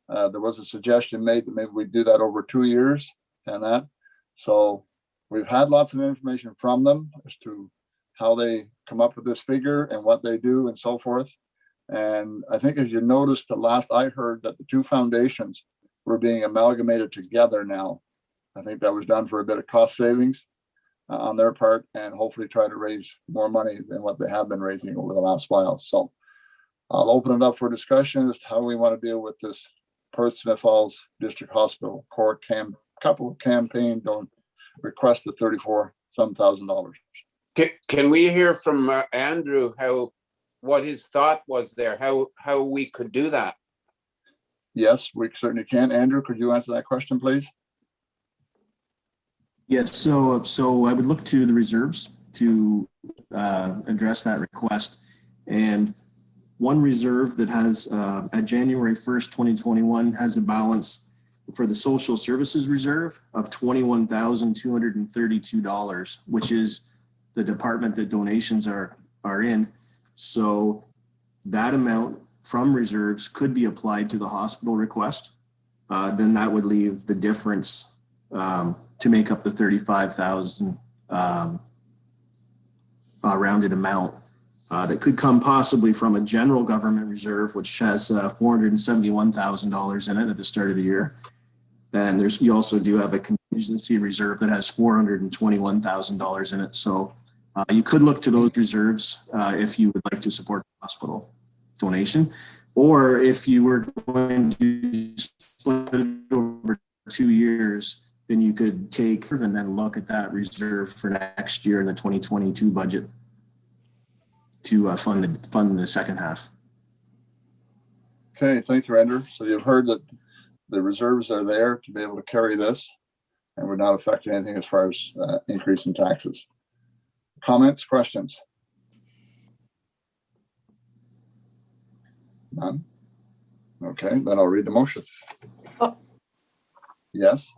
There was a suggestion made that maybe we do that over 2 years and that. So we've had lots of information from them as to how they come up with this figure and what they do and so forth. And I think as you noticed, the last I heard that the two foundations were being amalgamated together now. I think that was done for a bit of cost savings on their part, and hopefully try to raise more money than what they have been raising over the last while. So I'll open it up for discussion as to how we want to deal with this Perth Smith Falls District Hospital Court couple campaign don't request the $34,000. Can we hear from Andrew what his thought was there, how we could do that? Yes, we certainly can. Andrew, could you answer that question, please? Yes, so I would look to the reserves to address that request. And one reserve that has at January 1st, 2021 has a balance for the social services reserve of $21,232, which is the department that donations are in. So that amount from reserves could be applied to the hospital request. Then that would leave the difference to make up the 35,000 rounded amount that could come possibly from a general government reserve, which has $471,000 in it at the start of the year. And you also do have a contingency reserve that has $421,000 in it. So you could look to those reserves if you would like to support the hospital donation, or if you were going to split it over 2 years, then you could take and then look at that reserve for next year in the 2022 budget to fund the second half. Okay, thank you, Andrew. So you've heard that the reserves are there to be able to carry this and would not affect anything as far as increase in taxes. Comments, questions? None. Okay, then I'll read the motion. Oh. Yes.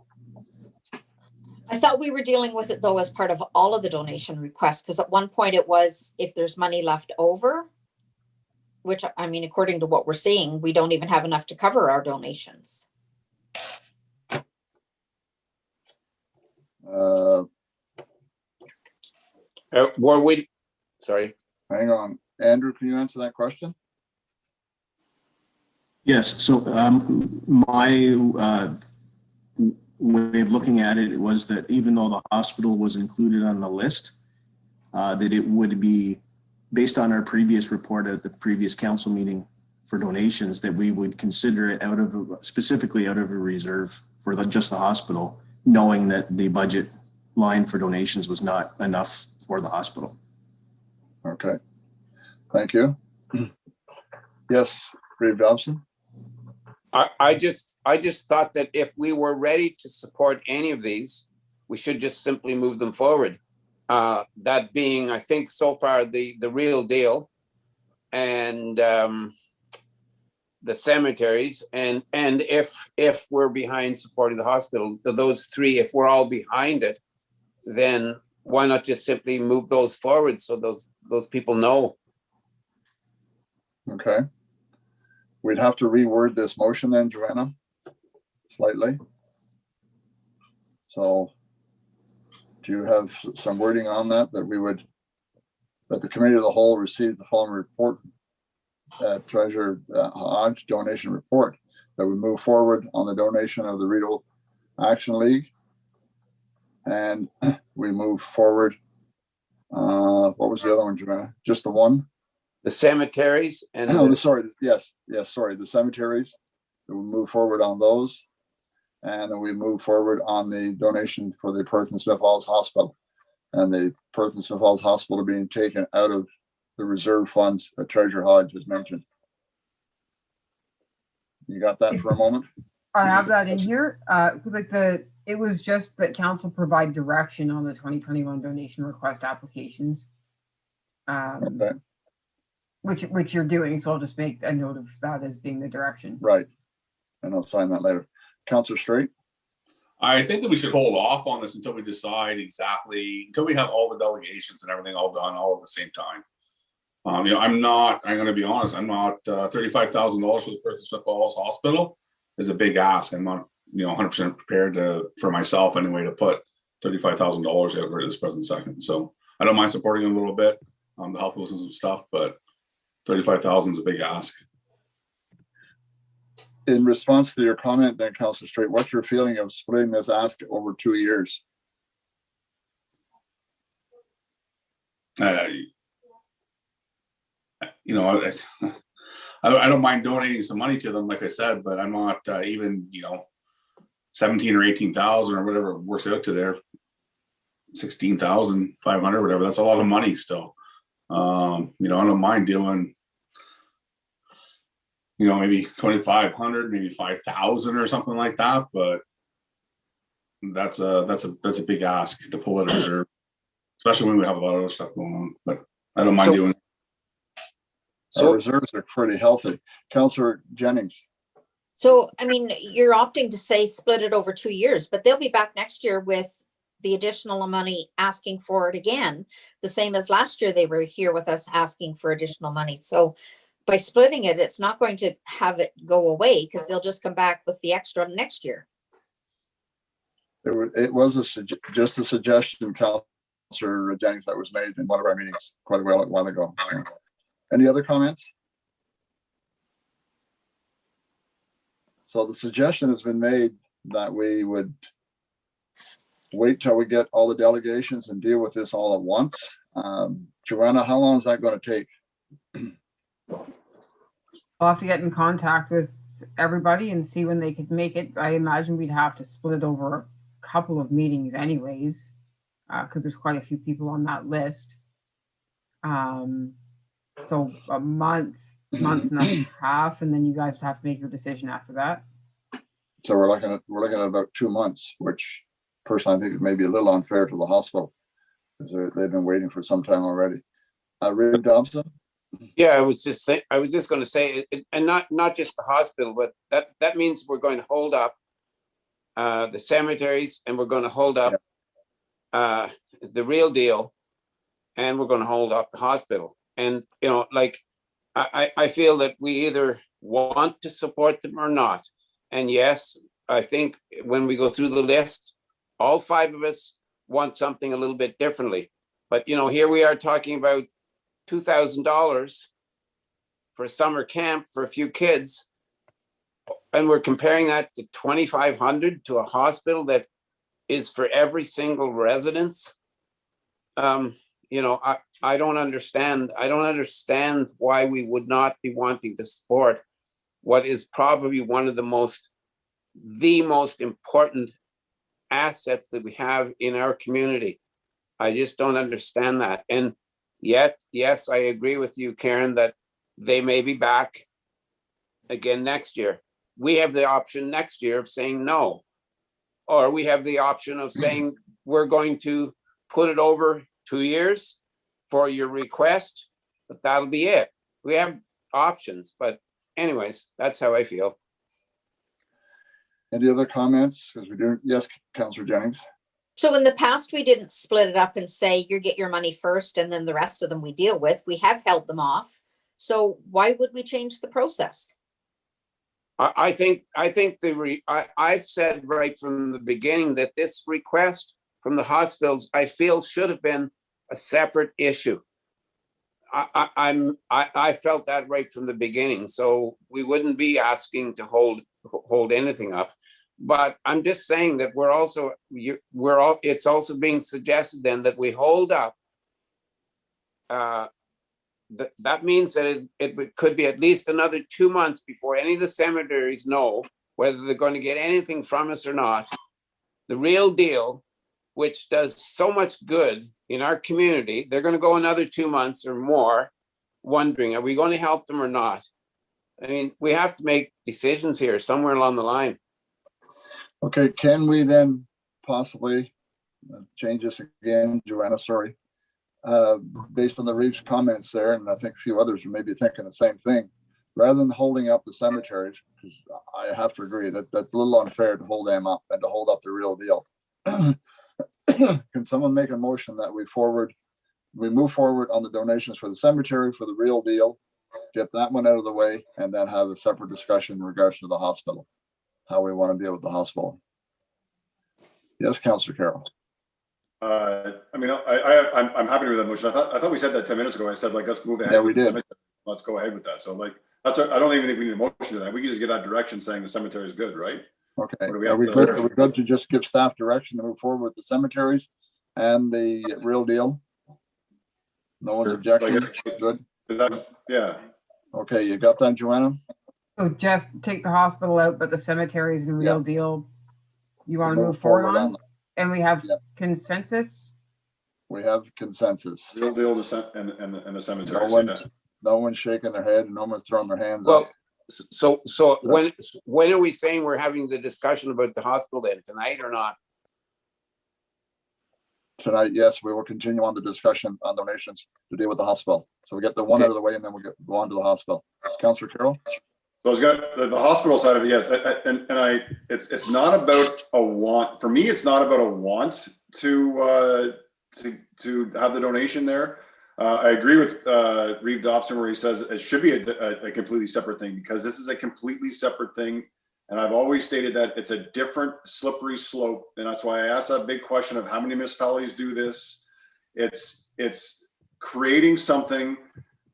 I thought we were dealing with it though as part of all of the donation requests, because at one point it was if there's money left over, which I mean, according to what we're seeing, we don't even have enough to cover our donations. Sorry. Hang on. Andrew, can you answer that question? Yes. So my way of looking at it was that even though the hospital was included on the list, that it would be based on our previous report at the previous council meeting for donations, that we would consider it specifically out of a reserve for just the hospital, knowing that the budget line for donations was not enough for the hospital. Okay, thank you. Yes, Reeve Dobson. I just thought that if we were ready to support any of these, we should just simply move them forward. That being, I think, so far the real deal, and the cemeteries, and if we're behind supporting the hospital, those three, if we're all behind it, then why not just simply move those forward so those people know? Okay. We'd have to reword this motion then, Joanna, slightly. So do you have some wording on that that the committee of the whole received the following report, Treasurer Hodge donation report, that we move forward on the donation of the Rideau Action League, and we move forward. What was the other one, Joanna? Just the one? The cemeteries and sorry, yes, sorry, the cemeteries. That we move forward on those, and then we move forward on the donation for the Perth and Smith Falls Hospital, and the Perth and Smith Falls Hospital being taken out of the reserve funds that Treasurer Hodge has mentioned. You got that for a moment? I have that in here. It was just that council provide direction on the 2021 donation request applications. Okay. Which you're doing, so I'll just make a note of that as being the direction. Right. And I'll sign that later. Councillor Straight. I think that we should hold off on this until we decide exactly, until we have all the delegations and everything all done all at the same time. I'm going to be honest, I'm not, $35,000 for the Perth and Smith Falls Hospital is a big ask. I'm not, 100% prepared for myself anyway, to put $35,000 out right this present second. So I don't mind supporting them a little bit to help with some stuff, but 35,000 is a big ask. In response to your comment then, Councillor Straight, what's your feeling of splitting this ask over 2 years? I don't mind donating some money to them, like I said, but I'm not even, 17 or 18,000 or whatever it works out to there, 16,500, whatever. That's a lot of money still. I don't mind doing, maybe 2,500, maybe 5,000 or something like that. But that's a big ask to pull out of reserve, especially when we have a lot of other stuff going on. But I don't mind doing. So our reserves are pretty healthy. Councillor Jennings. So, you're opting to say split it over 2 years, but they'll be back next year with the additional money asking for it again, the same as last year they were here with us asking for additional money. So by splitting it, it's not going to have it go away because they'll just come back with the extra next year. It was just a suggestion, Councillor Jennings, that was made in one of our meetings quite a while ago. Any other comments? So the suggestion has been made that we would wait till we get all the delegations and deal with this all at once. Joanna, how long is that going to take? I'll have to get in contact with everybody and see when they could make it. I imagine we'd have to split it over a couple of meetings anyways, because there's quite a few people on that list. So a month and a half, and then you guys would have to make your decision after that. So we're looking at about 2 months, which personally I think is maybe a little unfair to the hospital because they've been waiting for some time already. Reeve Dobson. Yeah, I was just going to say, and not just the hospital, but that means we're going to hold up the cemeteries, and we're going to hold up the real deal, and we're going to hold up the hospital. And I feel that we either want to support them or not. And yes, I think when we go through the list, all 5 of us want something a little bit differently. But here we are talking about $2,000 for a summer camp for a few kids, and we're comparing that to $2,500 to a hospital that is for every single residence. I don't understand. I don't understand why we would not be wanting to support what is probably one of the most important assets that we have in our community. I just don't understand that. And yet, yes, I agree with you, Karen, that they may be back again next year. We have the option next year of saying no. Or we have the option of saying, we're going to put it over 2 years for your request, but that'll be it. We have options, but anyways, that's how I feel. Any other comments? Because we do, yes, Councillor Jennings. So in the past, we didn't split it up and say, you get your money first and then the rest of them we deal with. We have held them off. So why would we change the process? I think I've said right from the beginning that this request from the hospitals, I feel should have been a separate issue. I felt that right from the beginning, so we wouldn't be asking to hold anything up. But I'm just saying that it's also being suggested then that we hold up. That means that it could be at least another 2 months before any of the cemeteries know whether they're going to get anything from us or not. The Real Deal, which does so much good in our community, they're going to go another 2 months or more wondering, are we going to help them or not? I mean, we have to make decisions here somewhere along the line. Okay, can we then possibly change this again, Joanna, sorry. Based on the Reeves comments there, and I think a few others are maybe thinking the same thing, rather than holding up the cemeteries, because I have to agree that that's a little unfair to hold them up and to hold up the Real Deal. Can someone make a motion that we move forward on the donations for the cemetery, for the Real Deal, get that one out of the way, and then have a separate discussion in regards to the hospital, how we want to deal with the hospital? Yes, Councillor Carroll. I mean, I'm happy with that motion. I thought we said that 10 minutes ago. I said, like, let's move ahead. Yeah, we did. Let's go ahead with that. So like, I don't even think we need a motion to that. We can just get that direction saying the cemetery is good, right? Okay, Or do we are have we to- good? Are we good to just give staff direction to move forward with the cemeteries and the Real Deal? No one's objecting? Good. Is that, yeah. Okay, you got that, Joanna? So just take the hospital out, but the cemeteries and Real Yeah. Deal, you want to move forward on? And we have Yeah. consensus? We have consensus. Real Deal and the No cemetery. one's shaking their head and no one's throwing their hands Well, up. so when are we saying we're having the discussion about the hospital then, tonight or not? Tonight, yes, we will continue on the discussion on donations to deal with the hospital. So we get the one out of the way and then we'll go on to the hospital. Councillor Carroll? So I was got the hospital side of it, yes, it's not about a want. For me, it's not about a want to have the donation there. I agree with Reeve Dobson where he says it should be a completely separate thing, because this is a completely separate thing. And I've always stated that it's a different slippery slope. And that's why I asked that big question of how many municipalities do this. It's creating something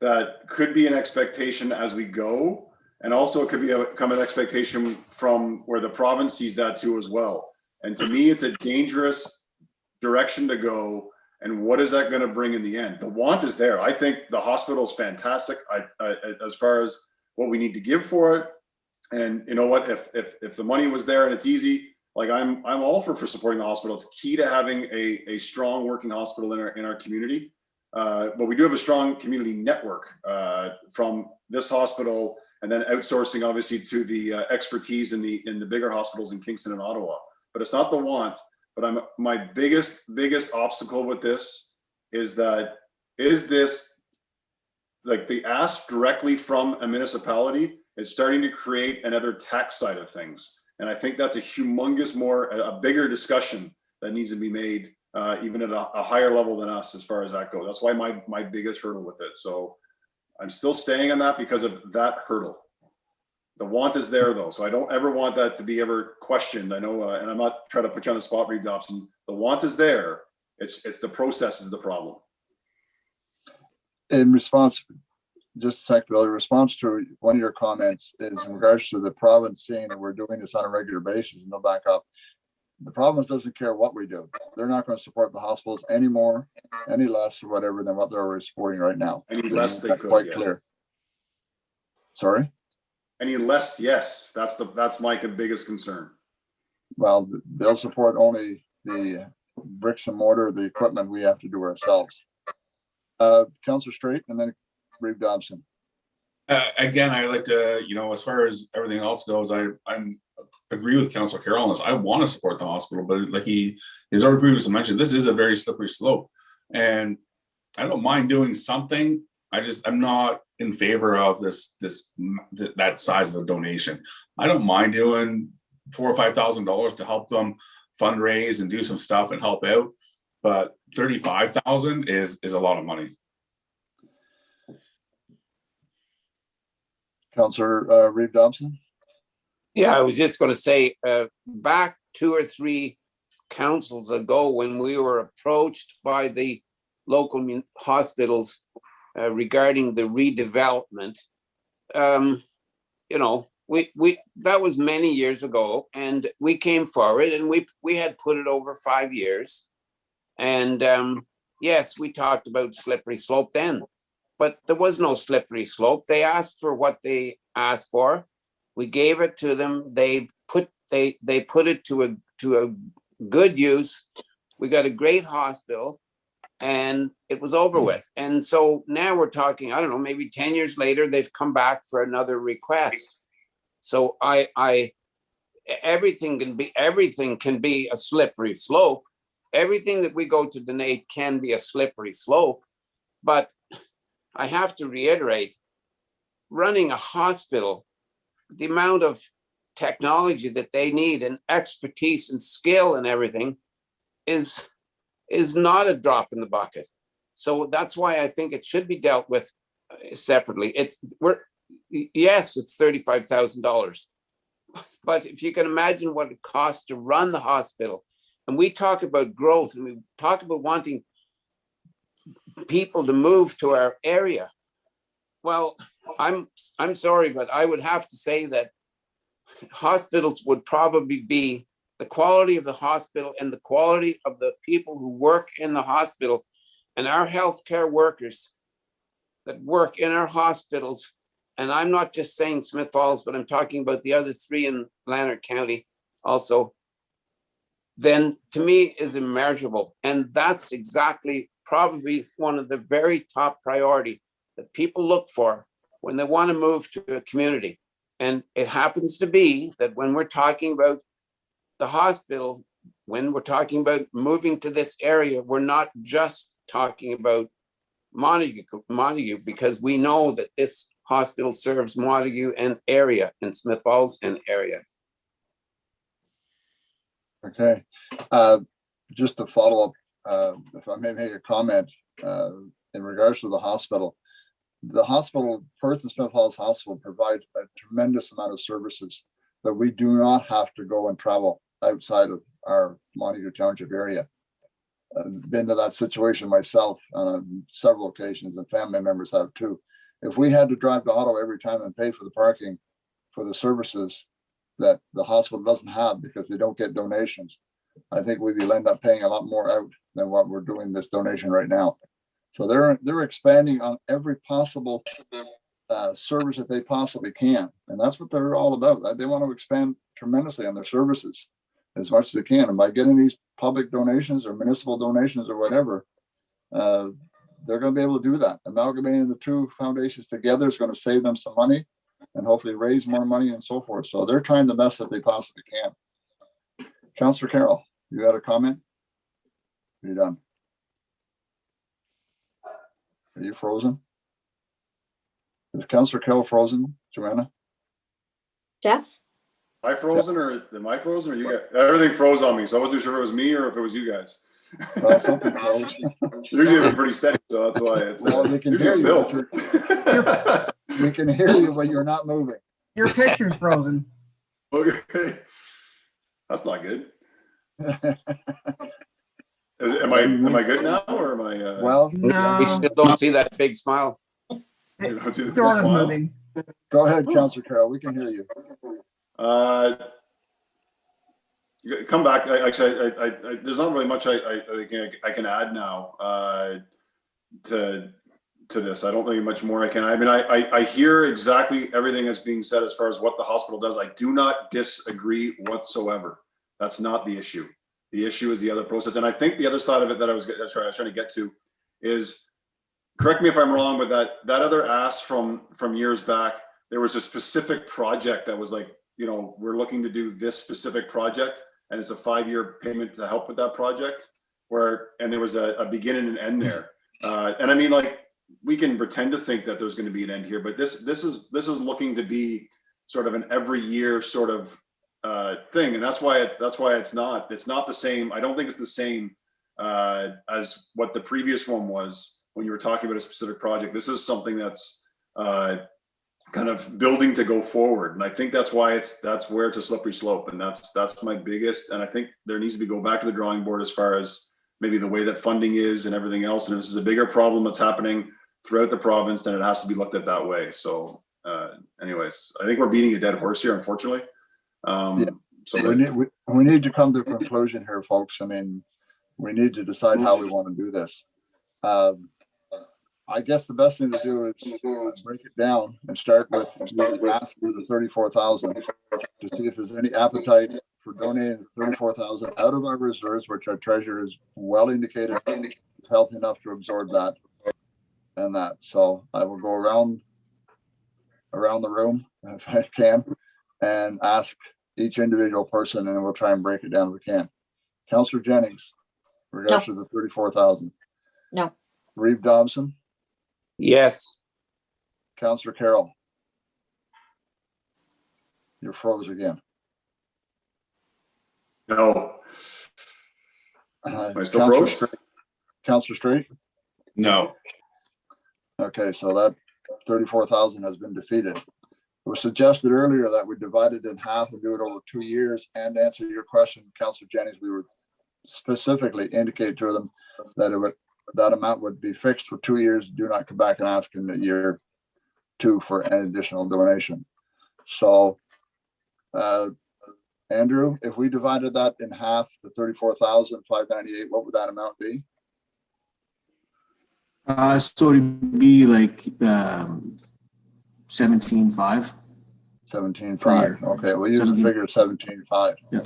that could be an expectation as we go. And also it could become an expectation from where the province sees that too as well. And to me, it's a dangerous direction to go. And what is that going to bring in the end? The want is there. I think the hospital is fantastic. As far as what we need to give for it. And you know what, if the money was there and it's easy, like I'm all for supporting the hospital. It's key to having a strong working hospital in our community. But we do have a strong community network from this hospital, and then outsourcing obviously to the expertise in the bigger hospitals in Kingston and Ottawa. But it's not the want. But my biggest obstacle with this is this like the ask directly from a municipality is starting to create another tax side of things. And I think that's a bigger discussion that needs to be made even at a higher level than us as far as that goes. That's why my biggest hurdle with it. So I'm still staying on that because of that hurdle. The want is there though. So I don't ever want that to be ever questioned. I know, and I'm not trying to put you on the spot, Reeve Dobson. The want is there. It's the process is the problem. In response, just a second, Bill, in response to one of your comments is in regards to the province seeing that we're doing this on a regular basis, and they'll back up. The province doesn't care what we do. They're not going to support the hospitals any more, any less, or whatever than what they're already supporting right now. Any less they That's could, quite yes. clear. Sorry? Any less, yes, that's my biggest concern. Well, they'll support only the bricks and mortar, the equipment we have to do ourselves. Councillor Straight and then Reeve Dobson. Again, I like to, as far as everything else goes, I'm agree with Councilor Carroll on this. I want to support the hospital, but like he's already previously mentioned, this is a very slippery slope. And I don't mind doing something. I'm not in favor of that size of a donation. I don't mind doing $4,000 or $5,000 to help them fundraise and do some stuff and help out. But 35,000 is a lot of money. Councillor Reeve Dobson. Yeah, I was just going to say, back 2 or 3 councils ago, when we were approached by the local hospitals regarding the redevelopment, that was many years ago, and we came forward and we had put it over 5 years. And yes, we talked about slippery slope then, but there was no slippery slope. They asked for what they asked for. We gave it to them. They put it to a good use. We got a great hospital, and it was over with. And so now we're talking, I don't know, maybe 10 years later, they've come back for another request. So everything can be a slippery slope. Everything that we go to donate can be a slippery slope. But I have to reiterate, running a hospital, the amount of technology that they need and expertise and skill and everything is not a drop in the bucket. So that's why I think it should be dealt with separately. It's $35,000, but if you can imagine what it costs to run the hospital, and we talk about growth and we talk about wanting people to move to our area. Well, I'm sorry, but I would have to say that hospitals would probably be the quality of the hospital and the quality of the people who work in the hospital and our healthcare workers that work in our hospitals. And I'm not just saying Smith Falls, but I'm talking about the other 3 in Lanark County also. Then to me is immeasurable. And that's exactly probably one of the very top priority that people look for when they want to move to a community. And it happens to be that when we're talking about the hospital, when we're talking about moving to this area, we're not just talking about Montague, because we know that this hospital serves Montague and area and Smith Falls and area. Okay, just to follow up, if I may make a comment in regards to the hospital. The hospital, Perth and Smith Falls Hospital, provides a tremendous amount of services that we do not have to go and travel outside of our Montague Township area. I've been to that situation myself on several occasions, and family members have too. If we had to drive to Ottawa every time and pay for the parking for the services that the hospital doesn't have because they don't get donations, I think we will end up paying a lot more out than what we're doing this donation right now. So they're expanding on every possible service that they possibly can, and that's what they're all about. They want to expand tremendously on their services as much as they can, and by getting these public donations or municipal donations or whatever, they're going to be able to do that. Amalgamating the 2 foundations together is going to save them some money and hopefully raise more money and so forth. So they're trying the best that they possibly can. Councillor Carroll, you had a comment? Are you done? Are you frozen? Is Councillor Carroll frozen, Joanna? Jeff? Am I frozen or you guys? Everything froze on me, so I wasn't sure if it was me or if it was you guys. Well, something froze. Usually I'm pretty steady, so that's why it's. Well, we can hear you. We can hear you, but you're not moving. Your picture's frozen. Okay, that's not good. Am I good now, or am I? Well, No, We still don't see that big smile. You don't see the sort of smile? moving. go ahead, Councillor Carroll. We can hear you. Come back. Actually, there's not really much I can add now to this. I don't think much more I can. I mean, I hear exactly everything that's being said as far as what the hospital does. I do not disagree whatsoever. That's not the issue. The issue is the other process. And I think the other side of it that I was trying to get to is correct me if I'm wrong, but that other ask from years back, there was a specific project that was like, you know, we're looking to do this specific project, and it's a 5-year payment to help with that project, and there was a beginning and end there. And I mean, like, we can pretend to think that there's going to be an end here, but this is looking to be sort of an every year sort of thing, and that's why it's not the same. I don't think it's the same as what the previous one was when you were talking about a specific project. This is something that's kind of building to go forward, and I think that's where it's a slippery slope, and that's my biggest. And I think there needs to be go back to the drawing board as far as maybe the way that funding is and everything else. And this is a bigger problem that's happening throughout the province, then it has to be looked at that way. So anyways, I think we're beating a dead horse here, unfortunately. So we need to come to a conclusion here, folks. I mean, we need to decide how we want to do this. I guess the best thing to do is break it down and start with ask for the 34,000 to see if there's any appetite for donating 34,000 out of our reserves, which our treasurer is well indicated is healthy enough to absorb that and that. So I will go around the room if I can and ask each individual person, and then we'll try and break it down if we can. Councillor Jennings, in regards to the 34,000. No. Reeve Dobson. Yes. Councillor Carroll. You're froze again. No. Am I still froze? Councillor Straight? No. Okay, so that 34,000 has been defeated. It was suggested earlier that we divide it in half and do it over 2 years. And to answer your question, Councillor Jennings, we would specifically indicate to them that that amount would be fixed for 2 years. Do not come back and ask in the year 2 for an additional donation. So, Andrew, if we divided that in half, the 34,598, what would that amount be? So it'd be like 17.5. 17.5. Okay, we'll use the figure 17.5. Yeah.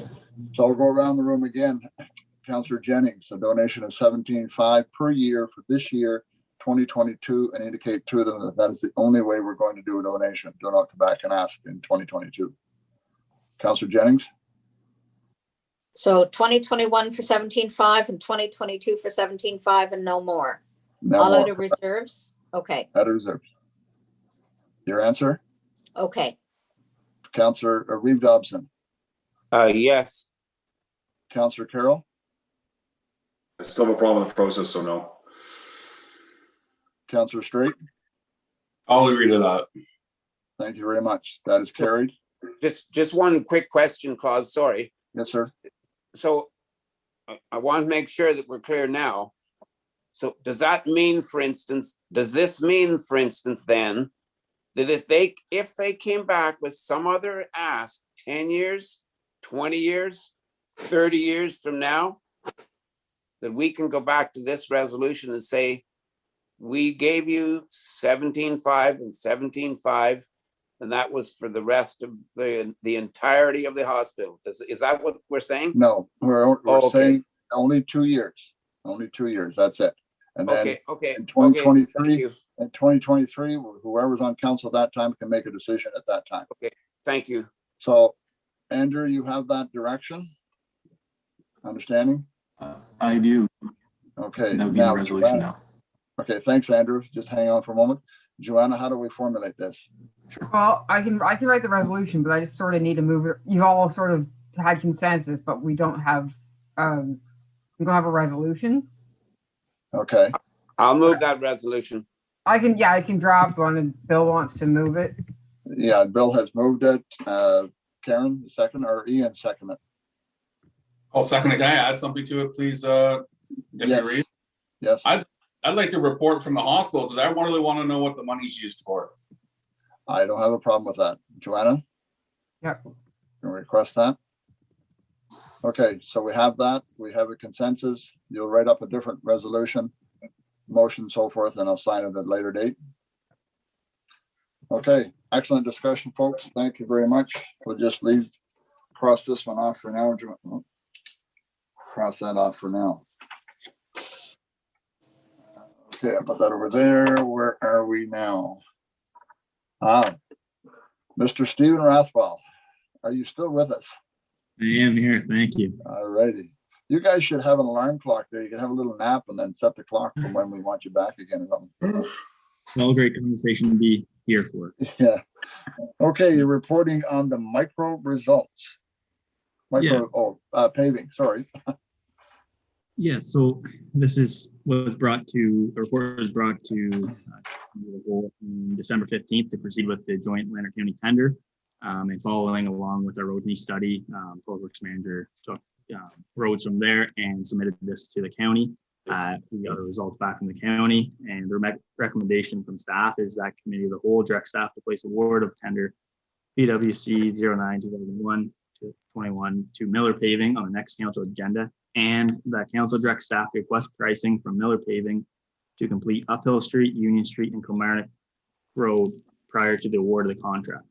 So I'll go around the room again. Councillor Jennings, a donation of 17.5 per year for this year, 2022, and indicate to them that that is the only way we're going to do a donation. Do not come back and ask in 2022. Councillor Jennings? So 2021 for 17.5 and 2022 for 17.5 and no more. No All more. out of reserves? Okay, Out of reserves. Your answer? okay. Councillor Reeve Dobson? Yes. Councillor Carroll? I still have a problem with the process, so no. Councillor Straight? I'll agree to that. Thank you very much. That is carried. Just one quick question, Claus. Sorry. Yes, sir. So I want to make sure that we're clear now. So does this mean, for instance, then that if they came back with some other ask 10 years, 20 years, 30 years from now, that we can go back to this resolution and say, we gave you 17.5 and 17.5, and that was for the rest of the entirety of the hospital. Is that what we're saying? No, we're Okay. saying only 2 years. Only 2 years. That's it. And then Okay. in 2023, Thank you. in 2023, whoever's on council at that time can make a decision at that time. Thank you. So, Andrew, you have that direction? Understanding? I do. Okay. That would be the now, resolution Joanna. now. Okay, thanks, Andrew. Just hang on for a moment. Joanna, how do we formulate this? Well, I can write the resolution, but I just sort of need to move it. You've all sort of had consensus, but we don't have a resolution. Okay. I'll move that resolution. I can draft one and Bill wants to move it. Yeah, Bill has moved it. Karen, second, or Ian, second it? I'll second it. Can I add something to it, please, Deputy Yes. Reeve? Yes. I'd like to report from the hospital because I really want to know what the money's used for. I don't have a problem with that. Joanna? Yep. Can we request that? Okay, so we have that. We have a consensus. You'll write up a different resolution, motion, so forth, and I'll sign it at a later date. Okay, excellent discussion, folks. Thank you very much. We'll just cross this one off for now. Cross that off for now. Okay, I'll put that over there. Where are we now? Mr. Stephen Rathwell, are you still with us? I am here. Thank you. All righty. You guys should have an alarm clock there. You can have a little nap and then set the clock for when we want you back again. All great conversation to be here for. Yeah. Okay, you're reporting on the micro results. Paving, sorry. Yes, so this was brought to, the report was brought to on December 15th to proceed with the joint Lander County tender. And following along with our road knee study, Public Works Manager took roads from there and submitted this to the county. We got the results back from the county, and the recommendation from staff is that committee of the whole direct staff to place award of tender PWC 09-2001 to 21 to Miller Paving on the next council agenda, and that council direct staff request pricing from Miller Paving to complete Uphill Street, Union Street, and Kilmarnock Road prior to the award of the contract.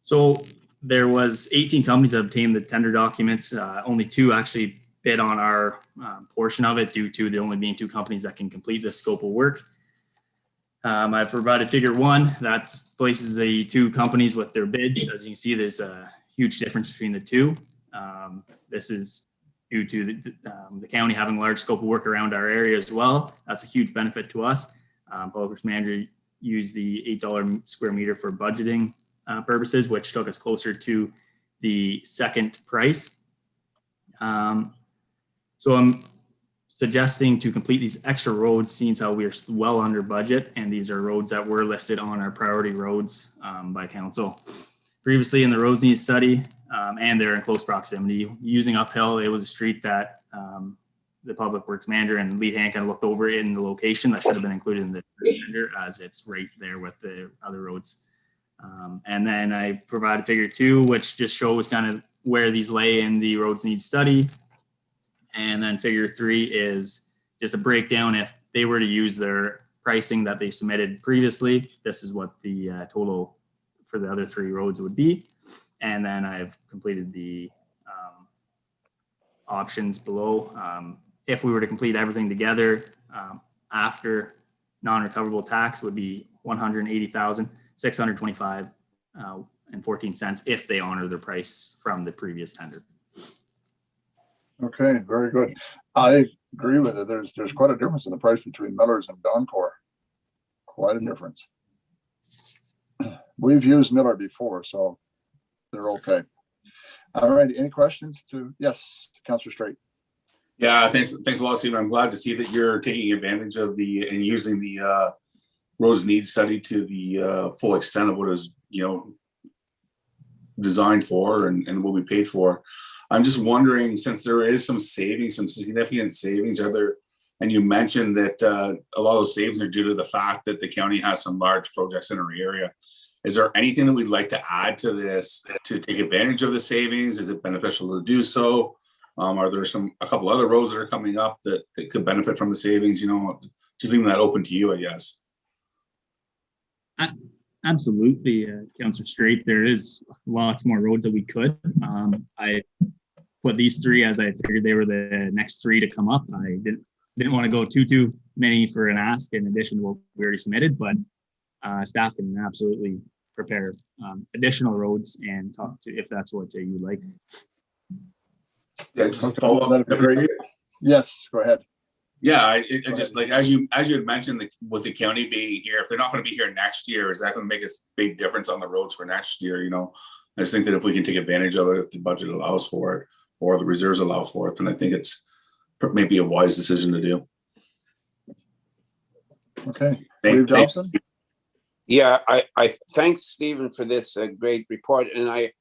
So there was 18 companies that obtained the tender documents. Only 2 actually bid on our portion of it due to there only being 2 companies that can complete this scope of work. I provided figure 1 that places the 2 companies with their bids. As you can see, there's a huge difference between the 2. This is due to the county having a large scope of work around our area as well. That's a huge benefit to us. Public Works Manager used the $8 square meter for budgeting purposes, which took us closer to the second price. So I'm suggesting to complete these extra roads, seeing how we're well under budget, and these are roads that were listed on our priority roads by council previously in the roads need study, and they're in close proximity. Using Uphill, it was a street that the Public Works Manager and lead hand kind of looked over in the location that should have been included in the tender, as it's right there with the other roads. And then I provided figure 2, which just shows kind of where these lay in the roads need study. And then figure 3 is just a breakdown. If they were to use their pricing that they submitted previously, this is what the total for the other 3 roads would be. And then I've completed the options below. If we were to complete everything together after non-recoverable tax would be $180,625 and 14 cents if they honor their price from the previous tender. Okay, very good. I agree with it. There's quite a difference in the price between Miller's and Doncor. Quite a difference. We've used Miller before, so they're okay. All right, any questions yes, Councillor Straight. Yeah, thanks a lot, Stephen. I'm glad to see that you're taking advantage of and using the roads needs study to the full extent of what is, designed for and will be paid for. I'm just wondering, since there is some savings, some significant savings, and you mentioned that a lot of those savings are due to the fact that the county has some large projects in our area. Is there anything that we'd like to add to this to take advantage of the savings? Is it beneficial to do so? Are there a couple other roads that are coming up that could benefit from the savings? Just leaving that open to you, I guess. Absolutely, Councillor Straight. There is lots more roads that we could. I put these 3 as I figured they were the next 3 to come up. I didn't want to go too many for an ask in addition to what we already submitted, but staff can absolutely prepare additional roads and talk to if that's what you would like. Yeah, just follow up. Yes, go ahead. Yeah, it just like as you had mentioned, with the county being here, if they're not going to be here next year, is that going to make a big difference on the roads for next year? I just think that if we can take advantage of it, if the budget allows for it or the reserves allow for it, then I think it's maybe a wise decision to do. Okay, Dave Dobson. Yeah, I thanks Stephen for this great report, and I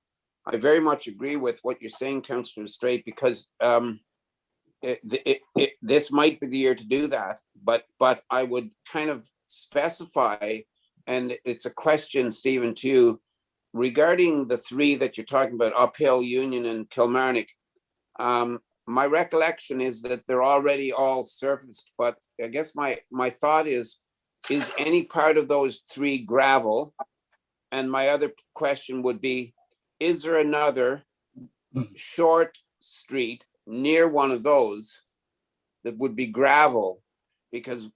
very much agree with what you're saying, Councillor Straight, because this might be the year to do that, but I would kind of specify, and it's a question, Stephen, to you, regarding the 3 that you're talking about, Uphill, Union, and Kilmarnock. My recollection is that they're already all surfaced, but I guess my thought is any part of those 3 gravel? And my other question would be, is there another short street near one of those that would be gravel because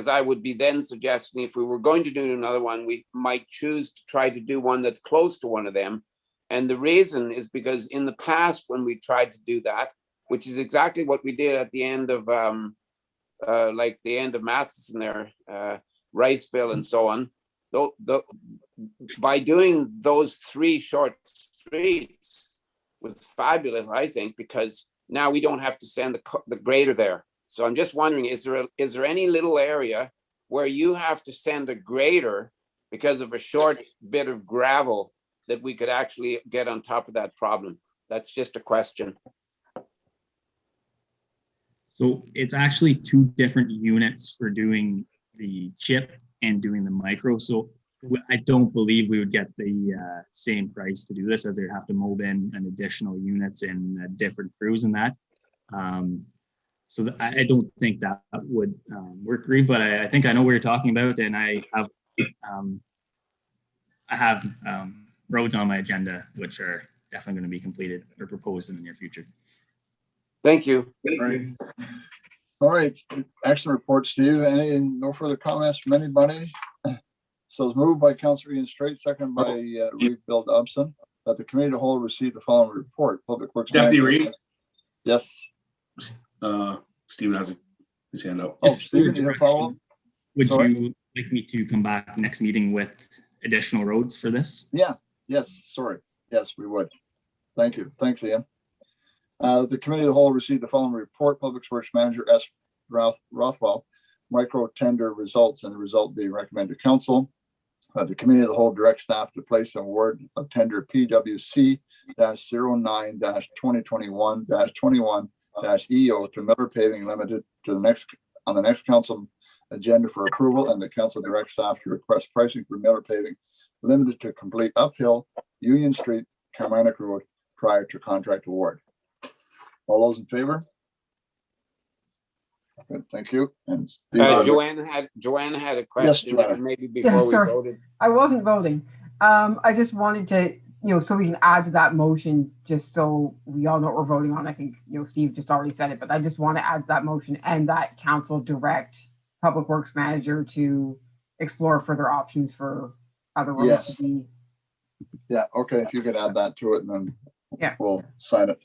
I would be then suggesting if we were going to do another one, we might choose to try to do one that's close to one of them. And the reason is because in the past, when we tried to do that, which is exactly what we did at the end of like the end of Matheson there, Riceville and so on, by doing those 3 short streets was fabulous, I think, because now we don't have to send the grader there. So I'm just wondering, is there any little area where you have to send a grader because of a short bit of gravel that we could actually get on top of that problem? That's just a question. So it's actually 2 different units for doing the chip and doing the micro. So I don't believe we would get the same price to do this, as they'd have to mob in an additional units and different crews in that. So I don't think that would work great, but I think I know what you're talking about, and I have roads on my agenda which are definitely going to be completed or proposed in the near future. Thank you. All right, action report, Steve. No further comments from anybody? So it's moved by Councillor Ian Straight, seconded by Reeve Bill Dobson, that the committee of the whole receive the following report. Public Works Deputy Manager. Reeve. Yes. Stephen has his hand up. Oh, Stephen, you have follow-up? Would Sorry? you like me to come back next meeting with additional roads for this? Yeah, yes, sorry. Yes, we would. Thank you. Thanks, Ian. The committee of the whole received the following report. Public Works Manager S. Rothwell, micro tender results, and the result being recommended to council. The committee of the whole directs staff to place an award of tender PWC-09-2021-21-EO to Miller Paving Limited to the next council agenda for approval, and the council directs staff to request pricing for Miller Paving Limited to complete uphill Union Street, Carmanic Road prior to contract award. All those in favor? Good, thank you. And Joanne had a question, Joanne. maybe before we sorry. voted. I wasn't voting. I just wanted to, so we can add to that motion, just so we all know what we're voting on. I think, Steve just already said it, but I just want to add to that motion and that council direct Public Works Manager to explore further options for other roads Yes. to be. Yeah, okay, if you could add that to it, and then Yeah. we'll sign it.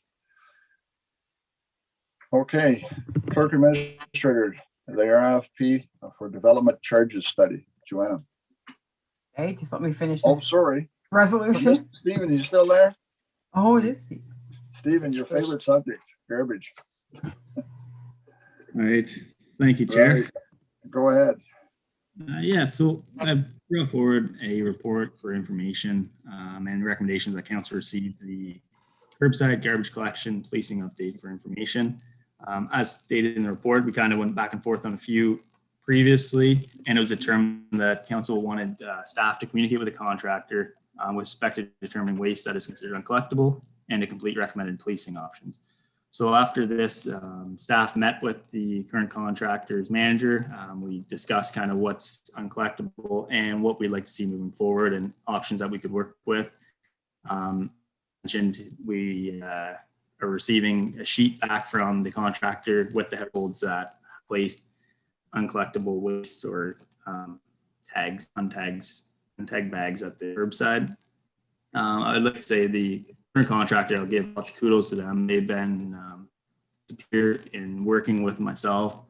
Okay, clerk administrator, the RFP for development charges study. Joanna. Okay, just let me finish Oh, this sorry. resolution. Stephen, you still there? Oh, it is Steve. Stephen, your favorite subject, garbage. All right. Thank you, Chair. Right. Go ahead. Yeah, so I brought forward a report for information and recommendations that council received the curbside garbage collection policing update for information. As stated in the report, we kind of went back and forth on a few previously, and it was determined that council wanted staff to communicate with the contractor with respect to determining waste that is considered uncollectible and to complete recommended policing options. So after this, staff met with the current contractor's manager. We discussed kind of what's uncollectible and what we'd like to see moving forward and options that we could work with. Mentioned we are receiving a sheet back from the contractor with the households that placed uncollectible waste or untagged bags at the curbside. I'd like to say the current contractor, I'll give lots of kudos to them. They've been superior in working with myself.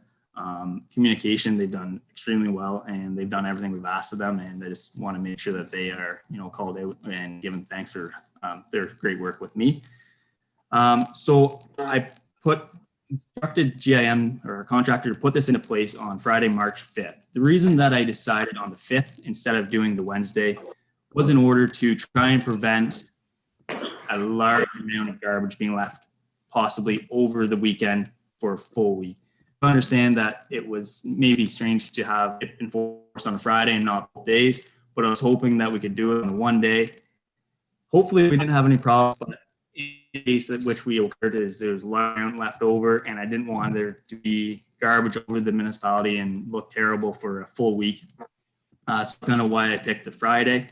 Communication, they've done extremely well, and they've done everything we've asked of them. And I just want to make sure that they are, called out and given thanks for their great work with me. So I instructed GIM or a contractor to put this into place on Friday, March 5th. The reason that I decided on the 5th instead of doing the Wednesday was in order to try and prevent a large amount of garbage being left possibly over the weekend for a full week. I understand that it was maybe strange to have it enforced on a Friday and not both days, but I was hoping that we could do it on one day. Hopefully we didn't have any problems, but in the case at which we occurred is there was a lot left over, and I didn't want there to be garbage over the municipality and look terrible for a full week. So that's kind of why I picked the Friday.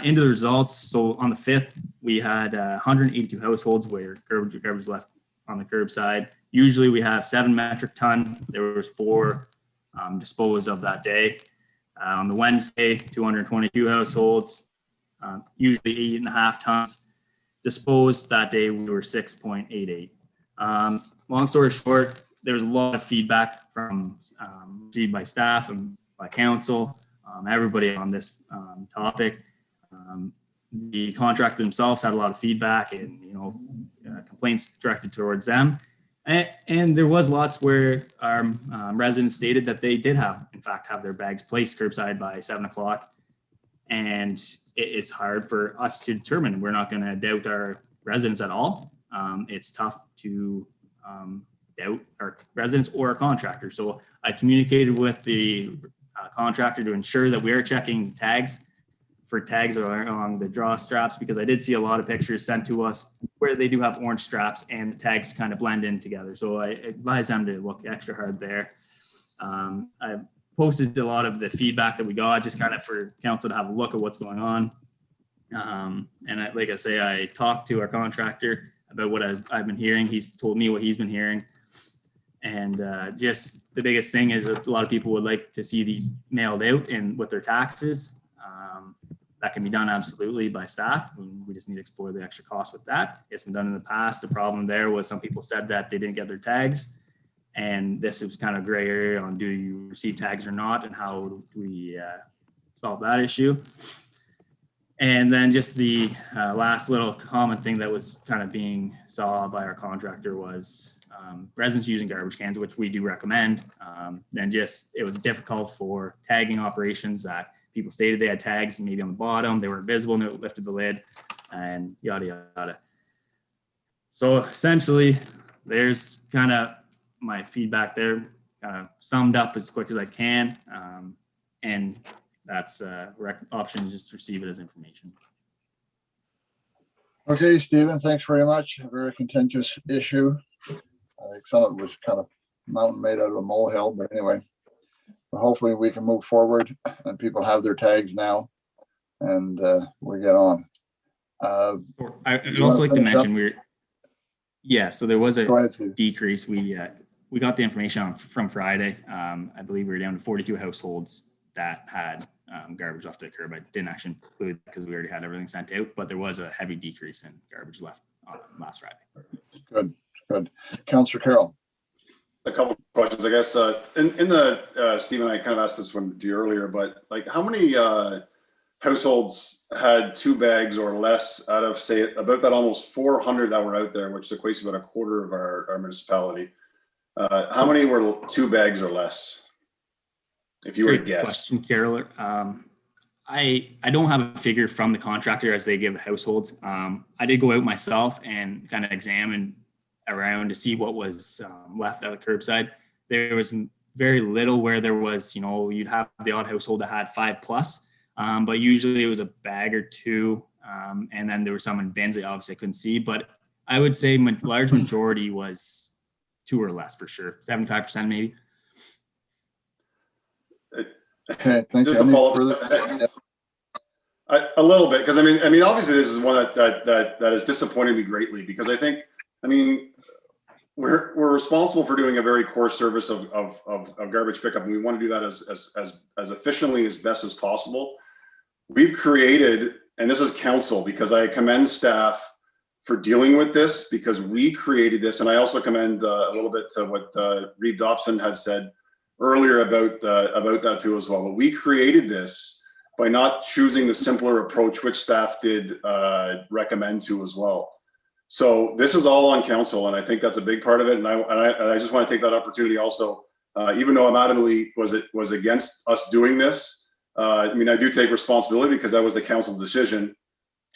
Into the results, so on the 5th, we had 182 households where garbage left on the curbside. Usually we have 7 metric ton. There was 4 disposed of that day. On the Wednesday, 222 households, usually 8.5 tons disposed. That day we were 6.88. Long story short, there was a lot of feedback from received by staff and by council, everybody on this topic. The contractor themselves had a lot of feedback and complaints directed towards them. And there was lots where our residents stated that they did in fact have their bags placed curbside by 7 o'clock. And it's hard for us to determine. We're not going to doubt our residents at all. It's tough to doubt our residents or our contractor. So I communicated with the contractor to ensure that we are checking tags for tags on the draw straps, because I did see a lot of pictures sent to us where they do have orange straps and the tags kind of blend in together. So I advise them to look extra hard there. I posted a lot of the feedback that we got, just kind of for council to have a look at what's going on. And like I say, I talked to our contractor about what I've been hearing. He's told me what he's been hearing. And just the biggest thing is a lot of people would like to see these mailed out and with their taxes. That can be done absolutely by staff. We just need to explore the extra cost with that. It's been done in the past. The problem there was some people said that they didn't get their tags. And this is kind of gray area on do you receive tags or not, and how do we solve that issue. And then just the last little common thing that was kind of being saw by our contractor was residents using garbage cans, which we do recommend. And just it was difficult for tagging operations that people stated they had tags maybe on the bottom, they weren't visible, and it lifted the lid, and yada yada. So essentially, there's kind of my feedback there, kind of summed up as quick as I can, and that's option, just receive it as information. Okay, Stephen, thanks very much. A very contentious issue. I think some of it was kind of mountain made out of a molehill, but anyway, hopefully we can move forward and people have their tags now, and we get on. I'd also like to mention so there was a decrease. We got the information from Friday. I believe we were down to 42 households that had garbage left at the curb. I didn't actually include because we already had everything sent out, but there was a heavy decrease in garbage left on last Friday. Good. Councillor Carroll. A couple of questions, I guess. In the Stephen, I kind of asked this one to you earlier, but like how many households had 2 bags or less out of, say, about that almost 400 that were out there, which equates to about a quarter of our municipality? How many were 2 bags or less? If you were to guess. Question, Carol. I don't have a figure from the contractor as they give households. I did go out myself and kind of examine around to see what was left at the curbside. There was very little where there was, you'd have the odd household that had 5+, but usually it was a bag or 2, and then there were some in bins that obviously I couldn't see, but I would say large majority was 2 or less for sure, 75% maybe. Okay, thank you. Just to follow up, a little bit, because I mean, obviously this is one that has disappointed me greatly, because I think, we're responsible for doing a very core service of garbage pickup, and we want to do that as efficiently as best as possible. We've created, and this is council, because I commend staff for dealing with this, because we created this, and I also commend a little bit to what Reeve Dobson had said earlier about that too as well. But we created this by not choosing the simpler approach, which staff did recommend to as well. So this is all on council, and I think that's a big part of it. And I just want to take that opportunity also, even though I'm adamantly was against us doing this. I do take responsibility because that was the council decision,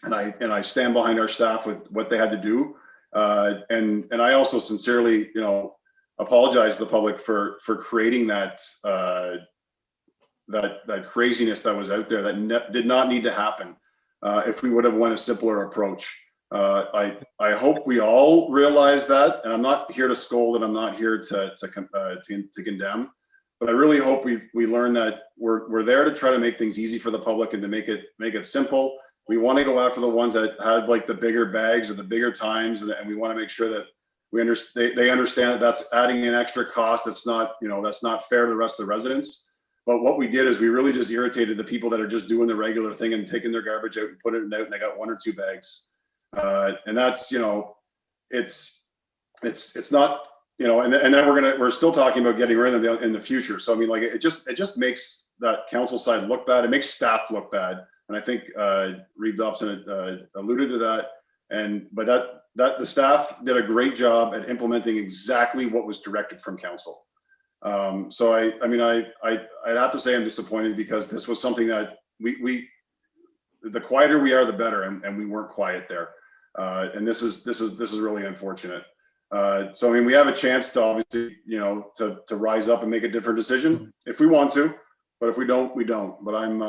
and I stand behind our staff with what they had to do. And I also sincerely, apologize to the public for creating that craziness that was out there that did not need to happen. If we would have went a simpler approach. I hope we all realize that, and I'm not here to scold, and I'm not here to condemn, but I really hope we learn that we're there to try to make things easy for the public and to make it simple. We want to go after the ones that had like the bigger bags or the bigger times, and we want to make sure that They understand that that's adding an extra cost. That's not, that's not fair to the rest of the residents. But what we did is we really just irritated the people that are just doing the regular thing and taking their garbage out and putting it out, and they got 1 or 2 bags. And that's, it's not, and then we're still talking about getting rid of them in the future. So I mean, like, it just makes that council side look bad. It makes staff look bad. And I think Reeve Dobson alluded to that. But that the staff did a great job at implementing exactly what was directed from council. So I'd have to say I'm disappointed, because this was something that the quieter we are, the better, and we weren't quiet there. And this is really unfortunate. So I mean, we have a chance to obviously, to rise up and make a different decision if we want to, but if we don't, we don't. But I'm,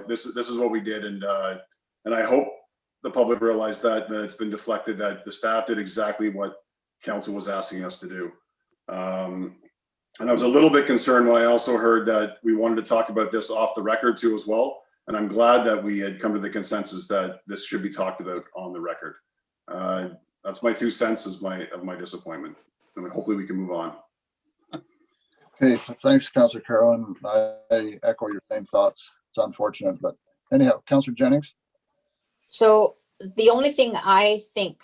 this is what we did, and I hope the public realized that it's been deflected, that the staff did exactly what council was asking us to do. And I was a little bit concerned when I also heard that we wanted to talk about this off the record too as well. And I'm glad that we had come to the consensus that this should be talked about on the record. That's my 2 cents of my disappointment. And hopefully we can move on. Okay, thanks, Councillor Carroll. I echo your same thoughts. It's unfortunate, but anyhow, Councillor Jennings. So the only thing I think,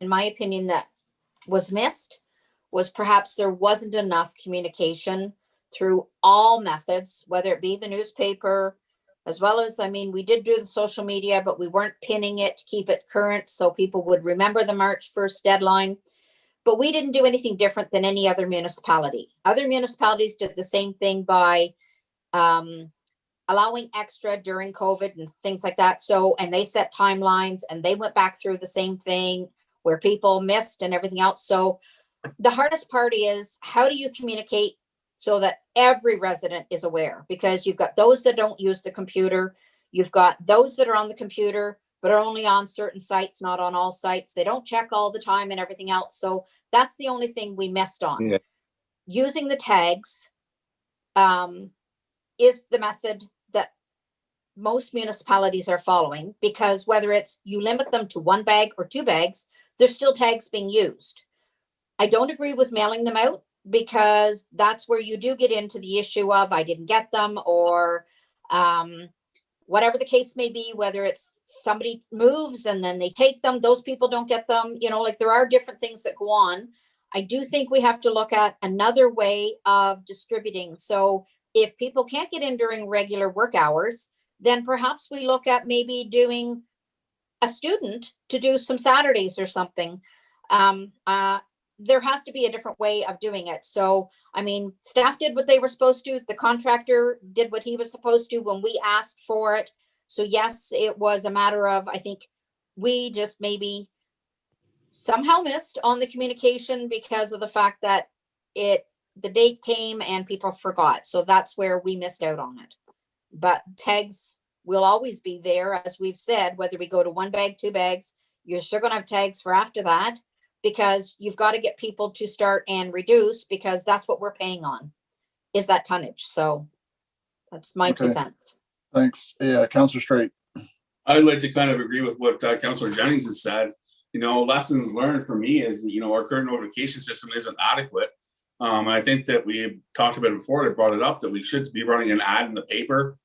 in my opinion, that was missed was perhaps there wasn't enough communication through all methods, whether it be the newspaper, as well as, we did do the social media, but we weren't pinning it to keep it current so people would remember the March 1st deadline. But we didn't do anything different than any other municipality. Other municipalities did the same thing by allowing extra during COVID and things like that. So, and they set timelines, and they went back through the same thing where people missed and everything else. So the hardest part is, how do you communicate so that every resident is aware? Because you've got those that don't use the computer. You've got those that are on the computer, but are only on certain sites, not on all sites. They don't check all the time and everything else. So that's the only thing we missed on. Yeah. Using the tags is the method that most municipalities are following, because whether it's you limit them to 1 bag or 2 bags, there's still tags being used. I don't agree with mailing them out, because that's where you do get into the issue of I didn't get them, or whatever the case may be, whether it's somebody moves and then they take them, those people don't get them, like there are different things that go on. I do think we have to look at another way of distributing. So if people can't get in during regular work hours, then perhaps we look at maybe doing a student to do some Saturdays or something. There has to be a different way of doing it. So, staff did what they were supposed to. The contractor did what he was supposed to when we asked for it. So yes, it was a matter of, I think we just maybe somehow missed on the communication because of the fact that the date came and people forgot. So that's where we missed out on it. But tags will always be there, as we've said, whether we go to 1 bag, 2 bags, you're still going to have tags for after that, because you've got to get people to start and reduce, because that's what we're paying on, is that tonnage. So that's my 2 cents. Thanks. Yeah, Councillor Straight. I'd like to kind of agree with what Councillor Jennings has said. Lessons learned for me is that, our current notification system isn't adequate. And I think that we talked about it before. I brought it up that we should be running an ad in the paper.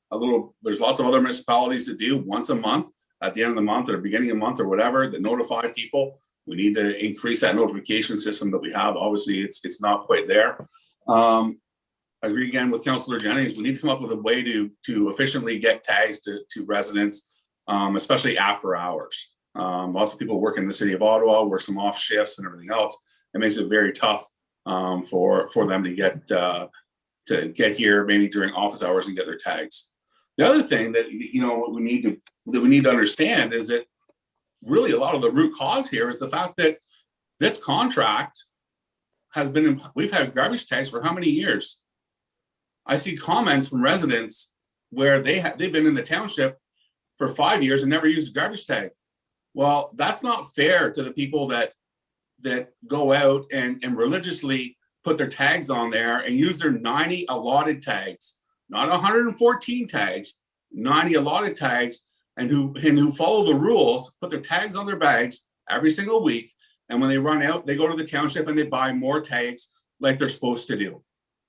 There's lots of other municipalities that do once a month, at the end of the month or beginning of the month or whatever, that notify people. We need to increase that notification system that we have. Obviously, it's not quite there. I agree again with Councillor Jennings. We need to come up with a way to efficiently get tags to residents, especially after hours. Lots of people work in the city of Ottawa, work some off shifts and everything else. It makes it very tough for them to get here maybe during office hours and get their tags. The other thing that we need to understand is that really a lot of the root cause here is the fact that this contract has been, we've had garbage tags for how many years? I see comments from residents where they've been in the township for 5 years and never used a garbage tag. Well, that's not fair to the people that go out and religiously put their tags on there and use their 90 allotted tags, not 114 tags, 90 allotted tags, and who follow the rules, put their tags on their bags every single week, And when they run out, they go to the township and they buy more tags like they're supposed to do.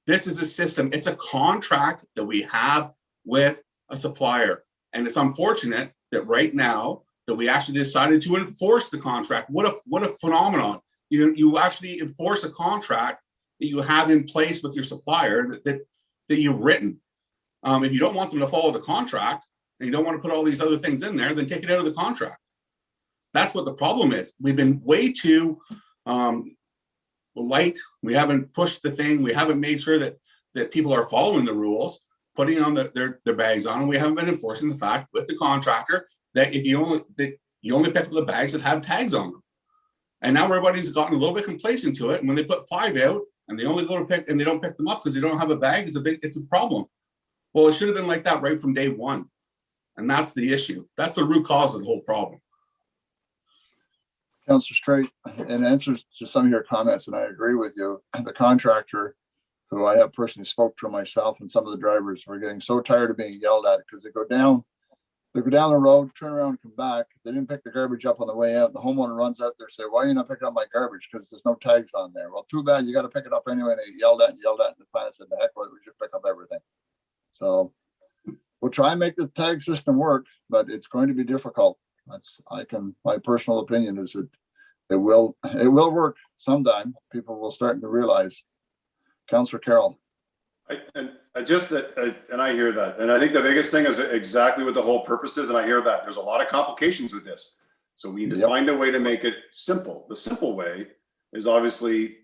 This is a system. It's a contract that we have with a supplier. And it's unfortunate that right now that we actually decided to enforce the contract. What a phenomenon. You actually enforce a contract that you have in place with your supplier that you've written. If you don't want them to follow the contract and you don't want to put all these other things in there, then take it out of the contract. That's what the problem is. We've been way too light. We haven't pushed the thing. We haven't made sure that people are following the rules, putting on their bags on, and we haven't been enforcing the fact with the contractor that if you only pick up the bags that have tags on them. And now everybody's gotten a little bit complacent to it. And when they put 5 out and they only go to pick and they don't pick them up because they don't have a bag, it's a problem. Well, it should have been like that right from day one. And that's the issue. That's the root cause of the whole problem. Councillor Straight, in answer to some of your comments, and I agree with you, the contractor, who I have personally spoke to myself, and some of the drivers were getting so tired of being yelled at because they go down the road, turn around and come back. They didn't pick the garbage up on the way out. The homeowner runs out there and say, "Why are you not picking up my garbage? Because there's no tags on there." Well, too bad, you got to pick it up anyway. And they yelled at and yelled at, and finally said, "The heck with it, we just pick up everything." So we'll try and make the tag system work, but it's going to be difficult. My personal opinion is that it will work sometime. People will start to realize. Councillor Carroll. I hear that. And I think the biggest thing is exactly what the whole purpose is. And I hear that there's a lot of complications with this. So we need to find a way to make it simple. The simple way is obviously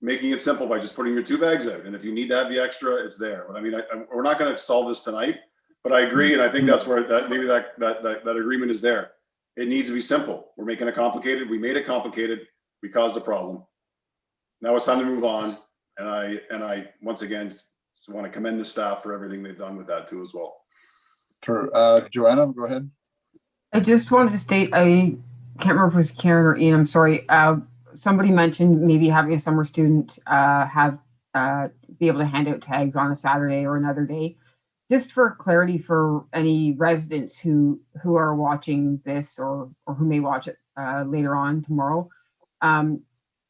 making it simple by just putting your 2 bags out. And if you need to have the extra, it's there. But I mean, we're not going to solve this tonight, but I agree. And I think that's where that agreement is there. It needs to be simple. We're making it complicated. We made it complicated. We caused a problem. Now it's time to move on. And I once again want to commend the staff for everything they've done with that too as well. Sure. Joanna, go ahead. I just wanted to state, I can't remember if it was Karen or Ian, I'm sorry. Somebody mentioned maybe having a summer student be able to hand out tags on a Saturday or another day. Just for clarity for any residents who are watching this or who may watch it later on tomorrow.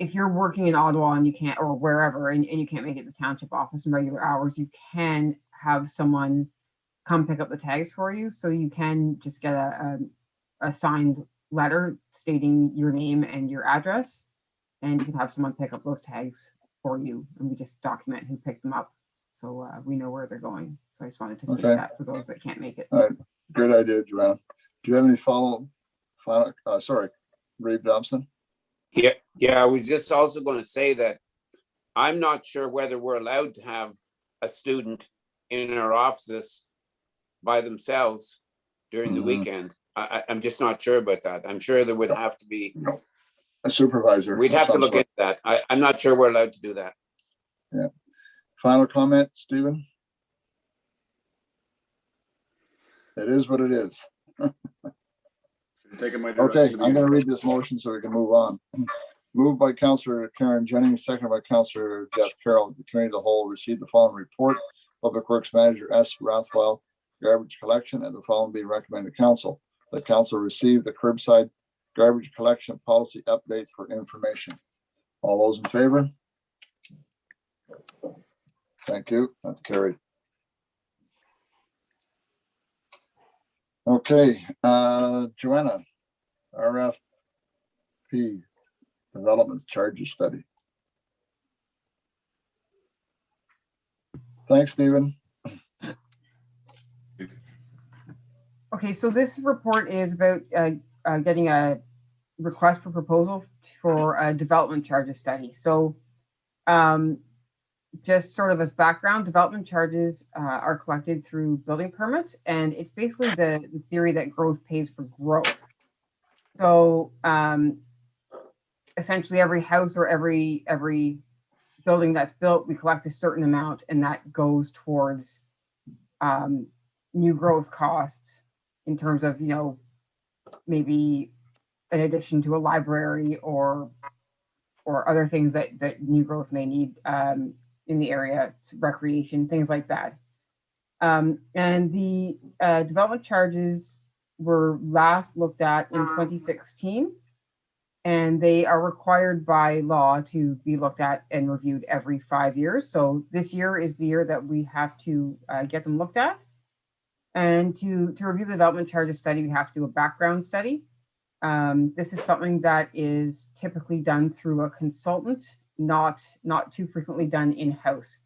If you're working in Ottawa and you can't, or wherever, and you can't make it to the township office in regular hours, you can have someone come pick up the tags for you. So you can just get a signed letter stating your name and your address, and you can have someone pick up those tags for you. And we just document who picked them up, so we know where they're going. So I just wanted to state that for those that can't make it. All right, good idea, Joanna. Do you have any sorry, Ray Dobson? Yeah, I was just also going to say that I'm not sure whether we're allowed to have a student in our offices by themselves during the weekend. I'm just not sure about that. I'm sure there would have to be a supervisor. We'd have to look into that. I'm not sure we're allowed to do that. Yeah. Final comment, Stephen? It is what it is. Okay, I'm going to read this motion so we can move on. Moved by Councillor Karen Jennings, seconded by Councillor Jeff Carroll. The committee of the whole received the following report. Public Works Manager S. Rathwell, garbage collection, and the following being recommended to council. The council received the curbside garbage collection policy update for information. All those in favor? Thank you. That's carried. Okay, Joanna, RFP development charges study. Thanks, Stephen. Okay, so this report is about getting a request for proposal for a development charges study. So just sort of as background, development charges are collected through building permits, and it's basically the theory that growth pays for growth. So essentially every house or every building that's built, we collect a certain amount, and that goes towards new growth costs in terms of, you know, maybe in addition to a library or other things that new growth may need in the area, recreation, things like that. And the development charges were last looked at in 2016. and they are required by law to be looked at and reviewed every 5 years. So this year is the year that we have to get them looked at. And to review the development charges study, we have to do a background study. This is something that is typically done through a consultant, not too frequently done in-house.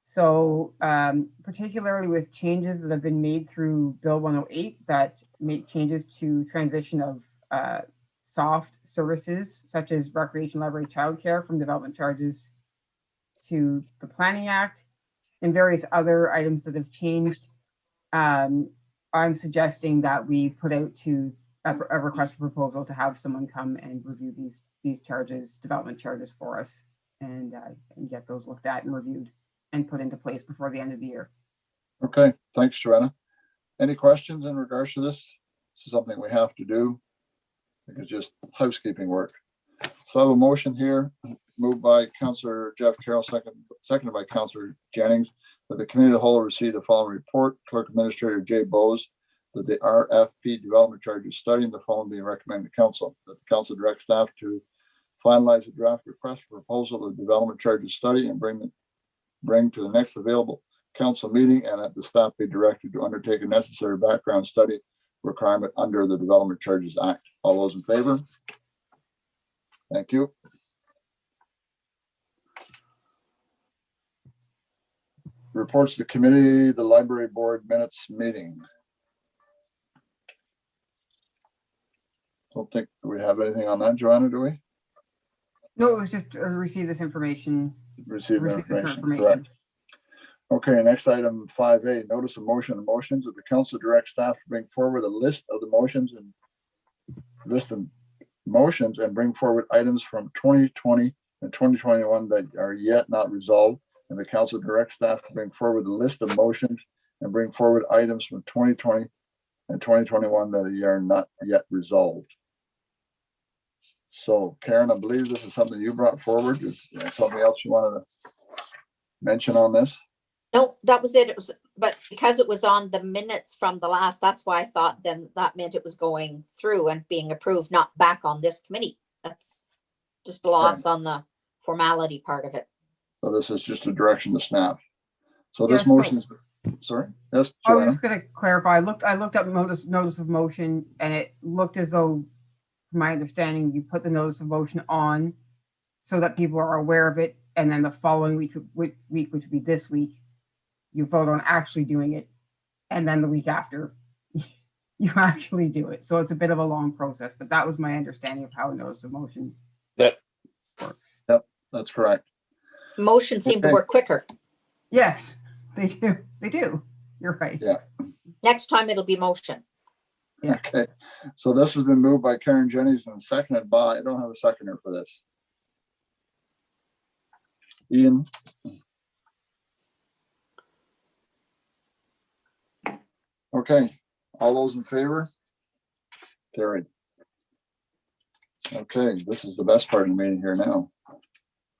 So particularly with changes that have been made through Bill 108 that make changes to transition of soft services such as recreation, library, childcare from development charges to the Planning Act and various other items that have changed. I'm suggesting that we put out to a request for proposal to have someone come and review these charges, development charges for us, and get those looked at and reviewed and put into place before the end of the year. Okay, thanks, Joanna. Any questions in regards to this? This is something we have to do. I think it's just housekeeping work. So I have a motion here, moved by Councillor Jeff Carroll, seconded by Councillor Jennings, that the committee of the whole receive the following report. Clerk Administrator Jay Bowes, that the RFP development charges study and the following being recommended to council. That the council direct staff to finalize a draft request for proposal of the development charges study and bring to the next available council meeting, and that the staff be directed to undertake a necessary background study requirement under the Development Charges Act. All those in favor? Thank you. Reports to committee, the library board minutes meeting. Don't think we have anything on that, Joanna, do we? No, it was just receive this information. Receive Receive this information, information. correct. Okay, next item 5A, notice of motion and motions that the council direct staff to bring forward a list of the motions and bring forward items from 2020 and 2021 that are yet not resolved. And the council direct staff to bring forward a list of motions and bring forward items from 2020 and 2021 that are not yet resolved. So Karen, I believe this is something you brought forward. Is there something else you wanted to mention on this? No, that was it. It was, but because it was on the minutes from the last, that's why I thought then that meant it was going through and being approved, not back on this committee. That's just lost on the formality part of it. So this is just a direction to staff. So Yeah, this motion is, sorry, yes, I was Joanna. just going to clarify. I looked up notice of motion, and it looked as though, from my understanding, you put the notice of motion on so that people are aware of it, and then the following week, which would be this week, you vote on actually doing it, and then the week after, you actually do it. So it's a bit of a long process, but that was my understanding of how a notice of motion works. Yep, that's correct. Motion seemed to Okay. work quicker. Yes, they do. They do. You're right. Yeah. Next time it'll be motion. Okay, so this has been moved by Karen Jennings and seconded by, I don't have a seconder for this. Ian. Okay, all those in favor? Carried. Okay, this is the best part of the meeting here now.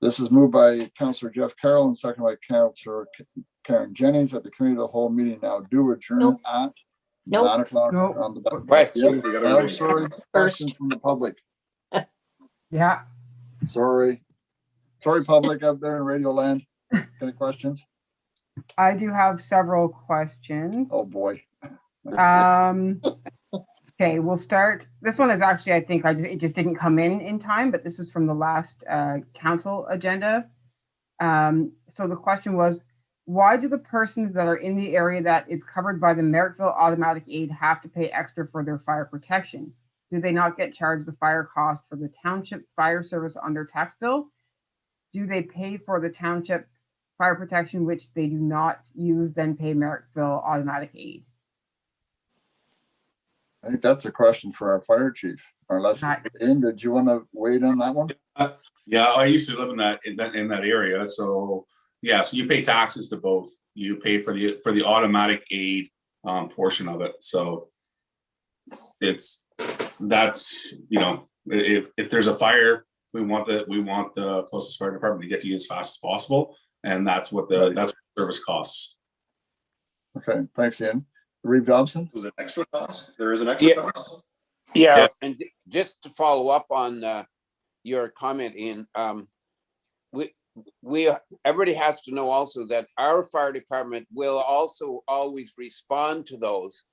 This is moved by Councillor Jeff Carroll and seconded by Councillor Karen Jennings that the committee of the whole meeting now do adjourn Nope. at Nope. 9 o'clock Nope. on the. Question. Yes, I'm sorry, questions from the public. Yeah. Sorry, public out there in Radio Land. Any questions? I do have several questions. Oh, boy. Okay, we'll start. This one is actually, I think it just didn't come in time, but this is from the last council agenda. So the question was, why do the persons that are in the area that is covered by the Merrickville automatic aid have to pay extra for their fire protection? Do they not get charged the fire cost for the township fire service on their tax bill? Do they pay for the township fire protection, which they do not use, then pay Merrickville automatic aid? I think that's a question for our fire chief, or less. Ian, did you want to weigh in on that one? Yeah, I used to live in that area, so yeah, so you pay taxes to both. You pay for the automatic aid portion of it. So that's if there's a fire, we want the closest fire department to get to you as fast as possible, and that's what the service costs. Okay, thanks, Ian. Reeve Dobson? Was it extra cost? There is an extra cost? Yeah, and just to follow up on your comment, Ian. Everybody has to know also that our fire department will also always respond to those.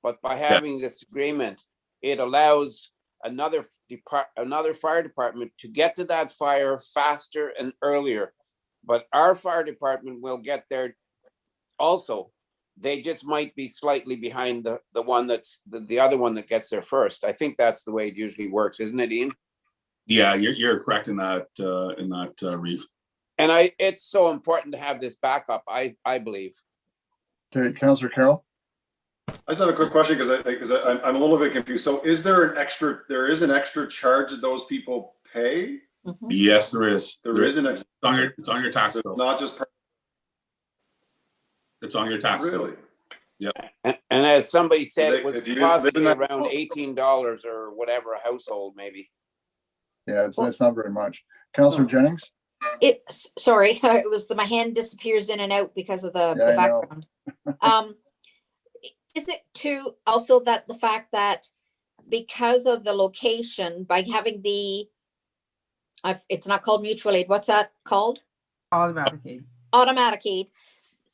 But by having this agreement, it allows another fire department to get to that fire faster and earlier. But our fire department will get there also. They just might be slightly behind the one that's the other one that gets there first. I think that's the way it usually works, isn't it, Ian? Yeah, you're correct in that, Reeve. And it's so important to have this backup, I believe. Okay, Councillor Carroll. I just have a quick question because I'm a little bit confused. So is there an extra charge that those people pay? Mhm. Yes, there is. There is an extra. It's on your tax It's bill. not just It's on your tax bill. really. And as somebody said, So it was if you didn't live possibly in that- around $18 or whatever a household, maybe. Yeah, it's not very much. Councillor Jennings. Sorry, it was my hand disappears in and out because of the Yeah, I know. background. Is it too also that the fact that because of the location, by having it's not called mutual aid, what's that called? Automatic aid. Automatic aid,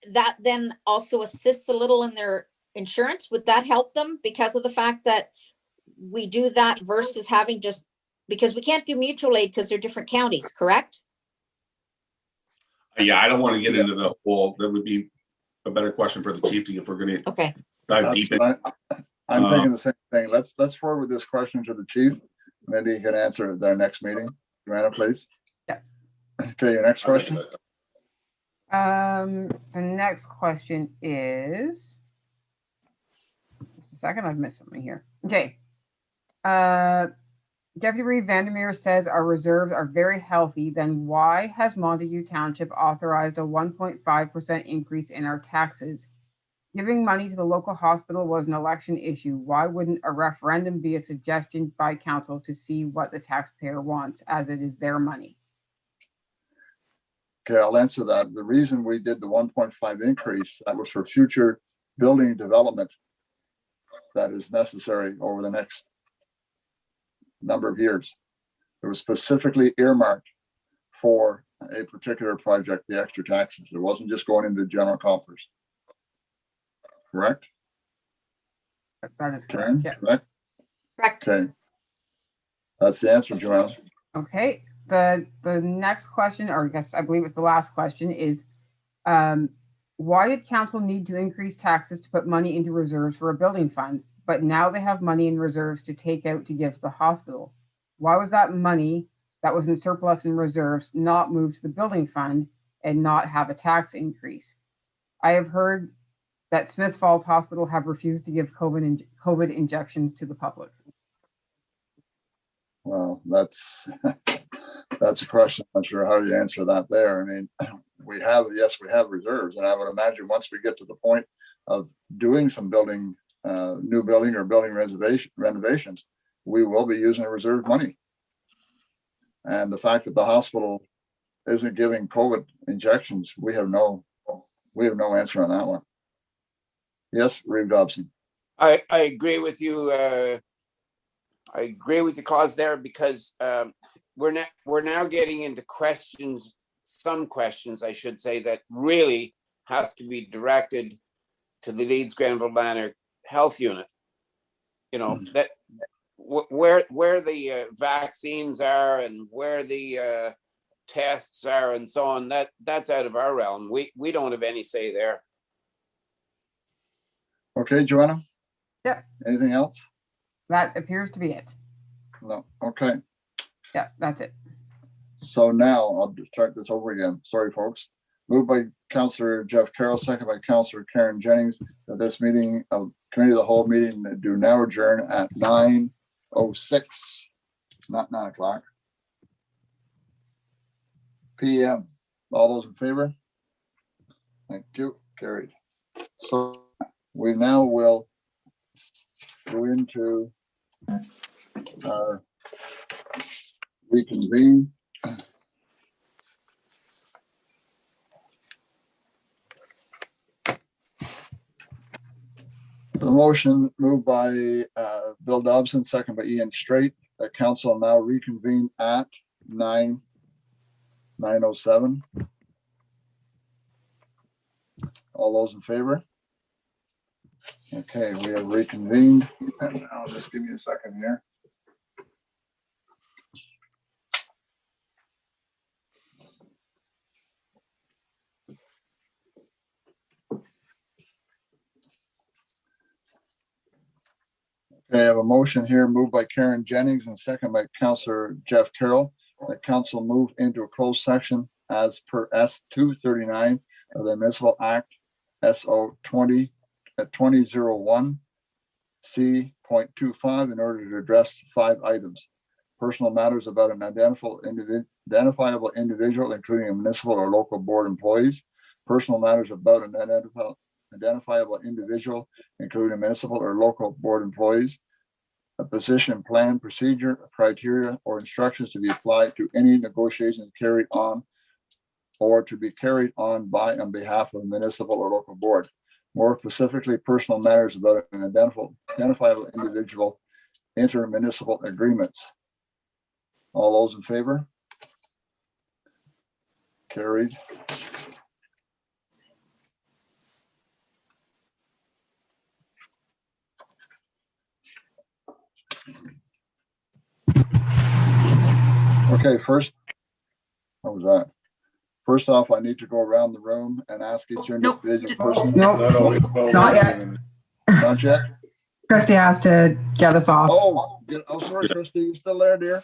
that then also assists a little in their insurance? Would that help them because of the fact that we do that versus having just, because we can't do mutual aid because they're different counties, correct? Yeah, I don't want to get into the whole, that would be a better question for the chief to, if we're gonna Okay. dive deep in. I'm thinking the same thing. Let's forward this question to the chief. Maybe he can answer it at their next meeting. Joanna, please. Yeah. Okay, your next question. The next question is, just a second, I've missed something here. Okay. Deputy Reeve Vandermeer says our reserves are very healthy. Then why has Montague Township authorized a 1.5% increase in our taxes? Giving money to the local hospital was an election issue. Why wouldn't a referendum be a suggestion by council to see what the taxpayer wants, as it is their money? Okay, I'll answer that. The reason we did the 1.5 increase, that was for future building development that is necessary over the next number of years. It was specifically earmarked for a particular project, the extra taxes. It wasn't just going into the general coffers. Correct? That is Karen, correct. Yeah. correct? Correct. Okay. That's the answer, Joanna. Okay. The next question, or I believe it's the last question, is why did council need to increase taxes to put money into reserves for a building fund, but now they have money in reserves to take out to give to the hospital? Why was that money that was in surplus in reserves not moved to the building fund and not have a tax increase? I have heard that Smiths Falls Hospital have refused to give COVID injections to the public. Well, that's a question. I'm not sure how you answer that there. I mean, we have reserves, and I would imagine once we get to the point of doing some building, new building or building renovations, we will be using reserve money. And the fact that the hospital isn't giving COVID injections, we have no answer on that one. Yes, Reeve Dobson. I agree with you. I agree with the cause there because we're now getting into some questions, I should say, that really has to be directed to the Leeds Grenville Manor Health Unit. You know, that where the vaccines are and where the tests are and so on, that's out of our realm. We don't have any say there. Okay, Joanna? Yeah. Anything else? That appears to be it. No. Okay. Yeah, that's it. So now I'll just start this over again. Sorry, folks. Moved by Councillor Jeff Carroll, second by Councillor Karen Jennings, that this meeting of Committee of the Whole meeting do now adjourn at 9:06, not 9 o'clock p.m. All those in favor? Thank you. Carried. So we now will go into our reconvene. The motion moved by Bill Dobson, second by Ian Straight, that council now reconvene at 9:07. All those in favor? Okay, we have reconvened. And now just give me a second here. Okay, I have a motion here moved by Karen Jennings and second by Councillor Jeff Carroll. That council move into a closed section as per S 239 of the Municipal Act SO 2001 C.25 in order to address 5 items. Personal matters about an identifiable individual, including a municipal or local board employees. Personal matters about an identifiable individual, including municipal or local board employees. A position, plan, procedure, criteria, or instructions to be applied to any negotiations carried on or to be carried on by on behalf of a municipal or local board. More specifically, personal matters about an identifiable individual, intermunicipal agreements. All those in favor? Carried. Okay, first, what was that? First off, I need to go around the room and ask each Nope. individual person. Nope, not yet. Not yet? Christie has to get us off. Oh, sorry, Christy, you still there, dear?